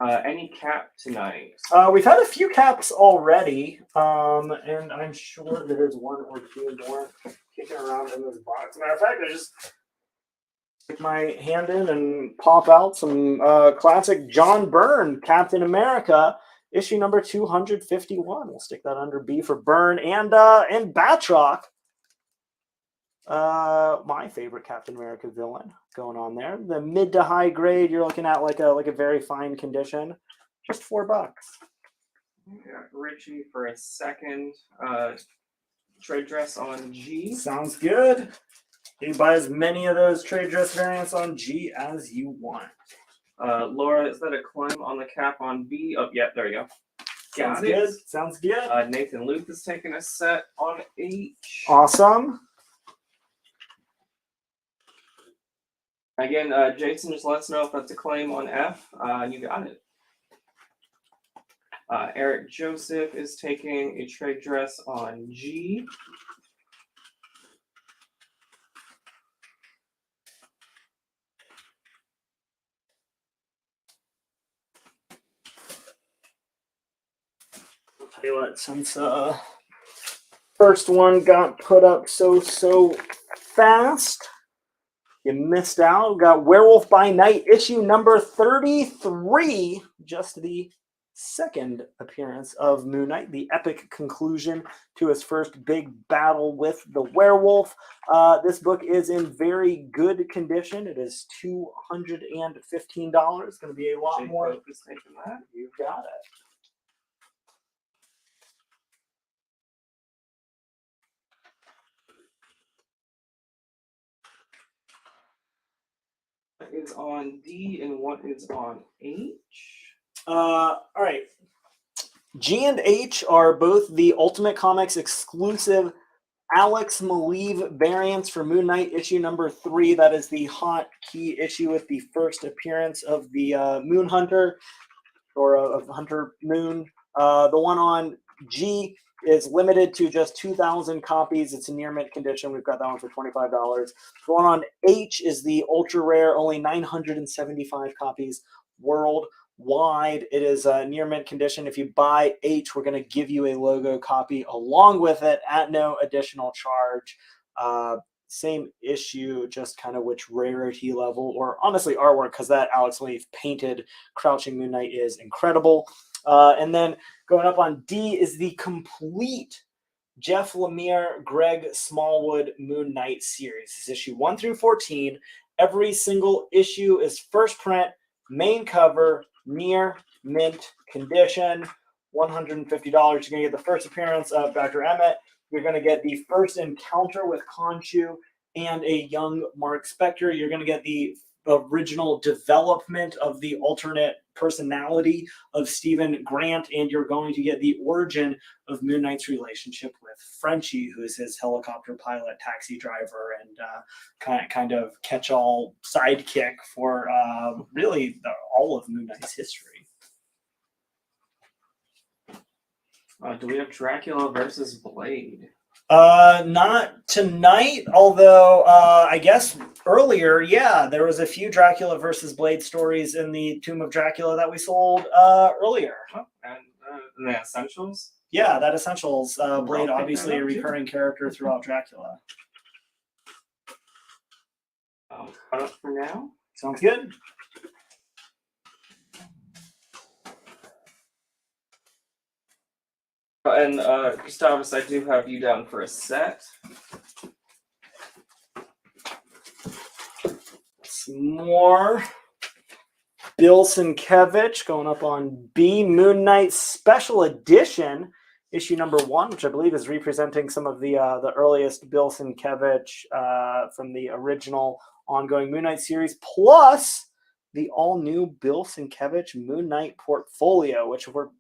Any cap tonight? We've had a few caps already, and I'm sure there's one or two more kicking around in this box. Matter of fact, I just stick my hand in and pop out some classic John Byrne, Captain America, issue number 251. We'll stick that under B for Byrne and Batroc. My favorite Captain America villain going on there. The mid to high grade, you're looking at like a very fine condition. Just $4. Yeah, Richie for a second trade dress on G. Sounds good. You can buy as many of those trade dress variants on G as you want. Laura, is that a claim on the cap on B? Oh, yeah, there you go. Sounds good. Sounds good. Nathan Luke is taking a set on H. Awesome. Again, Jason, just let us know if that's a claim on F. You got it. Eric Joseph is taking a trade dress on G. I'll tell you what, since first one got put up so fast, you missed out. We got Werewolf by Night, issue number 33. Just the second appearance of Moon Knight, the epic conclusion to his first big battle with the werewolf. This book is in very good condition. It is $215. It's going to be a lot more. You got it. Is on D and what is on H? All right. G and H are both the Ultimate Comics exclusive Alex Maleev variants for Moon Knight issue number 3. That is the hot key issue with the first appearance of the Moon Hunter, or of Hunter Moon. The one on G is limited to just 2,000 copies. It's in near mint condition. We've got that one for $25. The one on H is the ultra rare, only 975 copies worldwide. It is near mint condition. If you buy H, we're going to give you a logo copy along with it at no additional charge. Same issue, just kind of which rarity level, or honestly artwork, because that Alex Maleev painted Crouching Moon Knight is incredible. And then going up on D is the complete Jeff Lemire, Greg Smallwood Moon Knight series. This is issue 1 through 14. Every single issue is first print, main cover, near mint condition. $150. You're going to get the first appearance of Dr. Emmett. You're going to get the first encounter with Khonshu and a young Mark Spector. You're going to get the original development of the alternate personality of Stephen Grant, and you're going to get the origin of Moon Knight's relationship with Frenchie, who is his helicopter pilot, taxi driver, and kind of catch-all sidekick for really all of Moon Knight's history. Do we have Dracula versus Blade? Not tonight, although I guess earlier, yeah, there was a few Dracula versus Blade stories in the Tomb of Dracula that we sold earlier. Oh, and the Essentials? Yeah, that Essentials. Blade, obviously a recurring character throughout Dracula. Cut up for now. Sounds good. And Gustavus, I do have you down for a set. Some more Bill Sienkiewicz going up on B. Moon Knight Special Edition, issue number 1, which I believe is representing some of the earliest Bill Sienkiewicz from the original ongoing Moon Knight series, plus the all-new Bill Sienkiewicz Moon Knight portfolio, which were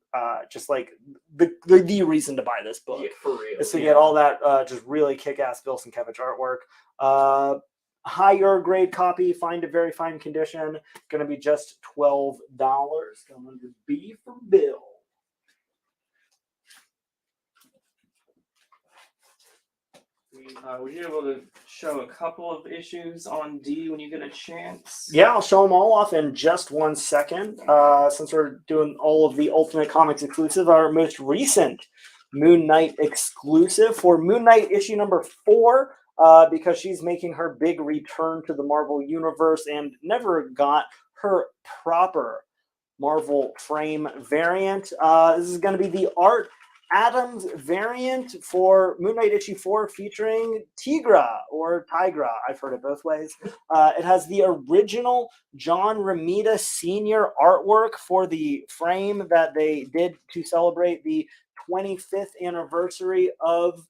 just like the reason to buy this book. Yeah, for real. Is to get all that just really kick-ass Bill Sienkiewicz artwork. Higher grade copy, find a very fine condition, going to be just $12. Going under B for Bill. Were you able to show a couple of issues on D when you get a chance? Yeah, I'll show them all off in just 1 second. Since we're doing all of the Ultimate Comics exclusive, our most recent Moon Knight exclusive for Moon Knight issue number 4, because she's making her big return to the Marvel Universe and never got her proper Marvel frame variant. This is going to be the Art Adams variant for Moon Knight issue 4 featuring Tigra or Tigra. I've heard it both ways. It has the original John Romita Sr. artwork for the frame that they did to celebrate the 25th anniversary of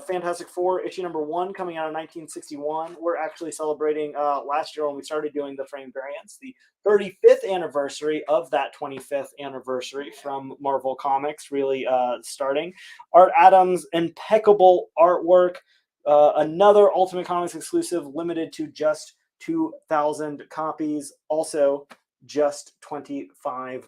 Fantastic Four issue number 1 coming out in 1961. We're actually celebrating last year when we started doing the frame variants, the 35th anniversary of that 25th anniversary from Marvel Comics, really starting. Art Adams' impeccable artwork. Another Ultimate Comics exclusive, limited to just 2,000 copies. Also, just $25.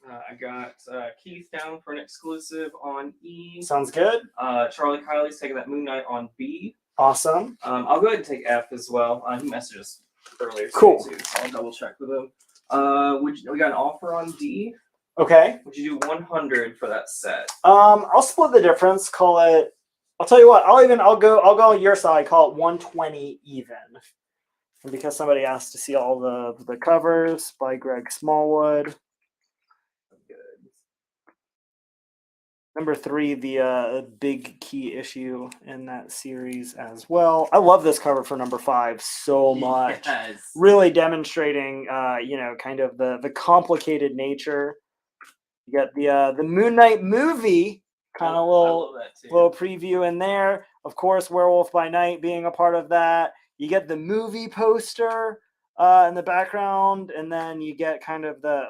I got Keith down for an exclusive on E. Sounds good. Charlie Kiley's taking that Moon Knight on B. Awesome. I'll go ahead and take F as well. He messaged us earlier. Cool. Too, so I'll double check with him. We got an offer on D. Okay. Would you do 100 for that set? I'll split the difference. Call it. I'll tell you what. I'll go on your side. Call it 120 even. And because somebody asked to see all the covers by Greg Smallwood. Number 3, the big key issue in that series as well. I love this cover for number 5 so much. Yes. Really demonstrating, kind of the complicated nature. You got the Moon Knight movie, kind of little preview in there. Of course, Werewolf by Night being a part of that. You get the movie poster in the background, and then you get kind of the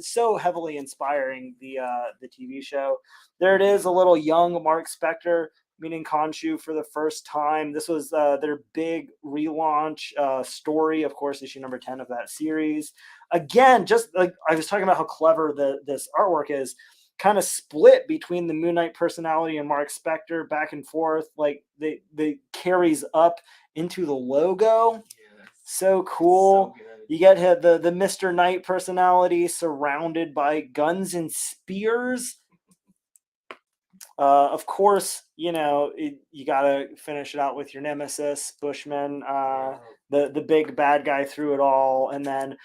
so heavily inspiring the TV show. There it is, a little young Mark Spector meeting Khonshu for the first time. This was their big relaunch story, of course, issue number 10 of that series. Again, just like I was talking about how clever this artwork is, kind of split between the Moon Knight personality and Mark Spector, back and forth, like they carries up into the logo. So cool. So you get the Mr. Knight personality surrounded by guns and spears. Of course, you got to finish it out with your nemesis, Bushman, the big bad guy through it all. And then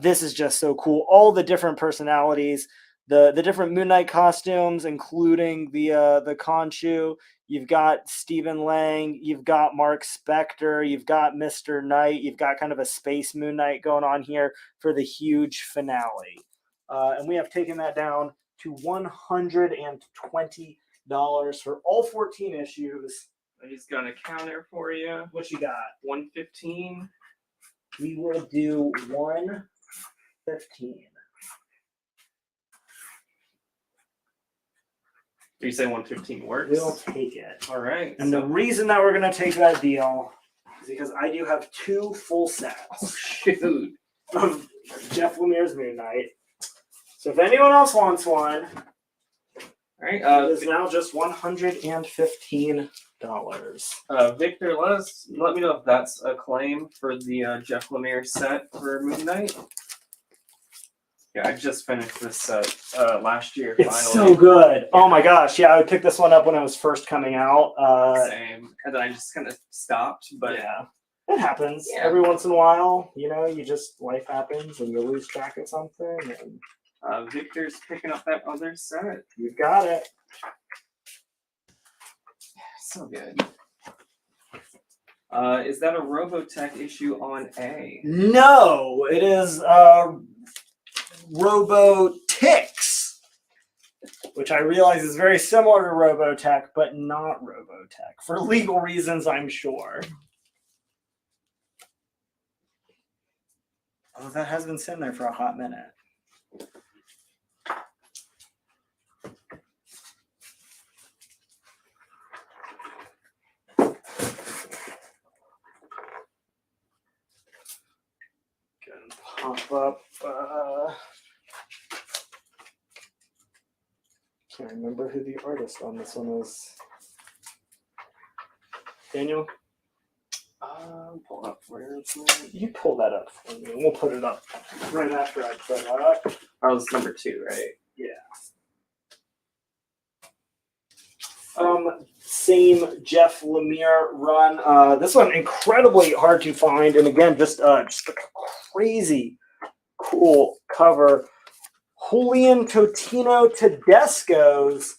this is just so cool. All the different personalities, the different Moon Knight costumes, including the Khonshu. You've got Stephen Lang, you've got Mark Spector, you've got Mr. Knight, you've got kind of a space Moon Knight going on here for the huge finale. And we have taken that down to $120 for all 14 issues. I just got a counter for you. What you got? 115. We will do 115. Do you say 115 works? We'll take it. All right. And the reason that we're going to take that deal is because I do have 2 full sets of Jeff Lemire's Moon Knight. So if anyone else wants one, all right, it is now just $115. Victor, let me know if that's a claim for the Jeff Lemire set for Moon Knight. Yeah, I just finished this set last year. It's so good. Oh my gosh. Yeah, I picked this one up when it was first coming out. Same. And then I just kind of stopped. But yeah, it happens every once in a while. Life happens and you lose track of something. And Victor's picking up that other set. You've got it. So good. Is that a Robotech issue on A? No, it is Robotix, which I realize is very similar to Robotech, but not Robotech for legal reasons, I'm sure. Oh, that has been sitting there for a hot minute. Pop up. Can't remember who the artist on this one is. Daniel? Pull up where it's You pull that up for me. We'll put it up right after I put it up. Oh, it's number 2, right? Yeah. Same Jeff Lemire run. This one incredibly hard to find, and again, just a crazy cool cover. Julian Totino Tedesco's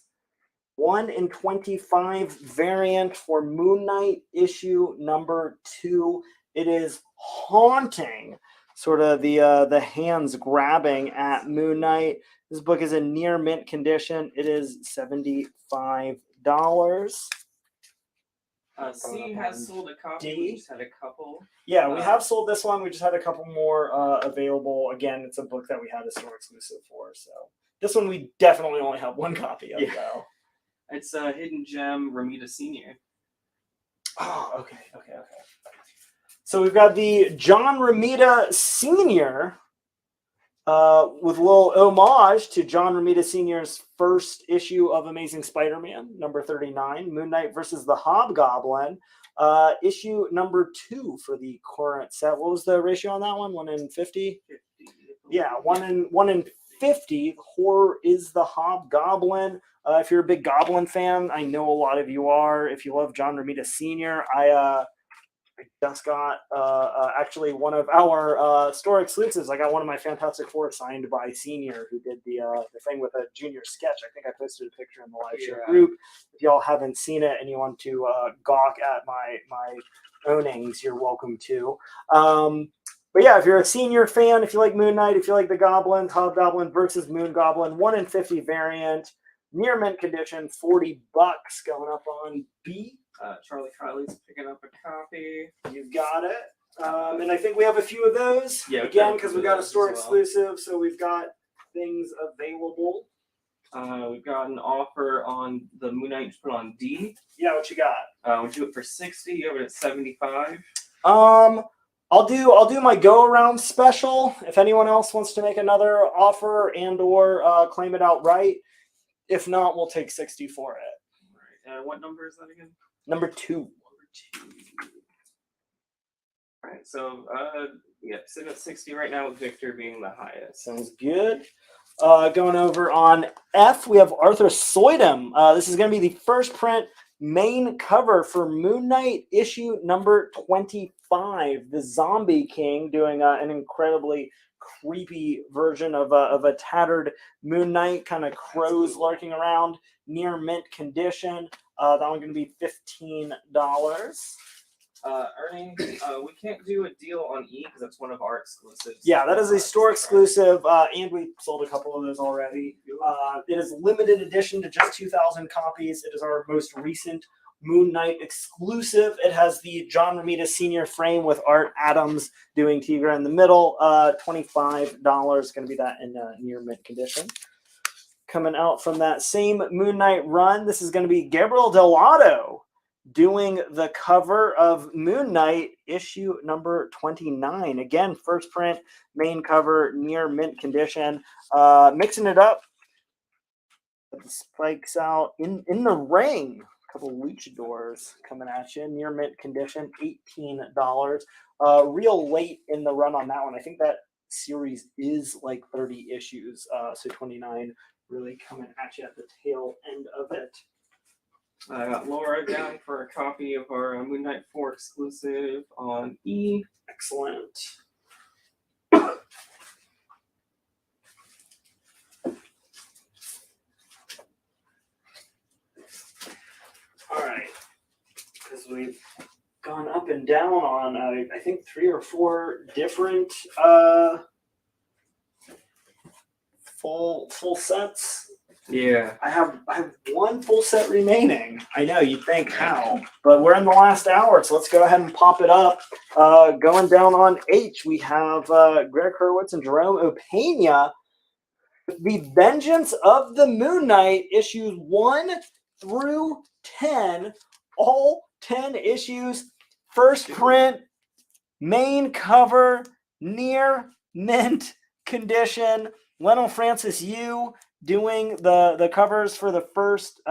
1 in 25 variant for Moon Knight issue number 2. It is haunting, sort of the hands grabbing at Moon Knight. This book is in near mint condition. It is $75. C has sold a copy. We just had a couple. Yeah, we have sold this one. We just had a couple more available. Again, it's a book that we had a store exclusive for. So this one we definitely only have one copy of, though. It's a Hidden Gem Ramita Senior. Oh, okay. So we've got the John Romita Sr. With a little homage to John Romita Sr.'s first issue of Amazing Spider-Man, number 39, Moon Knight versus the Hobgoblin, issue number 2 for the current set. What was the ratio on that one? 1 in 50? 50. Yeah, 1 in 50. Horror is the Hobgoblin. If you're a big Goblin fan, I know a lot of you are. If you love John Romita Sr., I just got actually one of our store exclusives. I got one of my Fantastic Four signed by Senior, who did the thing with a junior sketch. I think I posted a picture in the live show group. If y'all haven't seen it and you want to gawk at my ownings, you're welcome to. But yeah, if you're a Senior fan, if you like Moon Knight, if you like the Goblins, Hobgoblin versus Moon Goblin, 1 in 50 variant, near mint condition, $40 going up on B. Charlie Kiley's picking up a copy. You got it. And I think we have a few of those. Yeah, again, because we got a store exclusive, so we've got things available. We've got an offer on the Moon Knight put on D. Yeah, what you got? Would you do it for 60? You have it at 75. I'll do my go around special. If anyone else wants to make another offer and or claim it outright, if not, we'll take 60 for it. Right. What number is that again? Number 2. All right. So sitting at 60 right now with Victor being the highest. Sounds good. Going over on F, we have Arthur Soydam. This is going to be the first print main cover for Moon Knight issue number 25. The Zombie King doing an incredibly creepy version of a tattered Moon Knight, kind of crows lurking around, near mint condition. That one's going to be $15. Ernie, we can't do a deal on E because that's one of our exclusives. Yeah, that is a store exclusive, and we sold a couple of those already. It is limited edition to just 2,000 copies. It is our most recent Moon Knight exclusive. It has the John Romita Sr. frame with Art Adams doing Tigra in the middle. $25. Going to be that in near mint condition. Coming out from that same Moon Knight run, this is going to be Gabriel Delato doing the cover of Moon Knight issue number 29. Again, first print, main cover, near mint condition. Mixing it up. The spikes out in the ring. A couple luchadors coming at you. Near mint condition, $18. Real late in the run on that one. I think that series is like 30 issues. So 29 really coming at you at the tail end of it. I got Laura down for a copy of our Moon Knight 4 exclusive on E. Excellent. All right, because we've gone up in been down on I think 3 or 4 different full sets. Yeah. I have one full set remaining. I know, you'd think how, but we're in the last hour, so let's go ahead and pop it up. Going down on H, we have Greg Hurwitz and Jerome Opeña. The Vengeance of the Moon Knight, issues 1 through 10, all 10 issues, first print, main cover, near mint condition. Lionel Francis Yu doing the covers for the first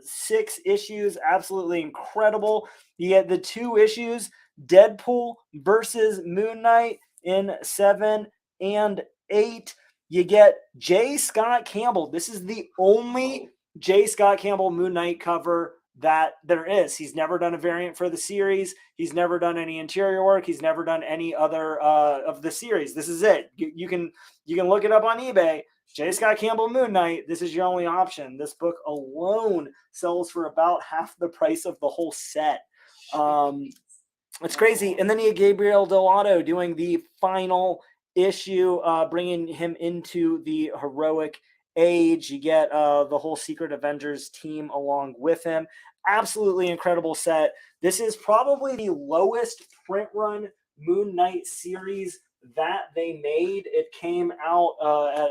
6 issues. Absolutely incredible. You get the 2 issues, Deadpool versus Moon Knight in 7 and 8. You get J. Scott Campbell. This is the only J. Scott Campbell Moon Knight cover that there is. He's never done a variant for the series. He's never done any interior work. He's never done any other of the series. This is it. You can look it up on eBay. J. Scott Campbell Moon Knight. This is your only option. This book alone sells for about half the price of the whole set. It's crazy. And then you get Gabriel Delato doing the final issue, bringing him into the heroic age. You get the whole Secret Avengers team along with him. Absolutely incredible set. This is probably the lowest print run Moon Knight series that they made. It came out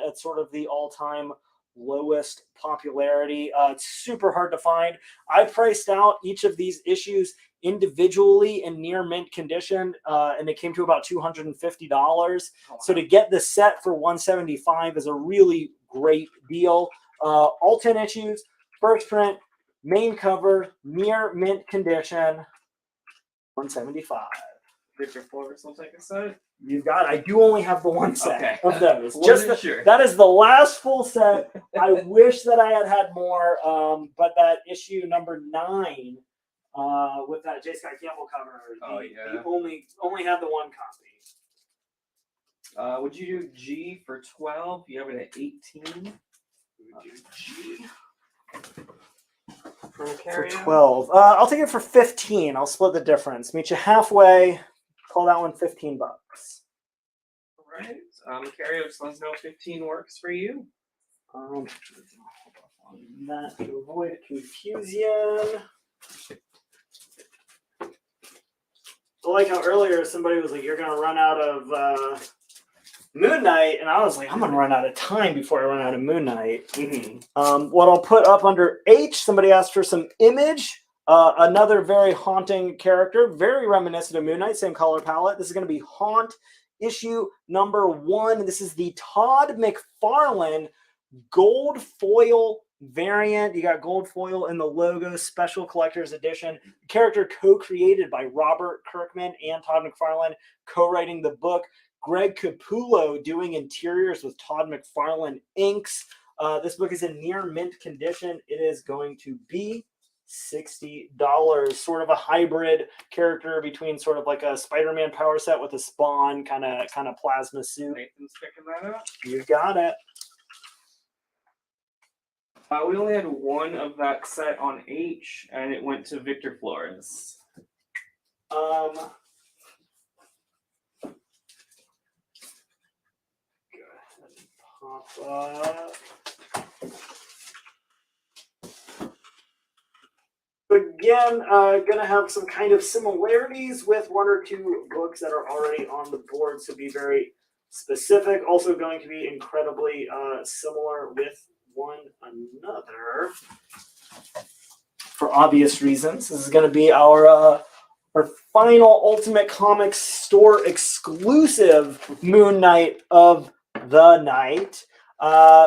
at sort of the all-time lowest popularity. It's super hard to find. I priced out each of these issues individually in near mint condition, and it came to about $250. So to get the set for $175 is a really great deal. All 10 issues, first print, main cover, near mint condition, $175. Victor Flores will take a set. You got it. I do only have the one set of those. Sure. That is the last full set. I wish that I had more, but that issue number 9 with that J. Scott Campbell cover, you only have the one copy. Would you do G for 12? You have it at 18. G for 12. I'll take it for 15. I'll split the difference. Meet you halfway. Call that one $15. All right. Carrie, just let us know if 15 works for you. That to avoid confusion. I like how earlier somebody was like, "You're gonna run out of Moon Knight," and I was like, "I'm gonna run out of time before I run out of Moon Knight." What I'll put up under H, somebody asked for some Image. Another very haunting character, very reminiscent of Moon Knight, same color palette. This is going to be Haunt, issue number 1. This is the Todd McFarlane gold foil variant. You got gold foil in the logo, special collector's edition. Character co-created by Robert Kirkman and Todd McFarlane, co-writing the book. Greg Capullo doing interiors with Todd McFarlane inks. This book is in near mint condition. It is going to be $60. Sort of a hybrid character between sort of like a Spider-Man power set with a Spawn kind of plasma suit. Nathan's picking that up. You got it. We only had one of that set on H, and it went to Victor Flores. Go ahead and pop up. Again, going to have some kind of similarities with 1 or 2 books that are already on the board, so be very specific. Also going to be incredibly similar with one another for obvious reasons. This is going to be our final Ultimate Comics store exclusive Moon Knight of the Night.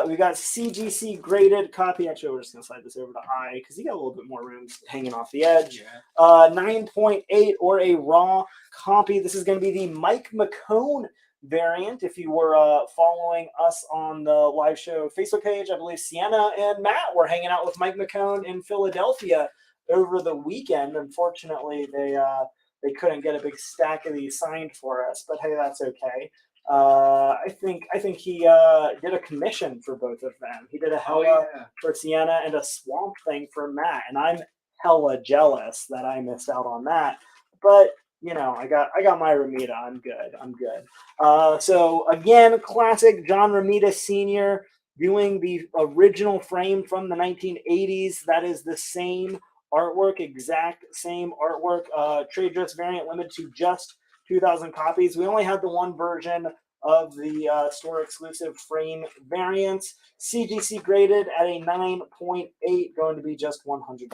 We got CGC graded copy. Actually, we're just going to slide this over to I because you got a little bit more room hanging off the edge. 9.8 or a raw copy. This is going to be the Mike McCone variant. If you were following us on the live show Facebook page, I believe Sienna and Matt were hanging out with Mike McCone in Philadelphia over the weekend. Unfortunately, they couldn't get a big stack of these signed for us, but hey, that's okay. I think he did a commission for both of them. He did a Hella for Sienna and a Swamp Thing for Matt, and I'm hella jealous that I missed out on that. But you know, I got my Ramita. I'm good. So again, classic John Ramita Sr. doing the original frame from the 1980s. That is the same artwork, exact same artwork. Trade dress variant limited to just 2,000 copies. We only had the one version of the store exclusive frame variants. CGC graded at a 9.8, going to be just $100. And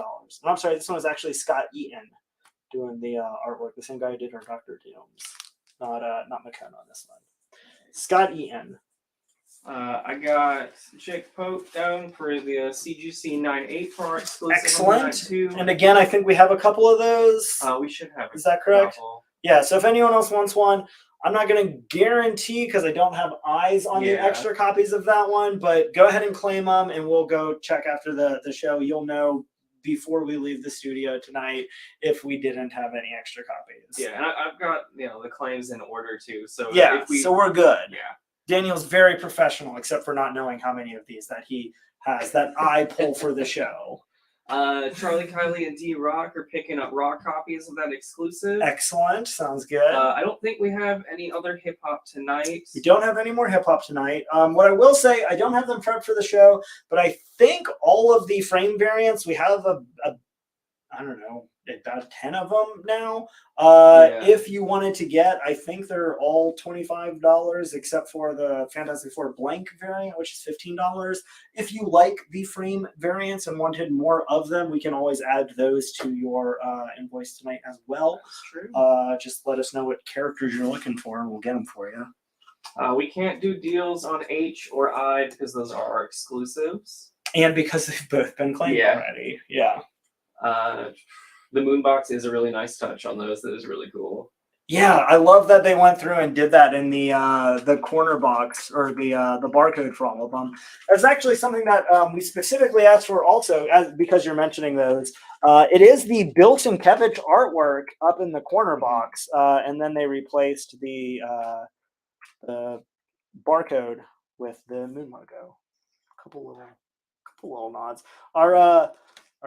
I'm sorry, this one was actually Scott Eaton doing the artwork. The same guy who did our Dr. Dooms, not McKenna on this one. Scott Eaton. I got Jake Pope down for the CGC 9.8 for our exclusive. Excellent. And again, I think we have a couple of those. We should have. Is that correct? Couple. Yeah. So if anyone else wants one, I'm not going to guarantee because I don't have eyes on the extra copies of that one. But go ahead and claim them, and we'll go check after the show. You'll know before we leave the studio tonight if we didn't have any extra copies. Yeah, and I've got the claims in order too. So yeah, so we're good. Yeah. Daniel's very professional, except for not knowing how many of these that he has that I pull for the show. Charlie, Kylie, and D Rock are picking up raw copies of that exclusive. Excellent. Sounds good. I don't think we have any other hip hop tonight. We don't have any more hip hop tonight. What I will say, I don't have them prepped for the show, but I think all of the frame variants, we have I don't know, about 10 of them now. If you wanted to get, I think they're all $25 except for the Fantastic Four blank variant, which is $15. If you like the frame variants and wanted more of them, we can always add those to your invoice tonight as well. That's true. Just let us know what characters you're looking for and we'll get them for you. We can't do deals on H or I because those are our exclusives. And because they've both been claimed already. Yeah. The Moonbox is a really nice touch on those. That is really cool. Yeah, I love that they went through and did that in the corner box or the barcode for all of them. There's actually something that we specifically asked for also, because you're mentioning those. It is the Bill Sienkiewicz artwork up in the corner box, and then they replaced the barcode with the moon logo. A couple little nods. Our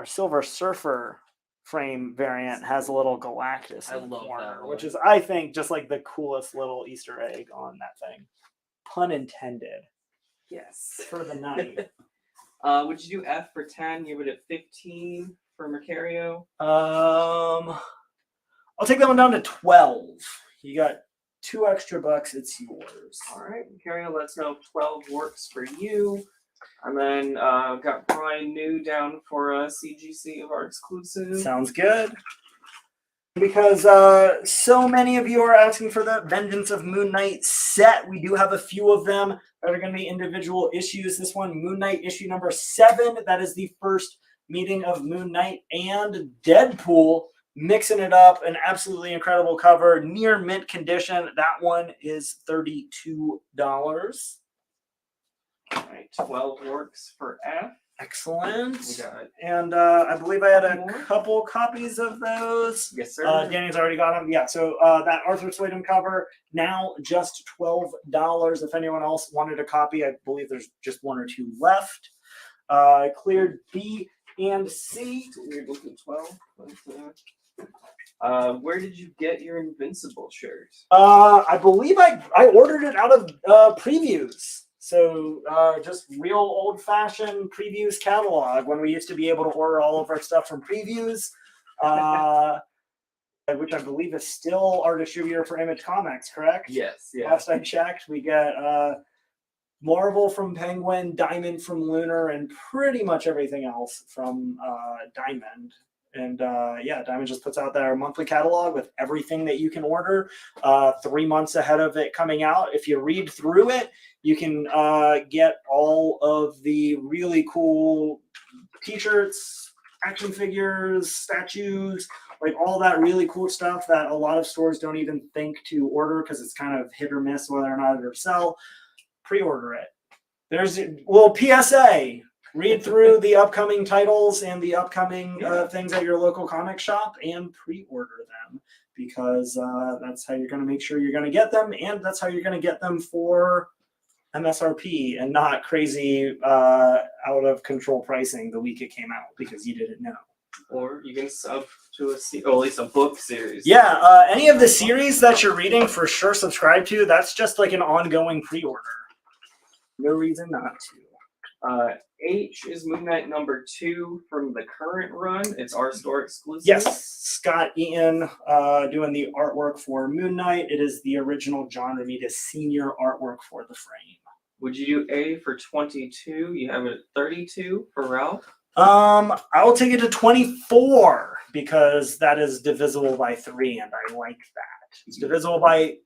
Silver Surfer frame variant has a little Galactus in the corner, which is, I think, just like the coolest little Easter egg on that thing. Pun intended. Yes. For the night. Would you do F for 10? You would at 15 for Mercario? I'll take that one down to 12. You got $2 extra. It's yours. All right, Mercario, let us know if 12 works for you. And then got Brian New down for a CGC of our exclusive. Sounds good. Because so many of you are asking for the Vengeance of Moon Knight set. We do have a few of them that are going to be individual issues. This one, Moon Knight issue number 7. That is the first meeting of Moon Knight and Deadpool. Mixing it up. An absolutely incredible cover. Near mint condition. That one is $32. All right, 12 works for F. Excellent. We got it. And I believe I had a couple copies of those. Yes, sir. Danny's already got them. Yeah, so that Arthur Sweden cover, now just $12. If anyone else wanted a copy, I believe there's just 1 or 2 left. Cleared B and C. We're looking at 12. Where did you get your Invincible shirt? I believe I ordered it out of previews. So just real old-fashioned previews catalog when we used to be able to order all of our stuff from previews, which I believe is still our distributor for Image Comics, correct? Yes. Yeah. Last I checked, we get Marvel from Penguin, Diamond from Lunar, and pretty much everything else from Diamond. And Diamond just puts out their monthly catalog with everything that you can order 3 months ahead of it coming out. If you read through it, you can get all of the really cool t-shirts, action figures, statues, like all that really cool stuff that a lot of stores don't even think to order because it's kind of hit or miss whether or not it'll sell. Pre-order it. There's PSA. Read through the upcoming titles and the upcoming things at your local comic shop and pre-order them because that's how you're going to make sure you're going to get them, and that's how you're going to get them for MSRP and not crazy out of control pricing the week it came out because you didn't know. Or you can sub to at least a book series. Yeah, any of the series that you're reading, for sure subscribe to. That's just like an ongoing pre-order. No reason not to. H is Moon Knight #2 from the current run. It's our store exclusive. Yes, Scott Eaton doing the artwork for Moon Knight. It is the original John Romita Sr. artwork for the frame. Would you do A for 22? You have it at 32 for Ralph. I will take it to 24 because that is divisible by 3, and I like that. It's divisible by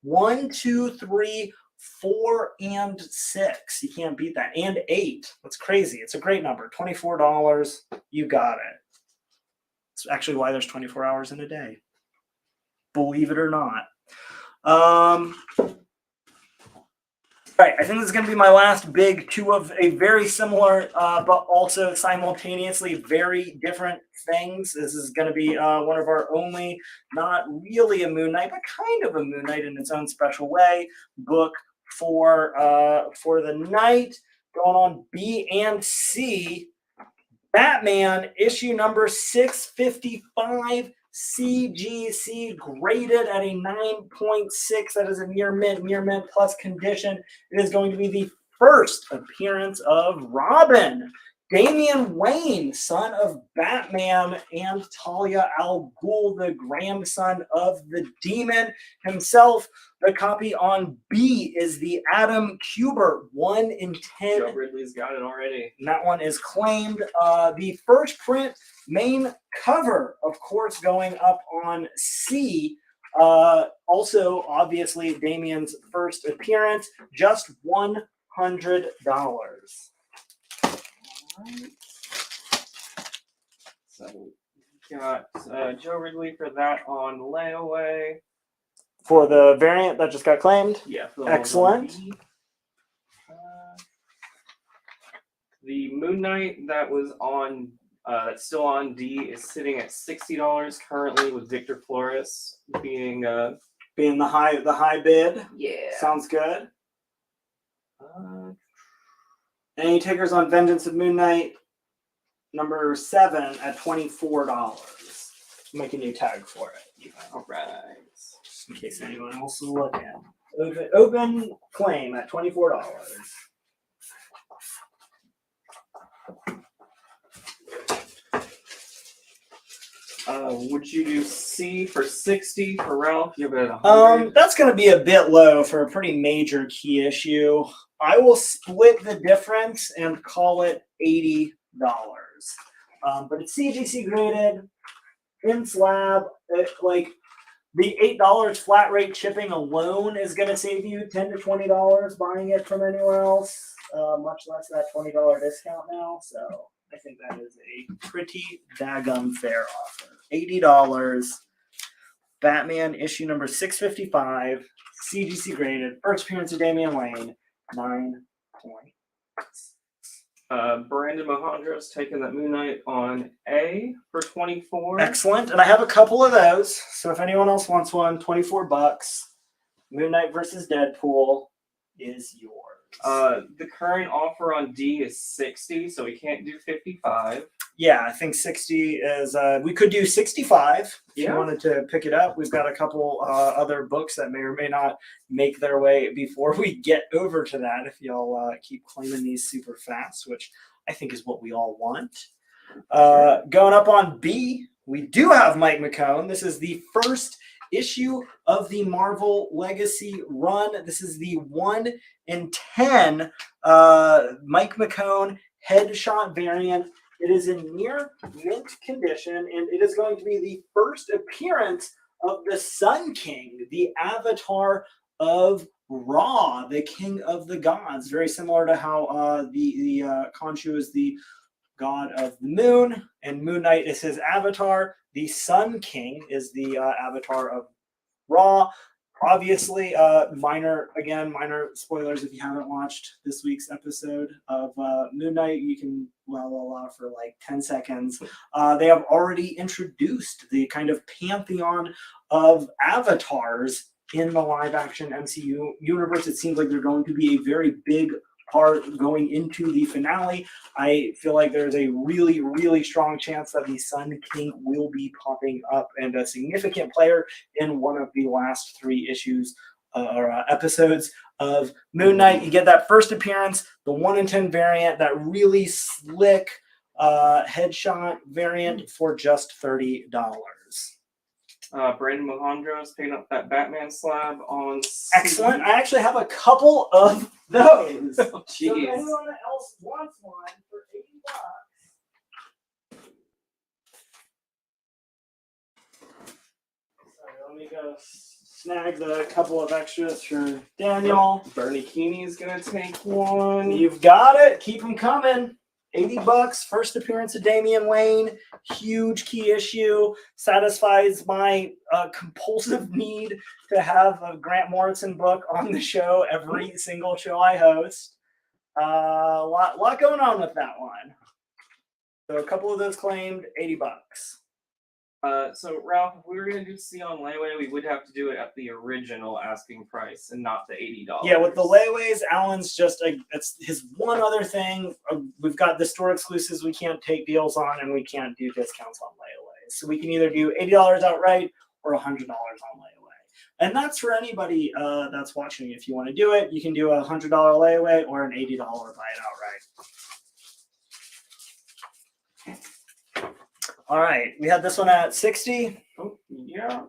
1, 2, 3, 4, and 6. You can't beat that. And 8. That's crazy. It's a great number. $24. You got it. It's actually why there's 24 hours in a day. Believe it or not. Right, I think this is going to be my last big two of a very similar, but also simultaneously very different things. This is going to be one of our only, not really a Moon Knight, but kind of a Moon Knight in its own special way, book for the night. Going on B and C, Batman issue number 655. CGC graded at a 9.6. That is a near mint plus condition. It is going to be the first appearance of Robin. Damian Wayne, son of Batman and Talia al Ghul, the grandson of the demon himself. The copy on B is the Adam Kubert 1 in 10. Joe Ridley's got it already. And that one is claimed. The first print main cover, of course, going up on C. Also, obviously, Damian's first appearance, just $100. So we got Joe Ridley for that on layaway. For the variant that just got claimed? Yeah. Excellent. The Moon Knight that was on, that's still on D, is sitting at $60 currently, with Victor Flores being the high bid. Yeah. Sounds good. Any takers on Vengeance of Moon Knight number 7 at $24? Make a new tag for it. All right. Just in case anyone else is looking. Open claim at $24. Would you do C for 60 for Ralph? Give it 100. That's going to be a bit low for a pretty major key issue. I will split the difference and call it $80. But it's CGC graded in slab. Like the $8 flat rate shipping alone is going to save you $10 to $20 buying it from anywhere else. Much less that $20 discount now. So I think that is a pretty daggum fair offer. $80. Batman issue number 655. CGC graded. First appearance of Damian Wayne. 9 points. Brandon Mohandro's taking that Moon Knight on A for 24. Excellent. And I have a couple of those. So if anyone else wants one, $24. Moon Knight versus Deadpool is yours. The current offer on D is 60, so we can't do 55. Yeah, I think 60 is, we could do 65 if you wanted to pick it up. We've got a couple other books that may or may not make their way before we get over to that, if y'all keep claiming these super fast, which I think is what we all want. Going up on B, we do have Mike McCone. This is the first issue of the Marvel Legacy run. This is the 1 in 10 Mike McCone headshot variant. It is in near mint condition, and it is going to be the first appearance of the Sun King, the avatar of Ra, the king of the gods. Very similar to how the Khonshu is the god of the moon, and Moon Knight is his avatar. The Sun King is the avatar of Ra. Obviously, minor spoilers if you haven't watched this week's episode of Moon Knight. You can allow for like 10 seconds. They have already introduced the kind of pantheon of avatars in the live-action MCU universe. It seems like they're going to be a very big are going into the finale. I feel like there's a really, really strong chance that the Sun King will be popping up and a significant player in one of the last 3 issues or episodes of Moon Knight. You get that first appearance, the 1 in 10 variant, that really slick headshot variant for just $30. Brandon Mohandros picking up that Batman slab on. Excellent. I actually have a couple of those. Oh, So if jeez. anyone else wants one for $80. Sorry, let me go snag the couple of extras for Daniel. Bernie Keeney's gonna take one. You've got it. Keep them coming. $80. First appearance of Damian Wayne. Huge key issue. Satisfies my compulsive need to have a Grant Morrison book on the show every single show I host. A lot going on with that one. So a couple of those claimed, $80. So Ralph, if we were gonna do C on layaway, we would have to do it at the original asking price and not the $80. Yeah, with the layaways, Alan's just it's his one other thing. We've got the store exclusives we can't take deals on, and we can't do discounts on layaways. So we can either do $80 outright or $100 on layaway. And that's for anybody that's watching. If you want to do it, you can do a $100 layaway or an $80 buy it outright. All right, we had this one at 60. Oh, yeah.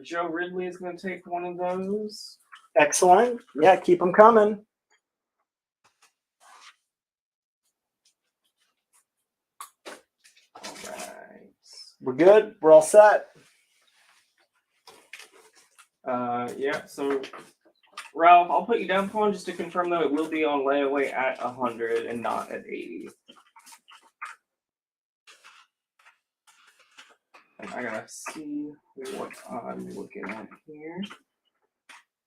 Joe Ridley is going to take one of those. Excellent. Yeah, keep them coming. All right. We're good. We're all set. Yeah, so Ralph, I'll put you down for one just to confirm, though, it will be on layaway at 100 and not at 80. I gotta see what I'm looking at here.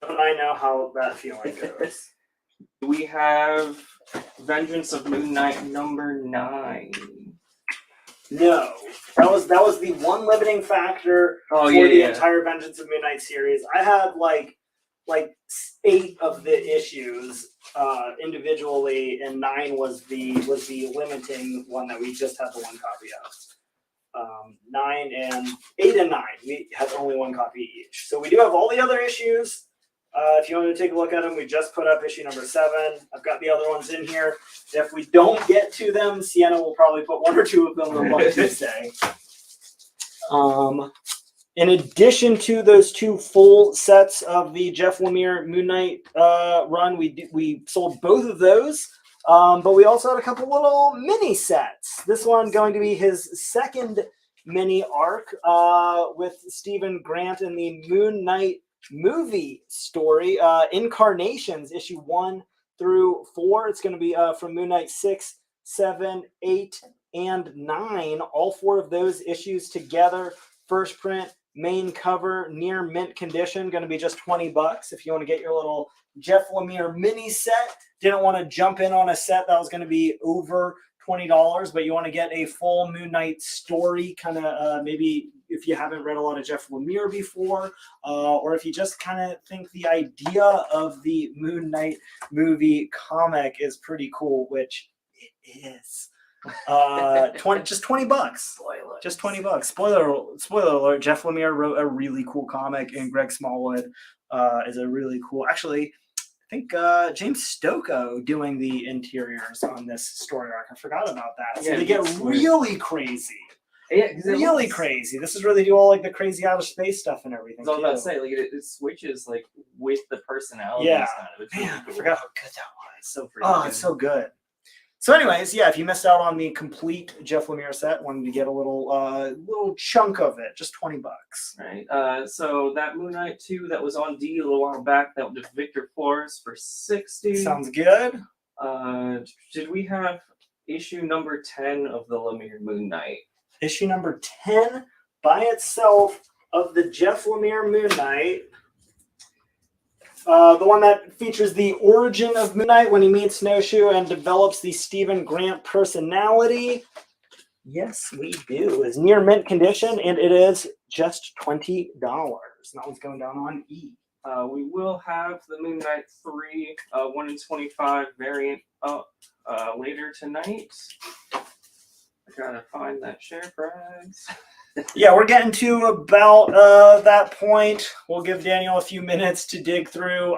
Don't I know how that feeling goes? We have Vengeance of Moon Knight number 9. No, that was the one limiting factor for the entire Vengeance of Moon Knight series. I had like 8 of the issues individually, and 9 was the limiting one that we just had the one copy of. 8 and 9, we had only one copy each. So we do have all the other issues. If you want to take a look at them, we just put up issue number 7. I've got the other ones in here. If we don't get to them, Sienna will probably put 1 or 2 of them on one Tuesday. In addition to those 2 full sets of the Jeff Lemire Moon Knight run, we sold both of those. But we also had a couple little mini sets. This one going to be his second mini arc with Stephen Grant in the Moon Knight movie story. Incarnations, issue 1 through 4. It's going to be from Moon Knight 6, 7, 8, and 9. All 4 of those issues together. First print, main cover, near mint condition. Going to be just $20 if you want to get your little Jeff Lemire mini set. Didn't want to jump in on a set that was going to be over $20, but you want to get a full Moon Knight story, kind of maybe if you haven't read a lot of Jeff Lemire before, or if you just kind of think the idea of the Moon Knight movie comic is pretty cool, which it is. Just $20. Spoiler. Just $20. Spoiler alert. Jeff Lemire wrote a really cool comic, and Greg Smallwood is a really cool. Actually, I think James Stokoe doing the interiors on this story arc. I forgot about that. So they get really crazy. Yeah, really crazy. This is where they do all like the crazy outer space stuff and everything. I was about to say, like it switches like with the personality. Yeah, kind of. man, I forgot how good that was. Good. It's so good. So, anyways, yeah, if you missed out on the complete Jeff Lemire set, wanted to get a little chunk of it, just $20. Right. So that Moon Knight 2 that was on D a little while back, that was Victor Flores for $60. Sounds good. Did we have issue number 10 of the Lemire Moon Knight? Issue number 10 by itself of the Jeff Lemire Moon Knight. The one that features the origin of Moon Knight when he meets Snowshoe and develops the Stephen Grant personality. Yes, we do. It's near mint condition, and it is just $20. That one's going down on E. We will have the Moon Knight 3 1 in 25 variant up later tonight. I gotta find that share price. Yeah, we're getting to about that point. We'll give Daniel a few minutes to dig through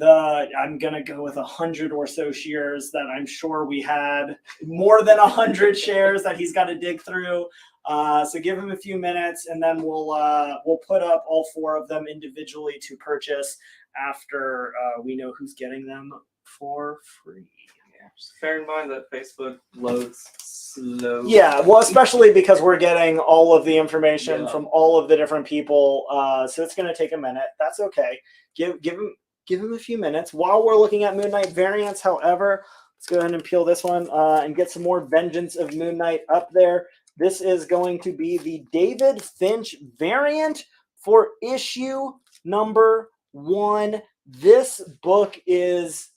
I'm gonna go with 100 or so shares that I'm sure we had, more than 100 shares that he's got to dig through. So give him a few minutes, and then we'll put up all 4 of them individually to purchase after we know who's getting them for free. Yeah, just bear in mind that Facebook loads slow. Yeah, well, especially because we're getting all of the information from all of the different people, so it's going to take a minute. That's okay. Give him a few minutes while we're looking at Moon Knight variants. However, let's go ahead and peel this one and get some more Vengeance of Moon Knight up there. This is going to be the David Finch variant for issue number 1. This book is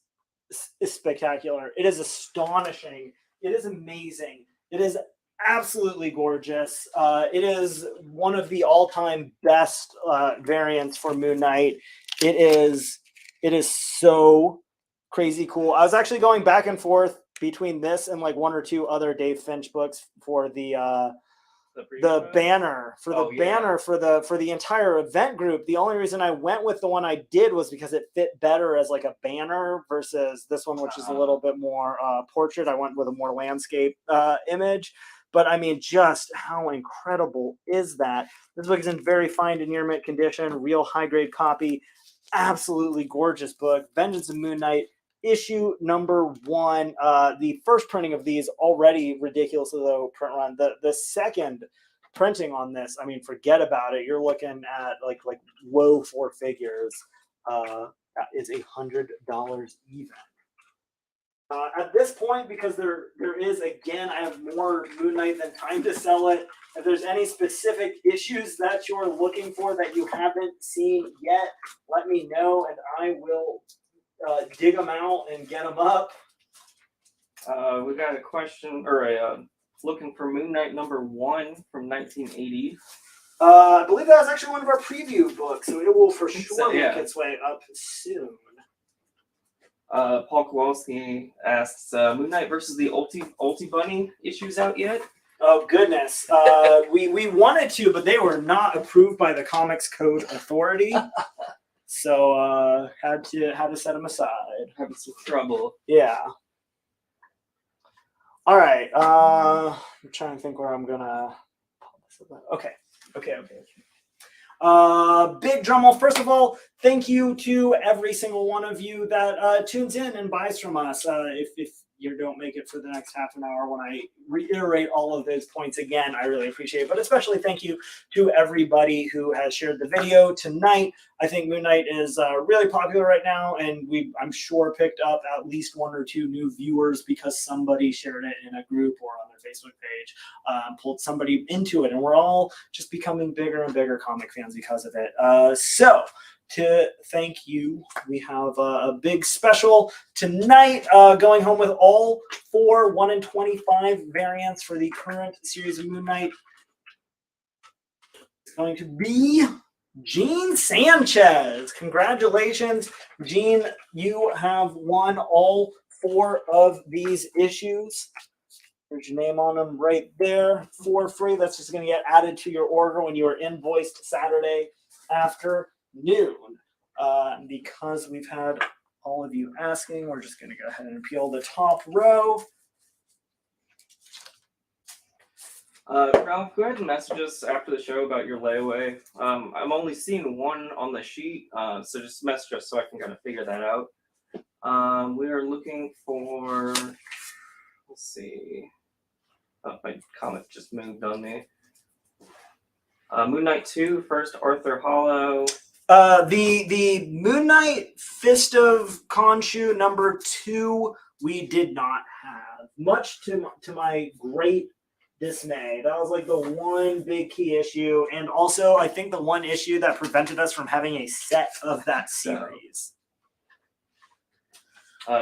spectacular. It is astonishing. It is amazing. It is absolutely gorgeous. It is one of the all-time best variants for Moon Knight. It is so crazy cool. I was actually going back and forth between this and like 1 or 2 other Dave Finch books for the banner for the entire event group. The only reason I went with the one I did was because it fit better as like a banner versus this one, which is a little bit more portrait. I went with a more landscape image. But I mean, just how incredible is that? This book is in very fine to near mint condition, real high-grade copy. Absolutely gorgeous book. Vengeance of Moon Knight, issue number 1. The first printing of these already ridiculously low print run. The second printing on this, I mean, forget about it. You're looking at like low 4 figures. That is $100 even. At this point, because there is, again, I have more Moon Knight than time to sell it. If there's any specific issues that you're looking for that you haven't seen yet, let me know, and I will dig them out and get them up. We got a question, or looking for Moon Knight number 1 from 1980. I believe that was actually one of our preview books, so it will for sure make its way up soon. Paul Kowalski asks, Moon Knight versus the Ulti Bunny issues out yet? Oh, goodness. We wanted to, but they were not approved by the Comics Code Authority. So had to set them aside. Having some trouble. Yeah. All right. I'm trying to think where I'm going to... Okay. Big drum roll. First of all, thank you to every single one of you that tunes in and buys from us. If you don't make it for the next half an hour when I reiterate all of those points again, I really appreciate it. But especially thank you to everybody who has shared the video tonight. I think Moon Knight is really popular right now, and I'm sure picked up at least 1 or 2 new viewers because somebody shared it in a group or on their Facebook page, pulled somebody into it, and we're all just becoming bigger and bigger comic fans because of it. So to thank you, we have a big special tonight, going home with all 4 1 in 25 variants for the current series of Moon Knight. It's going to be Gene Sanchez. Congratulations, Gene. You have won all 4 of these issues. There's your name on them right there for free. That's just going to get added to your order when you are invoiced Saturday afternoon. Because we've had all of you asking, we're just going to go ahead and peel the top row. Ralph, go ahead and message us after the show about your layaway. I'm only seeing 1 on the sheet, so just message us so I can kind of figure that out. We are looking for, let's see. Oh, my comic just moved on me. Moon Knight 2, first Arthur Hollow. The Moon Knight Fist of Khonshu number 2 we did not have, much to my great dismay. That was like the one big key issue, and also I think the one issue that prevented us from having a set of that series.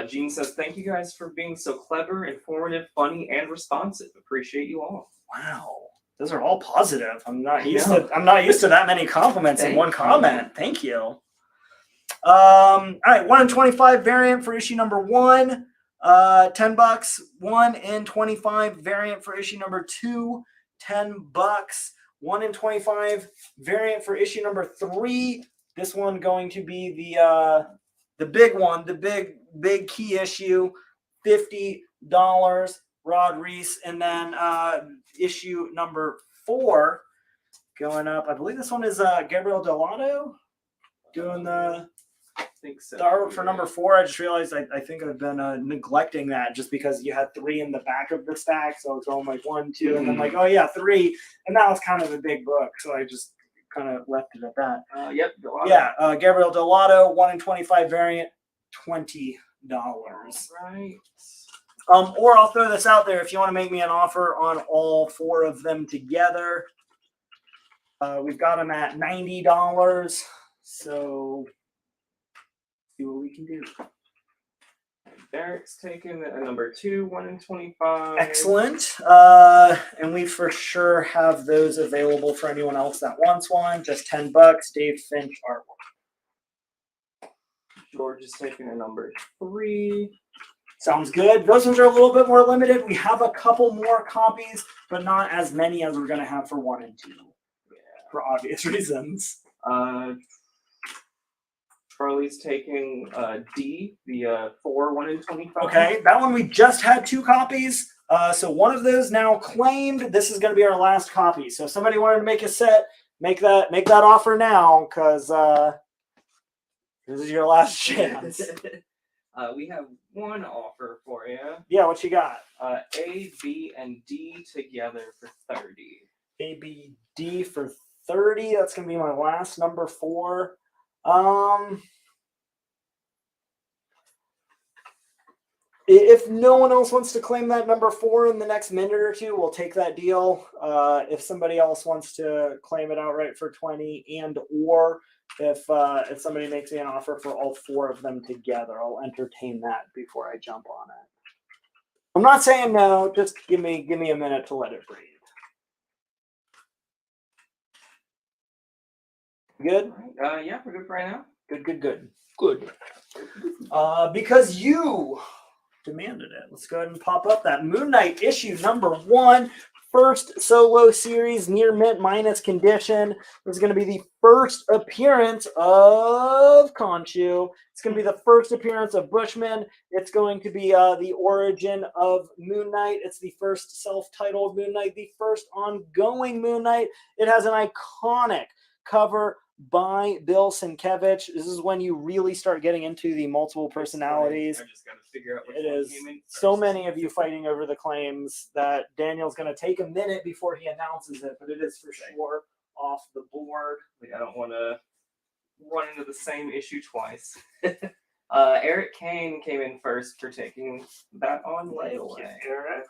Gene says, thank you guys for being so clever, informative, funny, and responsive. Appreciate you all. Wow. Those are all positive. I'm not used to that many compliments in one comment. Thank you. All right, 1 in 25 variant for issue number 1, $10. 1 in 25 variant for issue number 2, $10. 1 in 25 variant for issue number 3. This one going to be the big one, the big key issue, $50. Rod Reese, and then issue number 4 going up. I believe this one is Gabriel Delato doing the artwork for number 4. I just realized I think I've been neglecting that just because you had 3 in the back of the stack, so it's going like 1, 2, and then like, oh yeah, 3, and that was kind of a big book, so I just kind of left it at that. Yep. Delato. Yeah, Gabriel Delato, 1 in 25 variant, $20. Right. Or I'll throw this out there if you want to make me an offer on all 4 of them together. We've got them at $90, so see what we can do. Derek's taken a number 2, 1 in 25. Excellent. And we for sure have those available for anyone else that wants one. Just $10. Dave Finch artwork. George is taking a number 3. Sounds good. Those ones are a little bit more limited. We have a couple more copies, but not as many as we're going to have for 1 and 2. Yeah. For obvious reasons. Charlie's taking D, the 4, 1 in 25. Okay, that one we just had 2 copies. So one of those now claimed. This is going to be our last copy. So if somebody wanted to make a set, make that offer now, because this is your last chance. We have one offer for you. Yeah, what you got? A, B, and D together for 30. A, B, D for 30. That's going to be my last number 4. If no one else wants to claim that number 4 in the next minute or 2, we'll take that deal. If somebody else wants to claim it outright for 20, and or if somebody makes me an offer for all 4 of them together, I'll entertain that before I jump on it. I'm not saying no. Just give me a minute to let it breathe. Good? Yeah, we're good for right now. Good. Because you demanded it. Let's go ahead and pop up that Moon Knight issue number 1. First solo series, near mint minus condition. This is going to be the first appearance of Khonshu. It's going to be the first appearance of Bushman. It's going to be the origin of Moon Knight. It's the first self-titled Moon Knight, the first ongoing Moon Knight. It has an iconic cover by Bill Sienkiewicz. This is when you really start getting into the multiple personalities. I just got to figure out which It one is came in first. so many of you fighting over the claims that Daniel's going to take a minute before he announces it, but it is for sure off the board. I don't want to run into the same issue twice. Eric Kane came in first for taking that on layaway. Eric.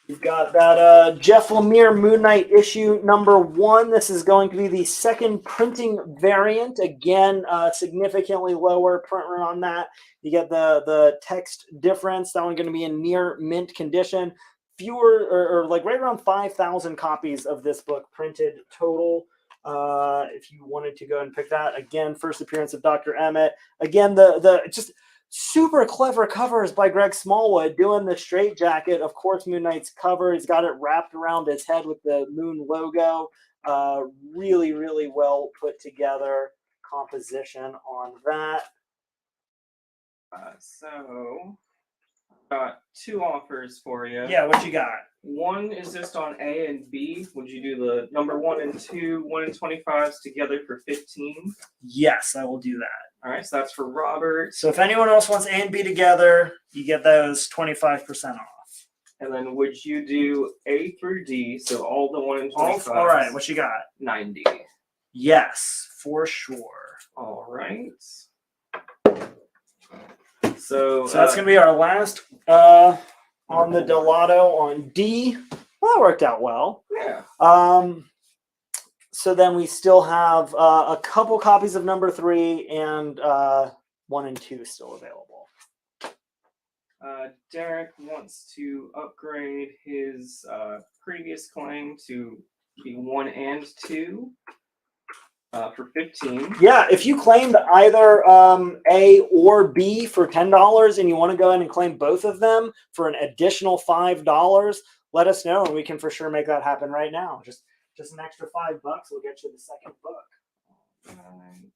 You've got that Jeff Lemire Moon Knight issue number 1. This is going to be the second printing variant. Again, significantly lower print run on that. You get the text difference. That one going to be in near mint condition. Fewer or like right around 5,000 copies of this book printed total. If you wanted to go and pick that. Again, first appearance of Dr. Emmett. Again, the just super clever covers by Greg Smallwood, doing the straight jacket. Of course, Moon Knight's cover. He's got it wrapped around his head with the moon logo. Really, really well put together composition on that. So, got 2 offers for you. Yeah, what you got? One is just on A and B. Would you do the number 1 and 2, 1 and 25s together for 15? Yes, I will do that. All right, so that's for Robert. So if anyone else wants A and B together, you get those 25% off. And then would you do A through D, so all the 1 and 25s? All right, what you got? 90. Yes, for sure. All right. So that's going to be our last on the Delato on D. Well, that worked out well. Yeah. So then we still have a couple copies of number 3 and 1 and 2 still available. Derek wants to upgrade his previous claim to be 1 and 2. For 15. Yeah, if you claimed either A or B for $10 and you want to go ahead and claim both of them for an additional $5, let us know and we can for sure make that happen right now. Just an extra $5 will get you the second book. Right.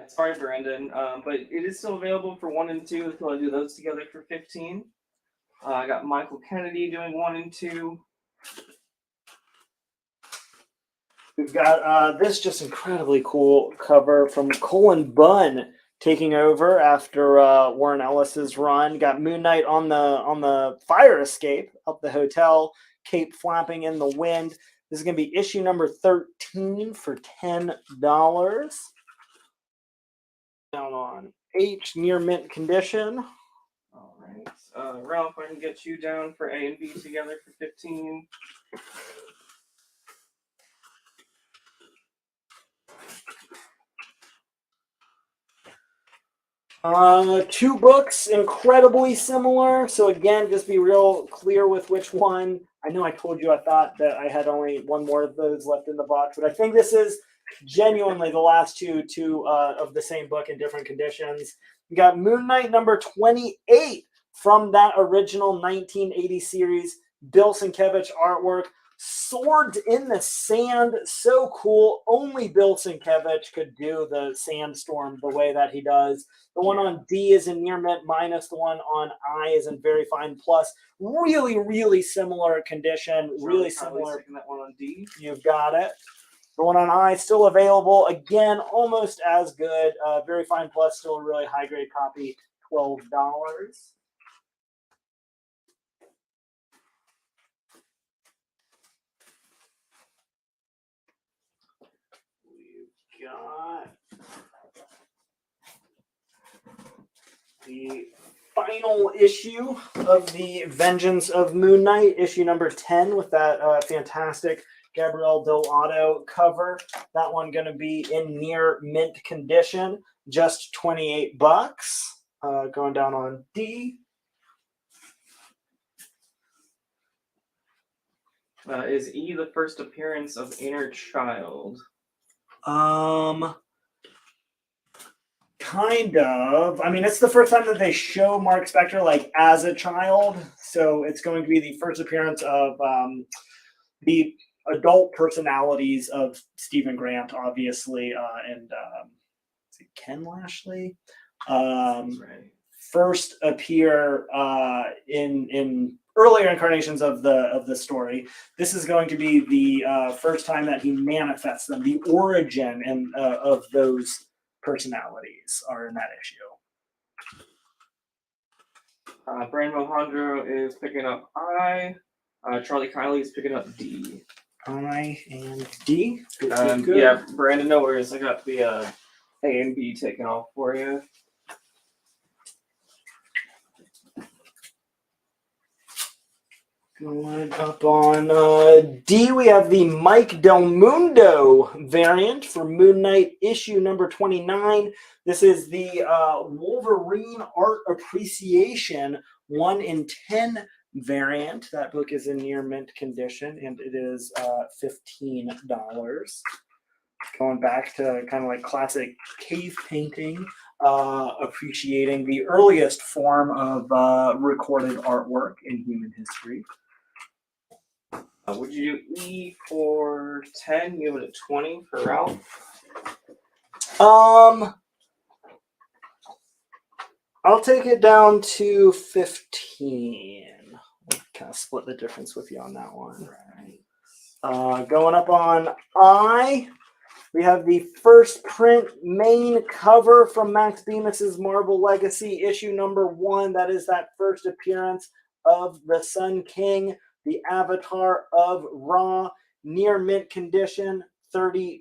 Sorry, Brandon, but it is still available for 1 and 2 if you want to do those together for 15. I got Michael Kennedy doing 1 and 2. We've got this just incredibly cool cover from Colin Bunn taking over after Warren Ellis's run. Got Moon Knight on the fire escape up the hotel, cape flapping in the wind. This is going to be issue number 13 for $10. Down on H, near mint condition. All right. Ralph, I can get you down for A and B together for 15. Two books, incredibly similar. So again, just be real clear with which one. I know I told you I thought that I had only one more of those left in the box, but I think this is genuinely the last two of the same book in different conditions. You got Moon Knight number 28 from that original 1980 series. Bill Sienkiewicz artwork. Swords in the Sand, so cool. Only Bill Sienkiewicz could do the sandstorm the way that he does. The one on D is in near mint minus. The one on I is in very fine plus. Really, really similar condition. Really similar. That one on D. You've got it. The one on I still available. Again, almost as good. Very fine plus, still a really high grade copy. $12. Got the final issue of the Vengeance of Moon Knight, issue number 10, with that fantastic Gabriel Dell'Otto cover. That one going to be in near mint condition, just $28. Going down on D. Is E the first appearance of Inner Child? Kind of. I mean, it's the first time that they show Mark Spector like as a child, so it's going to be the first appearance of the adult personalities of Stephen Grant, obviously, and is it Ken Lashley? Right. First appear in earlier incarnations of the story. This is going to be the first time that he manifests them. The origin and of those personalities are in that issue. Brandon Alejandro is picking up I. Charlie Kiley is picking up D. I and D. Good. Yeah, Brandon, no worries. I got the A and B taken off for you. Going up on D, we have the Mike Del Mundo variant for Moon Knight issue number 29. This is the Wolverine Art Appreciation 1 in 10 variant. That book is in near mint condition, and it is $15. Going back to kind of like classic cave painting, appreciating the earliest form of recorded artwork in human history. Would you do E for 10? Give it a 20 for Ralph? I'll take it down to 15. We'll kind of split the difference with you on that one. Right. Going up on I, we have the first print main cover from Max Bemis's Marvel Legacy, issue number 1. That is that first appearance of the Sun King, the Avatar of Ra, near mint condition, $32.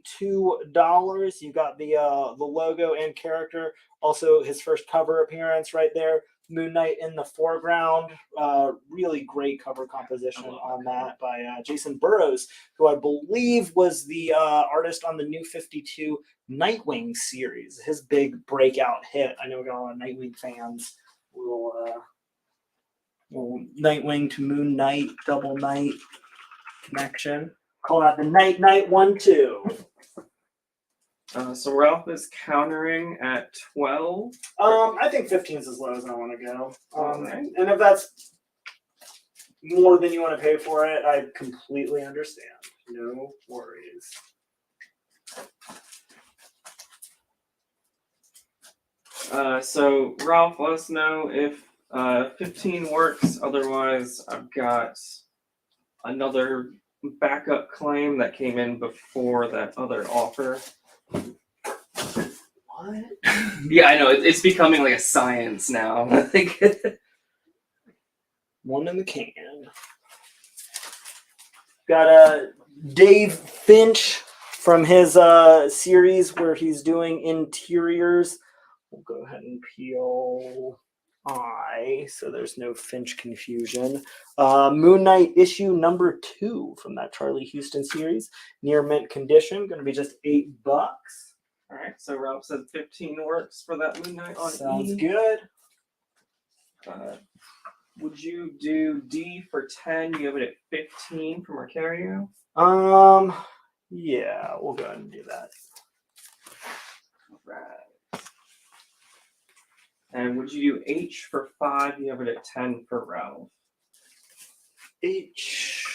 You got the logo and character. Also, his first cover appearance right there. Moon Knight in the foreground. Really great cover composition on that by Jason Burrows, who I believe was the artist on the New 52 Nightwing series. His big breakout hit. I know we got a lot of Nightwing fans will Little Nightwing to Moon Knight, double night connection. Call that the Night 1-2. So Ralph is countering at 12. I think 15 is as low as I want to go. Alright. And if that's more than you want to pay for it, I completely understand. No worries. So Ralph, let us know if 15 works. Otherwise, I've got another backup claim that came in before that other offer. What? Yeah, I know. It's becoming like a science now. I think. One in the can. Got Dave Finch from his series where he's doing interiors. We'll go ahead and peel I so there's no Finch confusion. Moon Knight issue number 2 from that Charlie Houston series. Near mint condition. Going to be just $8. All right. So Ralph said 15 works for that Moon Knight on Sounds E. good. Would you do D for 10? You have it at 15 from Arcario. Yeah, we'll go ahead and do that. All right. And would you do H for 5? You have it at 10 for Ralph. H.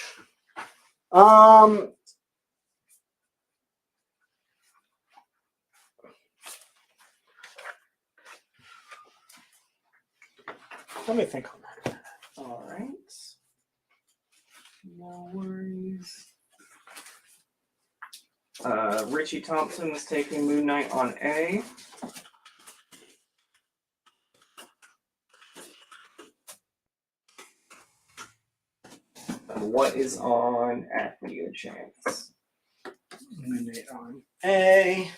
Let me think on that. All right. No worries. Richie Thompson is taking Moon Knight on A. What is on F for your chance? Moon Knight on A.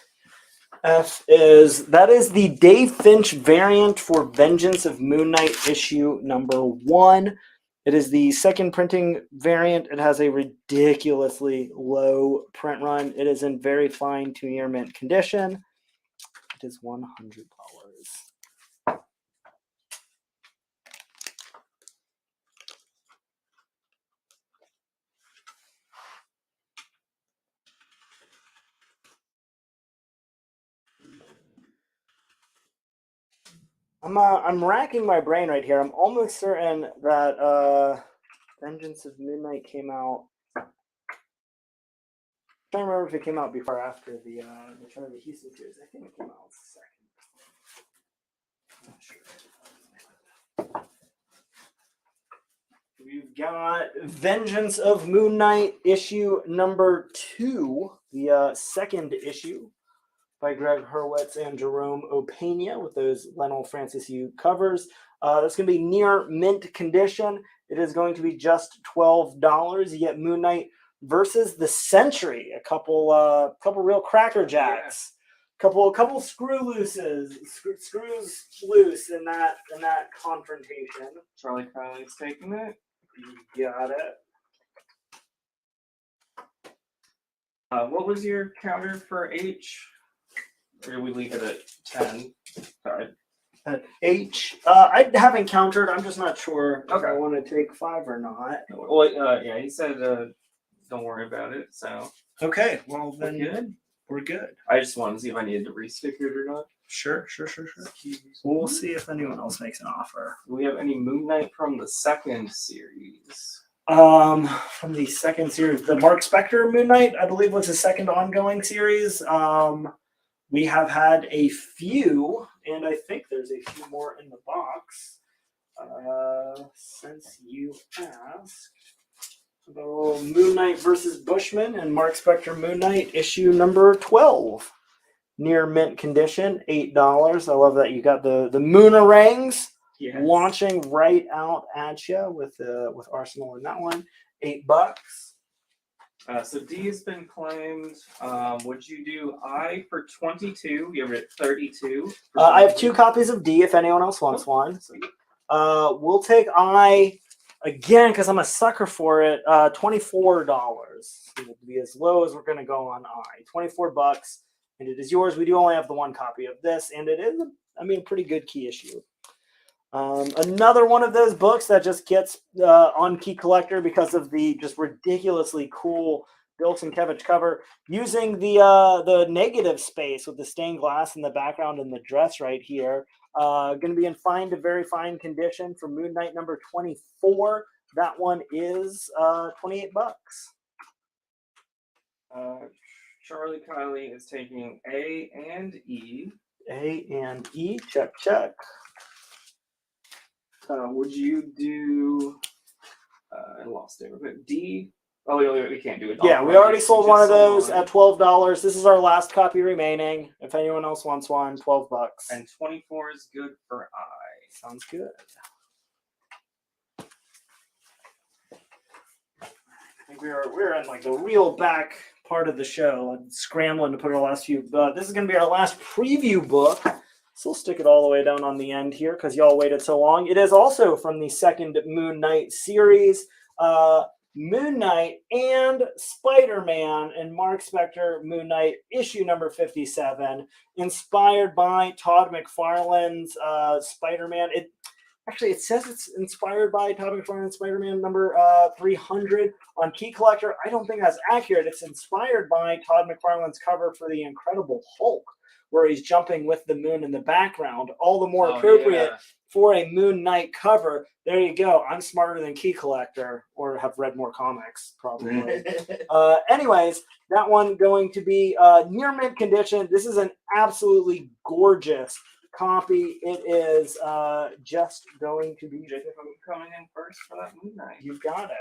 F is the Dave Finch variant for Vengeance of Moon Knight issue number 1. It is the second printing variant. It has a ridiculously low print run. It is in very fine to near mint condition. It is $100. I'm racking my brain right here. I'm almost certain that Vengeance of Moon Knight came out. I'm trying to remember if it came out before or after the Charlie Houston series. I think it came out second. I'm not sure. We've got Vengeance of Moon Knight issue number 2, the second issue, by Greg Hurwitz and Jerome Opeña with those Lionel Francis Yu covers. That's going to be near mint condition. It is going to be just $12. You get Moon Knight versus the Sentry. A couple real cracker jacks. Couple screws loose in that confrontation. Charlie Crowley's taking it. You got it. What was your counter for H? Or did we leave it at 10? Sorry. At H, I haven't countered. I'm just not sure if Okay. I want to take 5 or not. Well, yeah, he said don't worry about it. So Okay, well then good. we're good. I just wanted to see if I needed to restick it or not. Sure. We'll see if anyone else makes an offer. Do we have any Moon Knight from the second series? From the second series, the Mark Spector Moon Knight, I believe, was the second ongoing series. We have had a few, and I think there's a few more in the box. Since you asked. So Moon Knight versus Bushman and Mark Spector Moon Knight issue number 12. Near mint condition, $8. I love that you got the Moonarangs launching right out at you with Arsenal in that one. $8. So D has been claimed. Would you do I for 22? You have it at 32. I have 2 copies of D if anyone else wants one. We'll take I again because I'm a sucker for it. $24. It will be as low as we're going to go on I. $24, and it is yours. We do only have the 1 copy of this, and it is, a pretty good key issue. Another one of those books that just gets on Key Collector because of the just ridiculously cool Bill Sienkiewicz cover, using the negative space with the stained glass in the background and the dress right here. Going to be in fine to very fine condition for Moon Knight number 24. That one is $28. Charlie Kiley is taking A and E. A and E, check, check. Would you do? I lost it. D. Oh, we can't do it. Yeah, we already sold one of those at $12. This is our last copy remaining. If anyone else wants one, $12. And 24 is good for I. Sounds good. I think we're in like the real back part of the show, scrambling to put our last few. This is going to be our last preview book. So we'll stick it all the way down on the end here because y'all waited so long. It is also from the second Moon Knight series. Moon Knight and Spider-Man and Mark Spector Moon Knight issue number 57, inspired by Todd McFarlane's Spider-Man. It says it's inspired by Todd McFarlane's Spider-Man number 300 on Key Collector. I don't think that's accurate. It's inspired by Todd McFarlane's cover for the Incredible Hulk, where he's jumping with the moon in the background. All the more appropriate for a Moon Knight cover. There you go. I'm smarter than Key Collector, or have read more comics, probably. Anyways, that one going to be near mint condition. This is an absolutely gorgeous copy. It is just going to be... Jacob, I'm coming in first for that Moon Knight. You got it.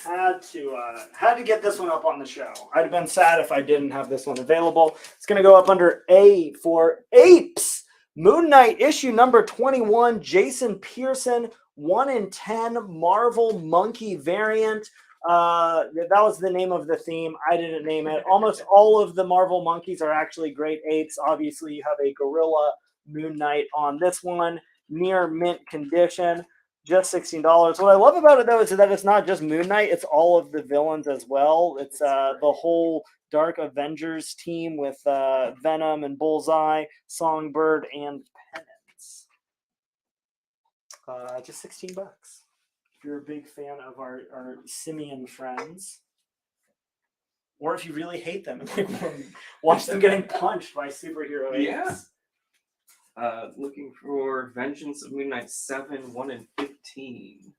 Had to get this one up on the show. I'd have been sad if I didn't have this one available. It's going to go up under A for Apes. Moon Knight issue number 21. Jason Pearson, 1 in 10 Marvel Monkey variant. That was the name of the theme. I didn't name it. Almost all of the Marvel monkeys are actually great apes. Obviously, you have a gorilla Moon Knight on this one. Near mint condition. Just $16. What I love about it, though, is that it's not just Moon Knight. It's all of the villains as well. It's the whole Dark Avengers team with Venom and Bullseye, Songbird, and Penance. Just $16. If you're a big fan of our simian friends. Or if you really hate them and watch them getting punched by superhero apes. Yeah. Looking for Vengeance of Moon Knight 7, 1 in 15.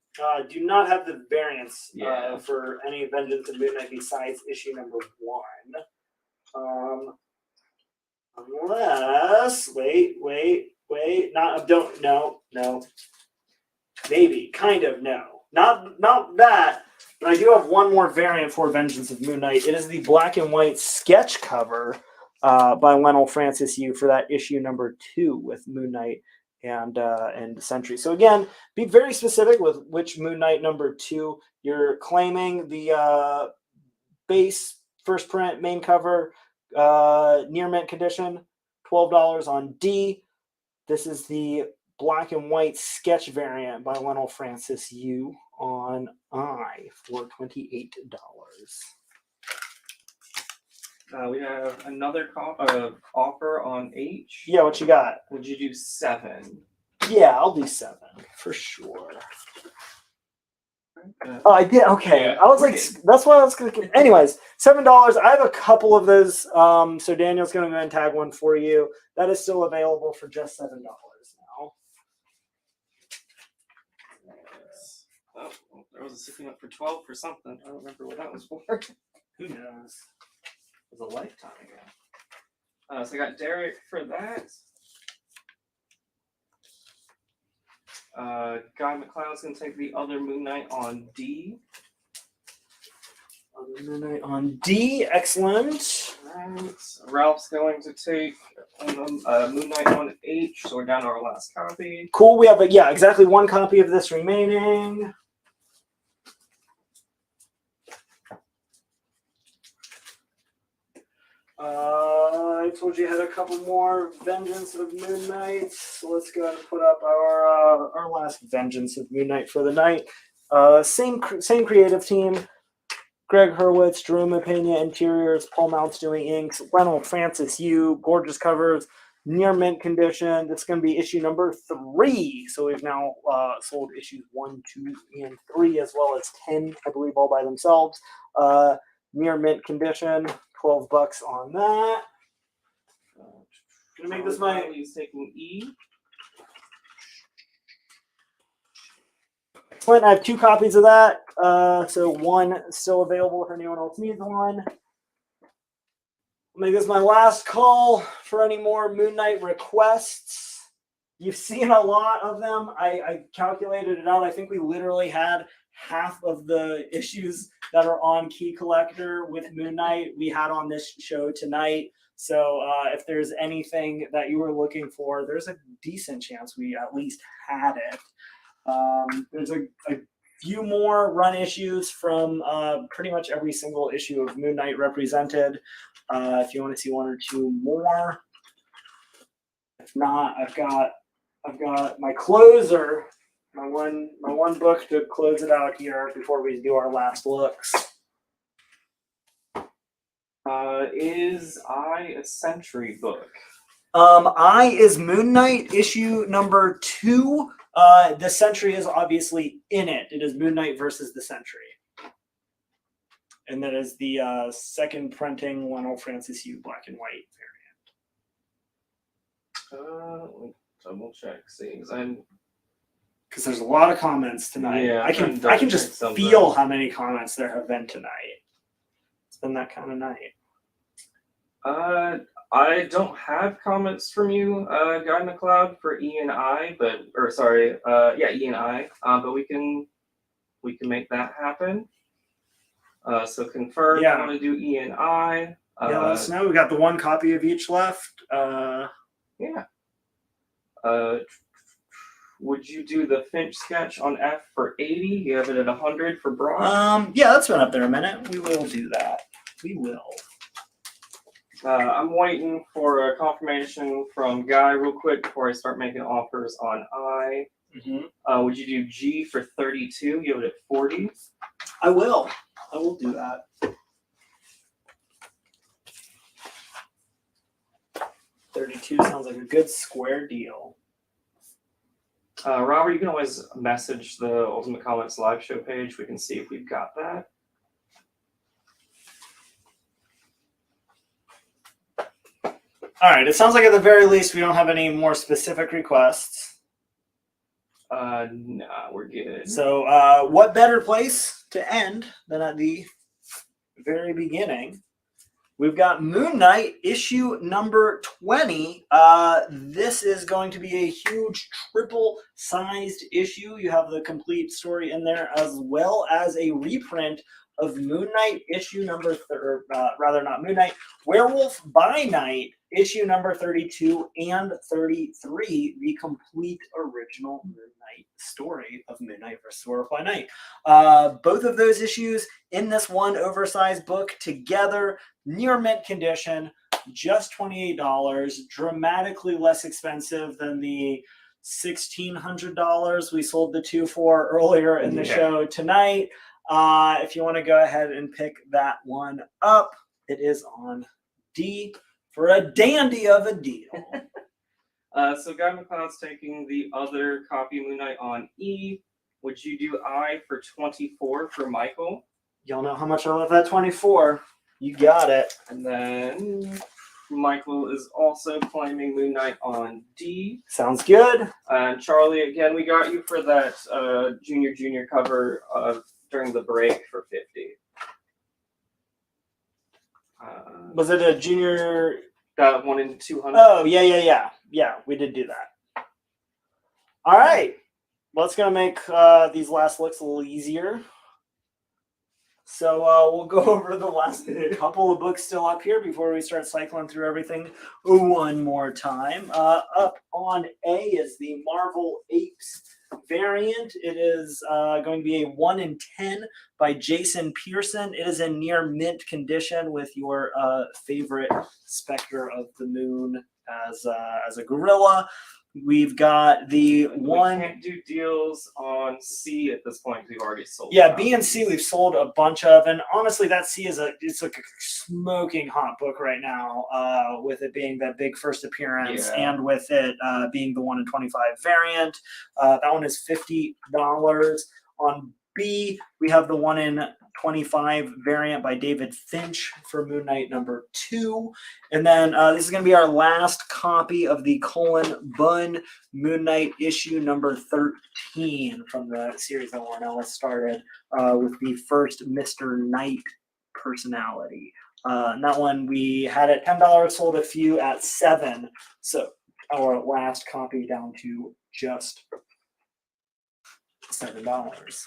Do not have the variants for any Vengeance of Moon Knight besides issue number 1. Unless, wait. No. Maybe, kind of, no. Not that, but I do have one more variant for Vengeance of Moon Knight. It is the black and white sketch cover by Lionel Francis Yu for that issue number 2 with Moon Knight and Sentry. So again, be very specific with which Moon Knight number 2 you're claiming. The base first print main cover near mint condition, $12 on D. This is the black and white sketch variant by Lionel Francis Yu on I for $28. We have another offer on H. Yeah, what you got? Would you do 7? Yeah, I'll do 7 for sure. Oh, I did. Okay, yeah, I was like, that's why I was gonna. Anyways, $7. I have a couple of those. So Daniel's gonna go and tag one for you. That is still available for just $7 now. Oh, there was a sitting up for 12 for something. I don't remember what that was for. Who knows? It was a lifetime ago. So I got Derek for that. Guy McLeod's going to take the other Moon Knight on D. Other Moon Knight on D. Excellent. Right. Ralph's going to take Moon Knight on H. So we're down to our last copy. Cool. We have exactly one copy of this remaining. I told you I had a couple more Vengeance of Moon Knight. So let's go ahead and put up our last Vengeance of Moon Knight for the night. Same creative team. Greg Hurwitz, Jerome Pena, interiors, Paul Mounts doing inks, Reynolds Francis Yu, gorgeous covers, near mint condition. That's going to be issue number 3. So we've now sold issues 1, 2, and 3, as well as 10, I believe, all by themselves. Near mint condition, $12 on that. Gonna make this my. He's taking E. Clint, I have 2 copies of that. So 1 still available if anyone else needs one. I'll make this my last call for any more Moon Knight requests. You've seen a lot of them. I calculated it out. I think we literally had half of the issues that are on Key Collector with Moon Knight we had on this show tonight. So if there's anything that you were looking for, there's a decent chance we at least had it. There's a few more run issues from pretty much every single issue of Moon Knight represented. If you want to see 1 or 2 more. If not, I've got my closer, my one book to close it out here before we do our last looks. Is I a Century book? I is Moon Knight issue number 2. The Sentry is obviously in it. It is Moon Knight versus the Sentry. And that is the second printing Lionel Francis Yu black and white Let me double check. See, because there's a lot of comments tonight. Yeah, I can just feel how many comments there have been tonight. It's been that kind of night. I don't have comments from you, Guy McLeod, for E and I, E and I, but we can make that happen. So confirm. Yeah. I want to do E and I. Yeah, let us know. We got the 1 copy of each left. Yeah. Would you do the Finch sketch on F for 80? You have it at 100 for Brock? Yeah, that's been up there a minute. We will do that. We will. I'm waiting for a confirmation from Guy real quick before I start making offers on I. Mm-hmm. Would you do G for 32? You have it at 40? I will do that. 32 sounds like a good square deal. Robert, you can always message the Ultimate Comics live show page. We can see if we've got that. All right. It sounds like at the very least we don't have any more specific requests. Nah, we're good. So what better place to end than at the very beginning? We've got Moon Knight issue number 20. This is going to be a huge triple-sized issue. You have the complete story in there, as well as a reprint of Moon Knight issue number, Moon Knight, Werewolf by Night issue number 32 and 33, the complete original Moon Knight story of Moon Knight vs. Werewolf by Night. Both of those issues in this one oversized book together, near mint condition, just $28, dramatically less expensive than the $1,600 we sold the 2 for earlier in the show tonight. If you want to go ahead and pick that one up, it is on D for a dandy of a deal. So Guy McLeod's taking the other copy of Moon Knight on E. Would you do I for 24 for Michael? Y'all know how much I love that 24. You got it. And then Michael is also claiming Moon Knight on D. Sounds good. And Charlie, again, we got you for that junior cover during the break for 50. Was it a junior? That 1 in 200. Oh, yeah. Yeah, we did do that. All right. Let's go make these last looks a little easier. So we'll go over the last couple of books still up here before we start cycling through everything one more time. Up on A is the Marvel Apes variant. It is going to be a 1 in 10 by Jason Pearson. It is in near mint condition with your favorite Spectre of the Moon as a gorilla. We've got the one. We can't do deals on C at this point because we've already sold. Yeah, B and C we've sold a bunch of, and honestly, that C is it's like a smoking hot book right now. With it being that big first appearance, and with it being the 1 in 25 variant. That one is $50. On B, we have the 1 in 25 variant by David Finch for Moon Knight number 2. And then this is going to be our last copy of the Colin Bunn Moon Knight issue number 13 from the series that Warren Ellis started with the first Mr. Knight personality. And that one we had at $10, sold a few at $7. So our last copy down to just $7.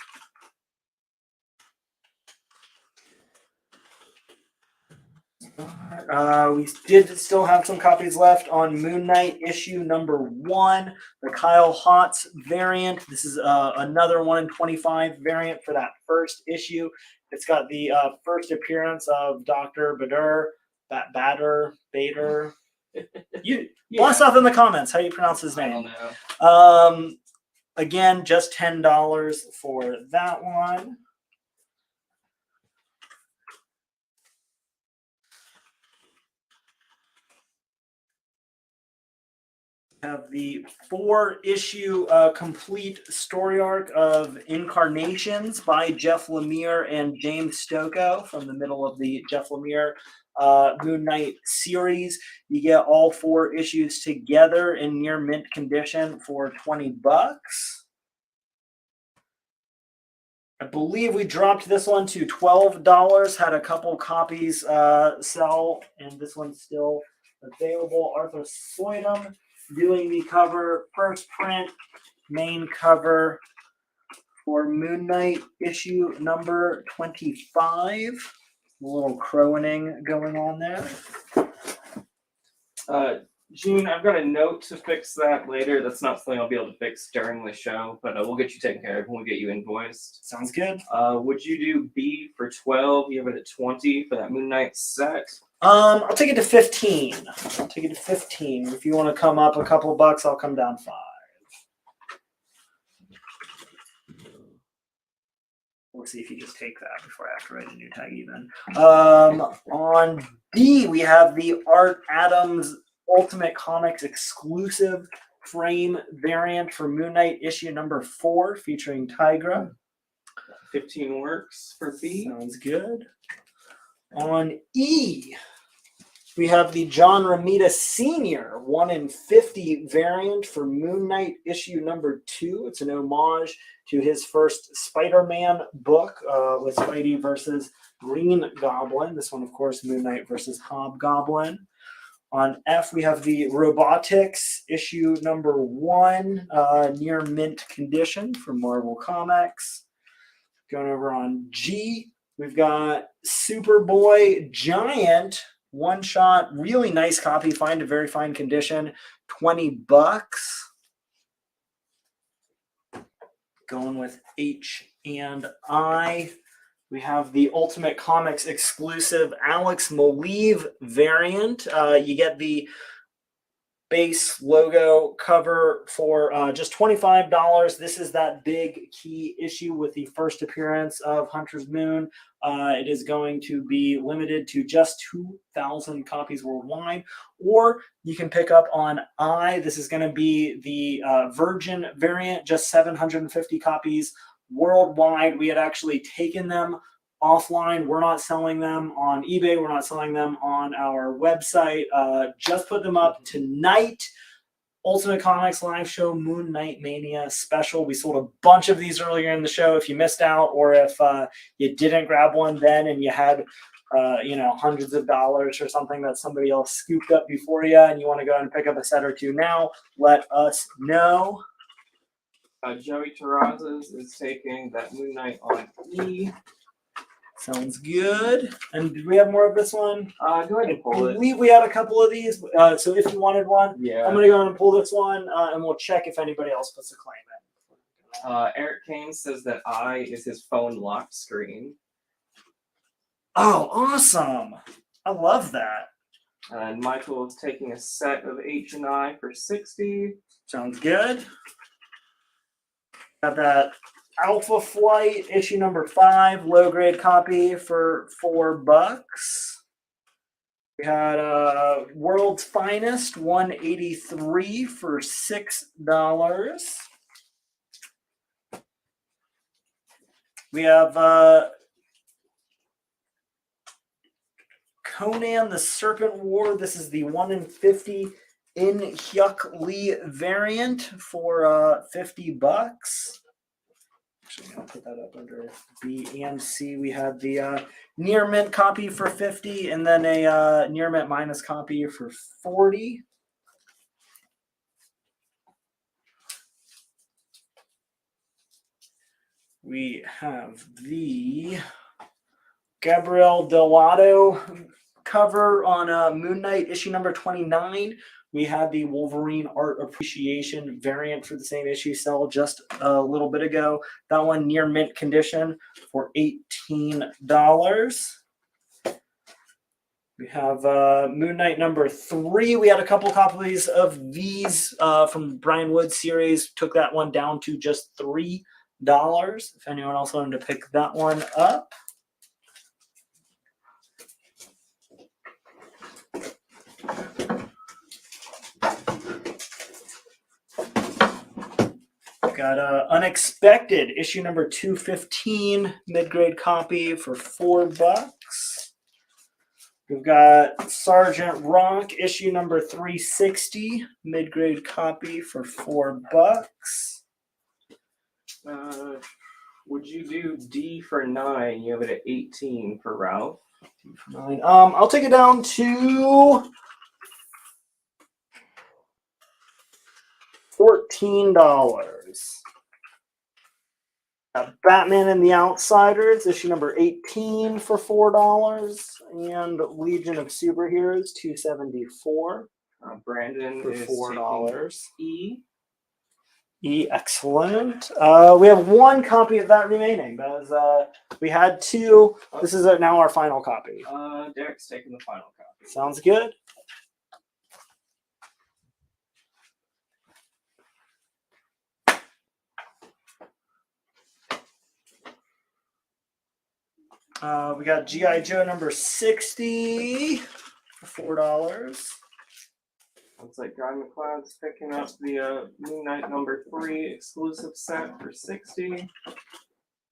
We did still have some copies left on Moon Knight issue number 1, the Kyle Hotz variant. This is another 1 in 25 variant for that first issue. It's got the first appearance of Dr. Bader. You blast off in the comments how you pronounce his name. I don't know. Again, just $10 for that one. Have the 4-issue complete story arc of Incarnations by Jeff Lemire and James Stokoe from the middle of the Jeff Lemire Moon Knight series. You get all 4 issues together in near mint condition for $20. I believe we dropped this one to $12. Had a couple copies sell, and this one's still available. Arthur Soydum doing the cover, first print, main cover for Moon Knight issue number 25. A little crowing going on there. June, I've got a note to fix that later. That's not something I'll be able to fix during the show, but we'll get you taken care of when we get you invoiced. Sounds good. Would you do B for 12? You have it at 20 for that Moon Knight set. I'll take it to 15. I'll take it to 15. If you want to come up a couple bucks, I'll come down 5. We'll see if you just take that before I have to write a new tag even. On D, we have the Art Adams Ultimate Comics exclusive frame variant for Moon Knight issue number 4 featuring Tigra. 15 works for B. Sounds good. On E, we have the John Romita Sr. 1 in 50 variant for Moon Knight issue number 2. It's an homage to his first Spider-Man book with Spidey versus Green Goblin. This one, of course, Moon Knight versus Hobgoblin. On F, we have the Robotics issue number 1, near mint condition from Marvel Comics. Going over on G, we've got Superboy Giant one-shot, really nice copy, find a very fine condition, $20. Going with H and I, we have the Ultimate Comics exclusive Alex Maleev variant. You get the base logo cover for just $25. This is that big key issue with the first appearance of Hunter's Moon. It is going to be limited to just 2,000 copies worldwide, or you can pick up on I. This is going to be the Virgin variant, just 750 copies worldwide. We had actually taken them offline. We're not selling them on eBay. We're not selling them on our website. Just put them up tonight. Ultimate Comics live show Moon Knight Mania special. We sold a bunch of these earlier in the show. If you missed out, or if you didn't grab one then and you had hundreds of dollars or something that somebody else scooped up before you and you want to go and pick up a set or two now, let us know. Joey Terrazas is taking that Moon Knight on E. Sounds good. And did we have more of this one? Go ahead and pull it. We had a couple of these. So if you wanted one, yeah, I'm going to go ahead and pull this one, and we'll check if anybody else puts a claim Eric Kane says that I is his phone lock screen. Oh, awesome. I love that. And Michael is taking a set of H and I for 60. Sounds good. Got that Alpha Flight issue number 5, low grade copy for $4. We had World's Finest 183 for $6. We have Conan the Serpent War. This is the 1 in 50 in Hyuk Lee variant for $50. Actually, I'll put that up under B and C. We have the near mint copy for 50, and then a near mint minus copy for 40. We have the Gabriel Delato cover on Moon Knight issue number 29. We had the Wolverine Art Appreciation variant for the same issue sell just a little bit ago. That one near mint condition for $18. We have Moon Knight number 3. We had a couple copies of these from Brian Wood's series. Took that one down to just $3. If anyone else wanted to pick that one up. Got Unexpected issue number 215 mid-grade copy for $4. We've got Sergeant Rock issue number 360 mid-grade copy for $4. Would you do D for 9? You have it at 18 for Ralph. D for 9. I'll take it down to $14. Batman and the Outsiders, issue number 18 for $4, and Legion of Superheroes 274. Brandon for is $4. E. E, excellent. We have one copy of that remaining. That is, we had 2. This is now our final copy. Derek's taking the final copy. Sounds good. We got G.I. Joe number 60 for $4. Looks like Guy McLeod's picking up the Moon Knight number 3 exclusive set for 60.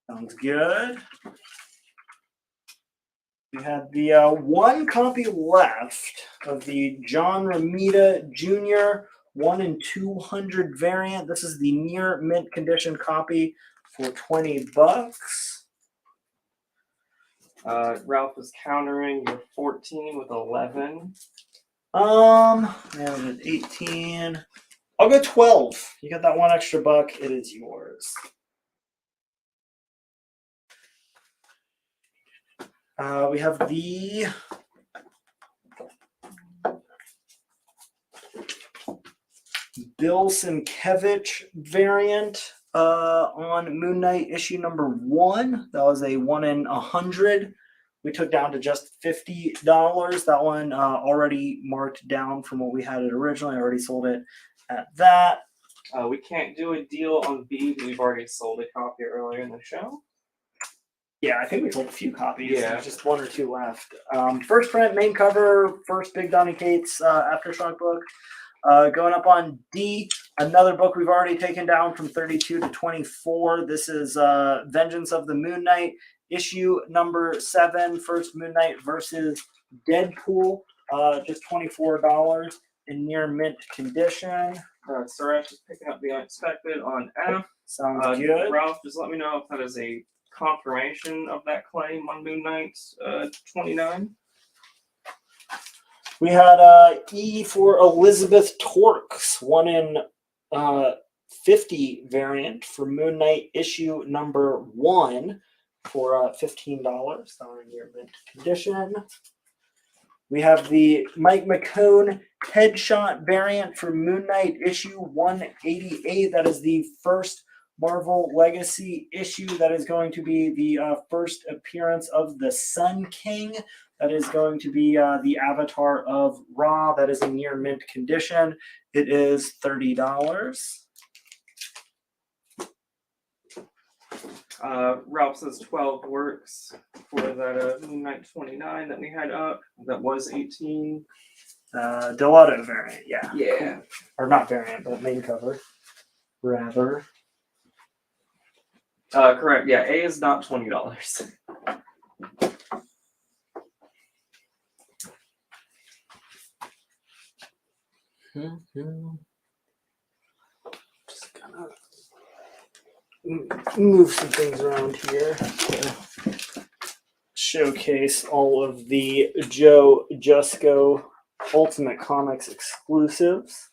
Sounds good. We have the one copy left of the John Romita Jr. 1 in 200 variant. This is the near mint condition copy for $20. Ralph is countering your 14 with 11. Yeah, 18. I'll go 12. You got that one extra buck. It is yours. We have the Bill Sienkiewicz variant on Moon Knight issue number 1. That was a 1 in 100. We took down to just $50. That one already marked down from what we had it originally. I already sold it at that. We can't do a deal on B. We've already sold a copy earlier in the show. Yeah, I think we sold a few copies. Yeah. There's just 1 or 2 left. First print, main cover, first big Donny Cates Aftershock book. Going up on D, another book we've already taken down from 32 to 24. This is Vengeance of the Moon Knight, issue number 7, first Moon Knight versus Deadpool. Just $24 in near mint condition. Suresh is picking up the Unexpected on F. Sounds good. Ralph, just let me know if that is a confirmation of that claim on Moon Knight 29. We had E for Elizabeth Torques, 1 in 50 variant for Moon Knight issue number 1 for $15. That in near mint condition. We have the Mike McCone headshot variant for Moon Knight issue 188. That is the first Marvel Legacy issue. That is going to be the first appearance of the Sun King. That is going to be the avatar of Ra. That is in near mint condition. It is $30. Ralph says 12 works for that Moon Knight 29 that we had up. That was 18. Delotto variant, yeah. Yeah. Or not variant, but main cover. Rather. Correct. Yeah, A is not $20. Just gonna move some things around here to showcase all of the Joe Jusko Ultimate Comics exclusives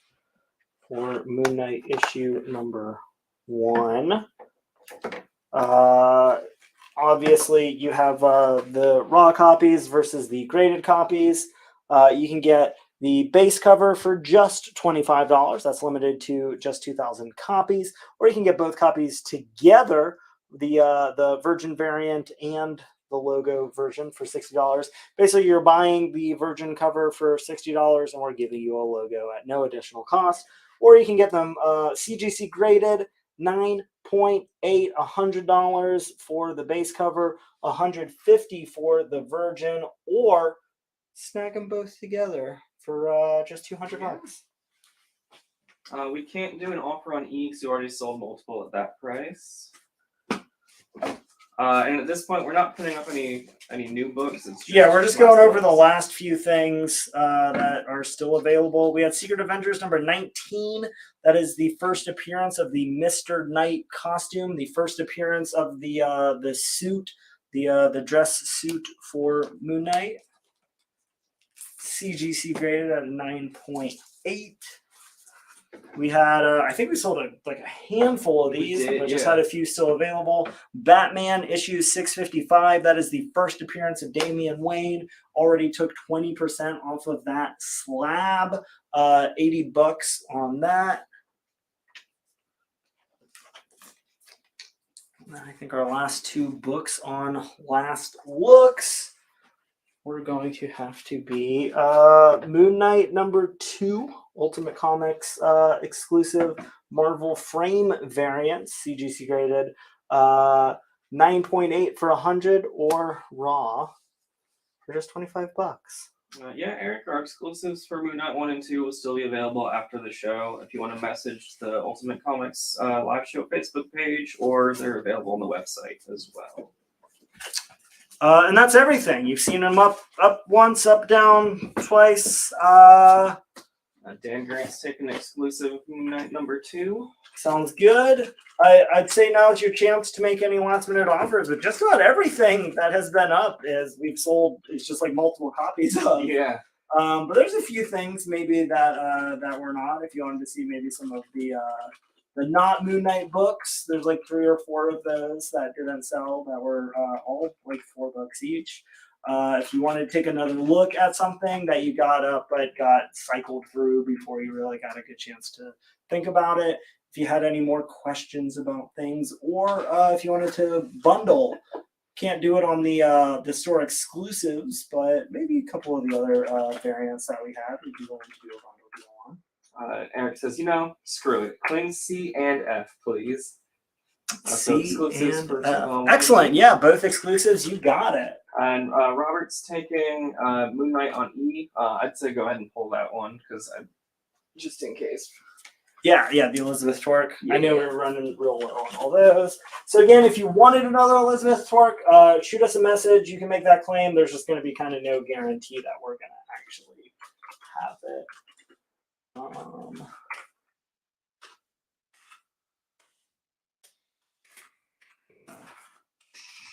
for Moon Knight issue number 1. Obviously, you have the raw copies versus the graded copies. You can get the base cover for just $25. That's limited to just 2,000 copies. Or you can get both copies together, the Virgin variant and the logo version for $60. Basically, you're buying the Virgin cover for $60 and we're giving you a logo at no additional cost. Or you can get them CGC graded, 9.8, $100 for the base cover, $150 for the Virgin, or snag them both together for just $200. We can't do an offer on E because you already sold multiple at that price. And at this point, we're not putting up any new books. It's just We're just going over books. the last few things that are still available. We had Secret Avengers number 19. That is the first appearance of the Mr. Knight costume, the first appearance of the suit, the dress suit for Moon Knight. CGC graded at 9.8. We had, I think we sold a handful of these. We just had a few still available. Batman issue 655. That is the first appearance of Damian Wayne. Already took 20% off of that slab. $80 on that. I think our last two books on last looks, we're going to have to be Moon Knight number 2, Ultimate Comics exclusive Marvel frame variant, CGC graded, 9.8 for 100, or Raw for just $25. Eric, our exclusives for Moon Knight 1 and 2 will still be available after the show. If you want to message the Ultimate Comics live show Facebook page, or they're available on the website as well. And that's everything. You've seen them up once, up, down, twice. Dan Grant's taking exclusive Moon Knight number 2. Sounds good. I'd say now's your chance to make any last minute offers, but just about everything that has been up is we've sold. It's just like multiple copies of. Yeah. But there's a few things maybe that were not. If you wanted to see maybe some of the not Moon Knight books, there's like 3 or 4 of those that didn't sell that were all like $4 each. If you wanted to take another look at something that you got up but got cycled through before you really got a good chance to think about it, if you had any more questions about things, or if you wanted to bundle, can't do it on the store exclusives, but maybe a couple of the other variants that we have, we'd be willing to do a bundle deal on. Eric says, screw it. Clean C and F, please. C and F. Excellent. Yeah, both exclusives. You got it. And Robert's taking Moon Knight on E. I'd say go ahead and pull that one because just in case. Yeah, the Elizabeth Torque. Yeah. I know we're running real low on all those. So again, if you wanted another Elizabeth Torque, shoot us a message. You can make that claim. There's just going to be kind of no guarantee that we're going to actually have it.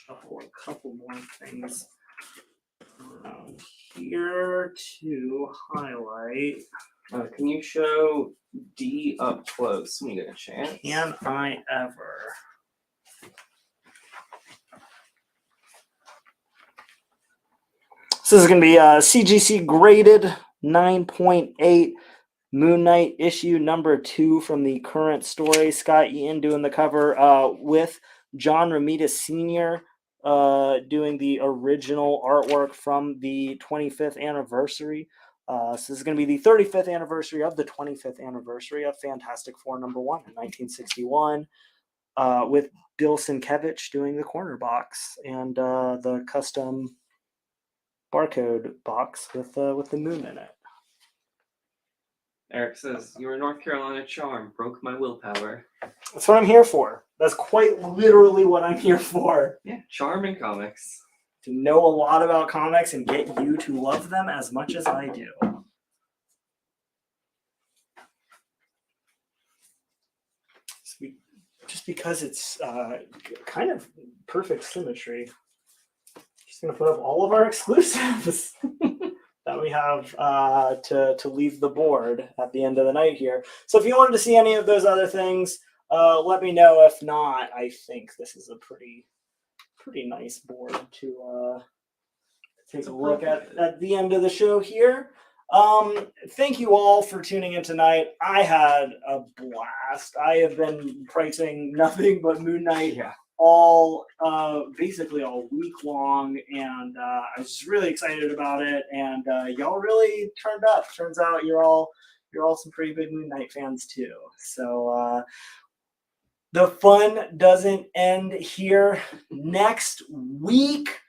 A couple more things around here to highlight. Can you show D up close when you get a chance? Can I ever? So this is going to be CGC graded 9.8. Moon Knight issue number 2 from the current story. Scott Eaton doing the cover with John Romita Sr. Doing the original artwork from the 25th anniversary. So this is going to be the 35th anniversary of the 25th anniversary of Fantastic Four #1 in 1961, with Bill Sienkiewicz doing the corner box and the custom barcode box with the moon in it. Eric says, "Your North Carolina charm broke my willpower." That's what I'm here for. That's quite literally what I'm here for. Yeah, charm in comics. To know a lot about comics and get you to love them as much as I do. Just because it's kind of perfect symmetry. Just going to put up all of our exclusives that we have to leave the board at the end of the night here. So if you wanted to see any of those other things, let me know. If not, I think this is a pretty nice board to take a look at the end of the show here. Thank you all for tuning in tonight. I had a blast. I have been pricing nothing but Moon Knight all basically all week long, and I was just really excited about it. And y'all really turned up. Turns out you're all some pretty big Moon Knight fans too. So the fun doesn't end here. Next week,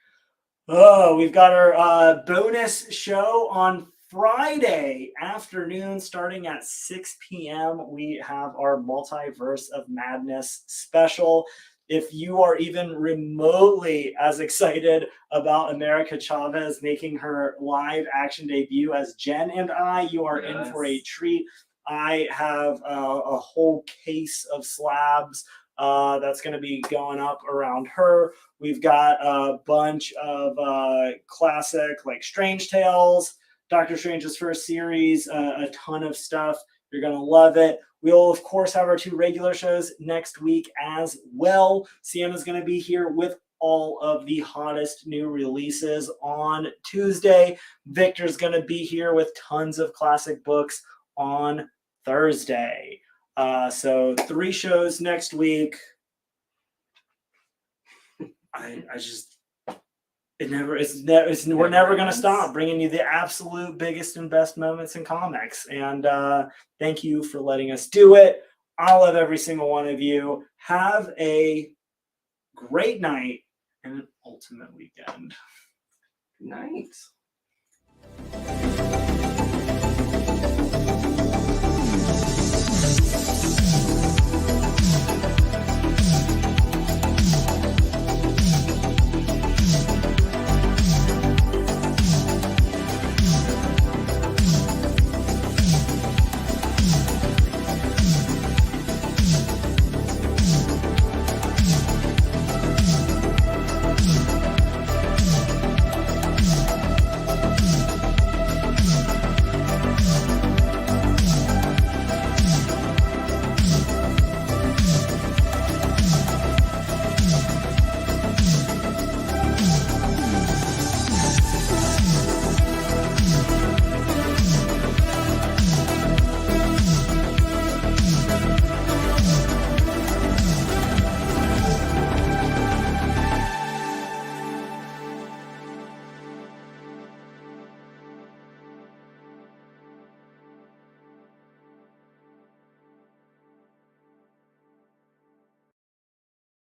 we've got our bonus show on Friday afternoon starting at 6 p.m. We have our Multiverse of Madness special. If you are even remotely as excited about America Chavez making her live action debut as Jen and I, you are in for a treat. I have a whole case of slabs that's going to be going up around her. We've got a bunch of classic like Strange Tales, Doctor Strange's first series, a ton of stuff. You're going to love it. We'll, of course, have our 2 regular shows next week as well. Sienna's going to be here with all of the hottest new releases on Tuesday. Victor's going to be here with tons of classic books on Thursday. So 3 shows next week. We're never going to stop bringing you the absolute biggest and best moments in comics. And thank you for letting us do it. I love every single one of you. Have a great night and an ultimate weekend. Night.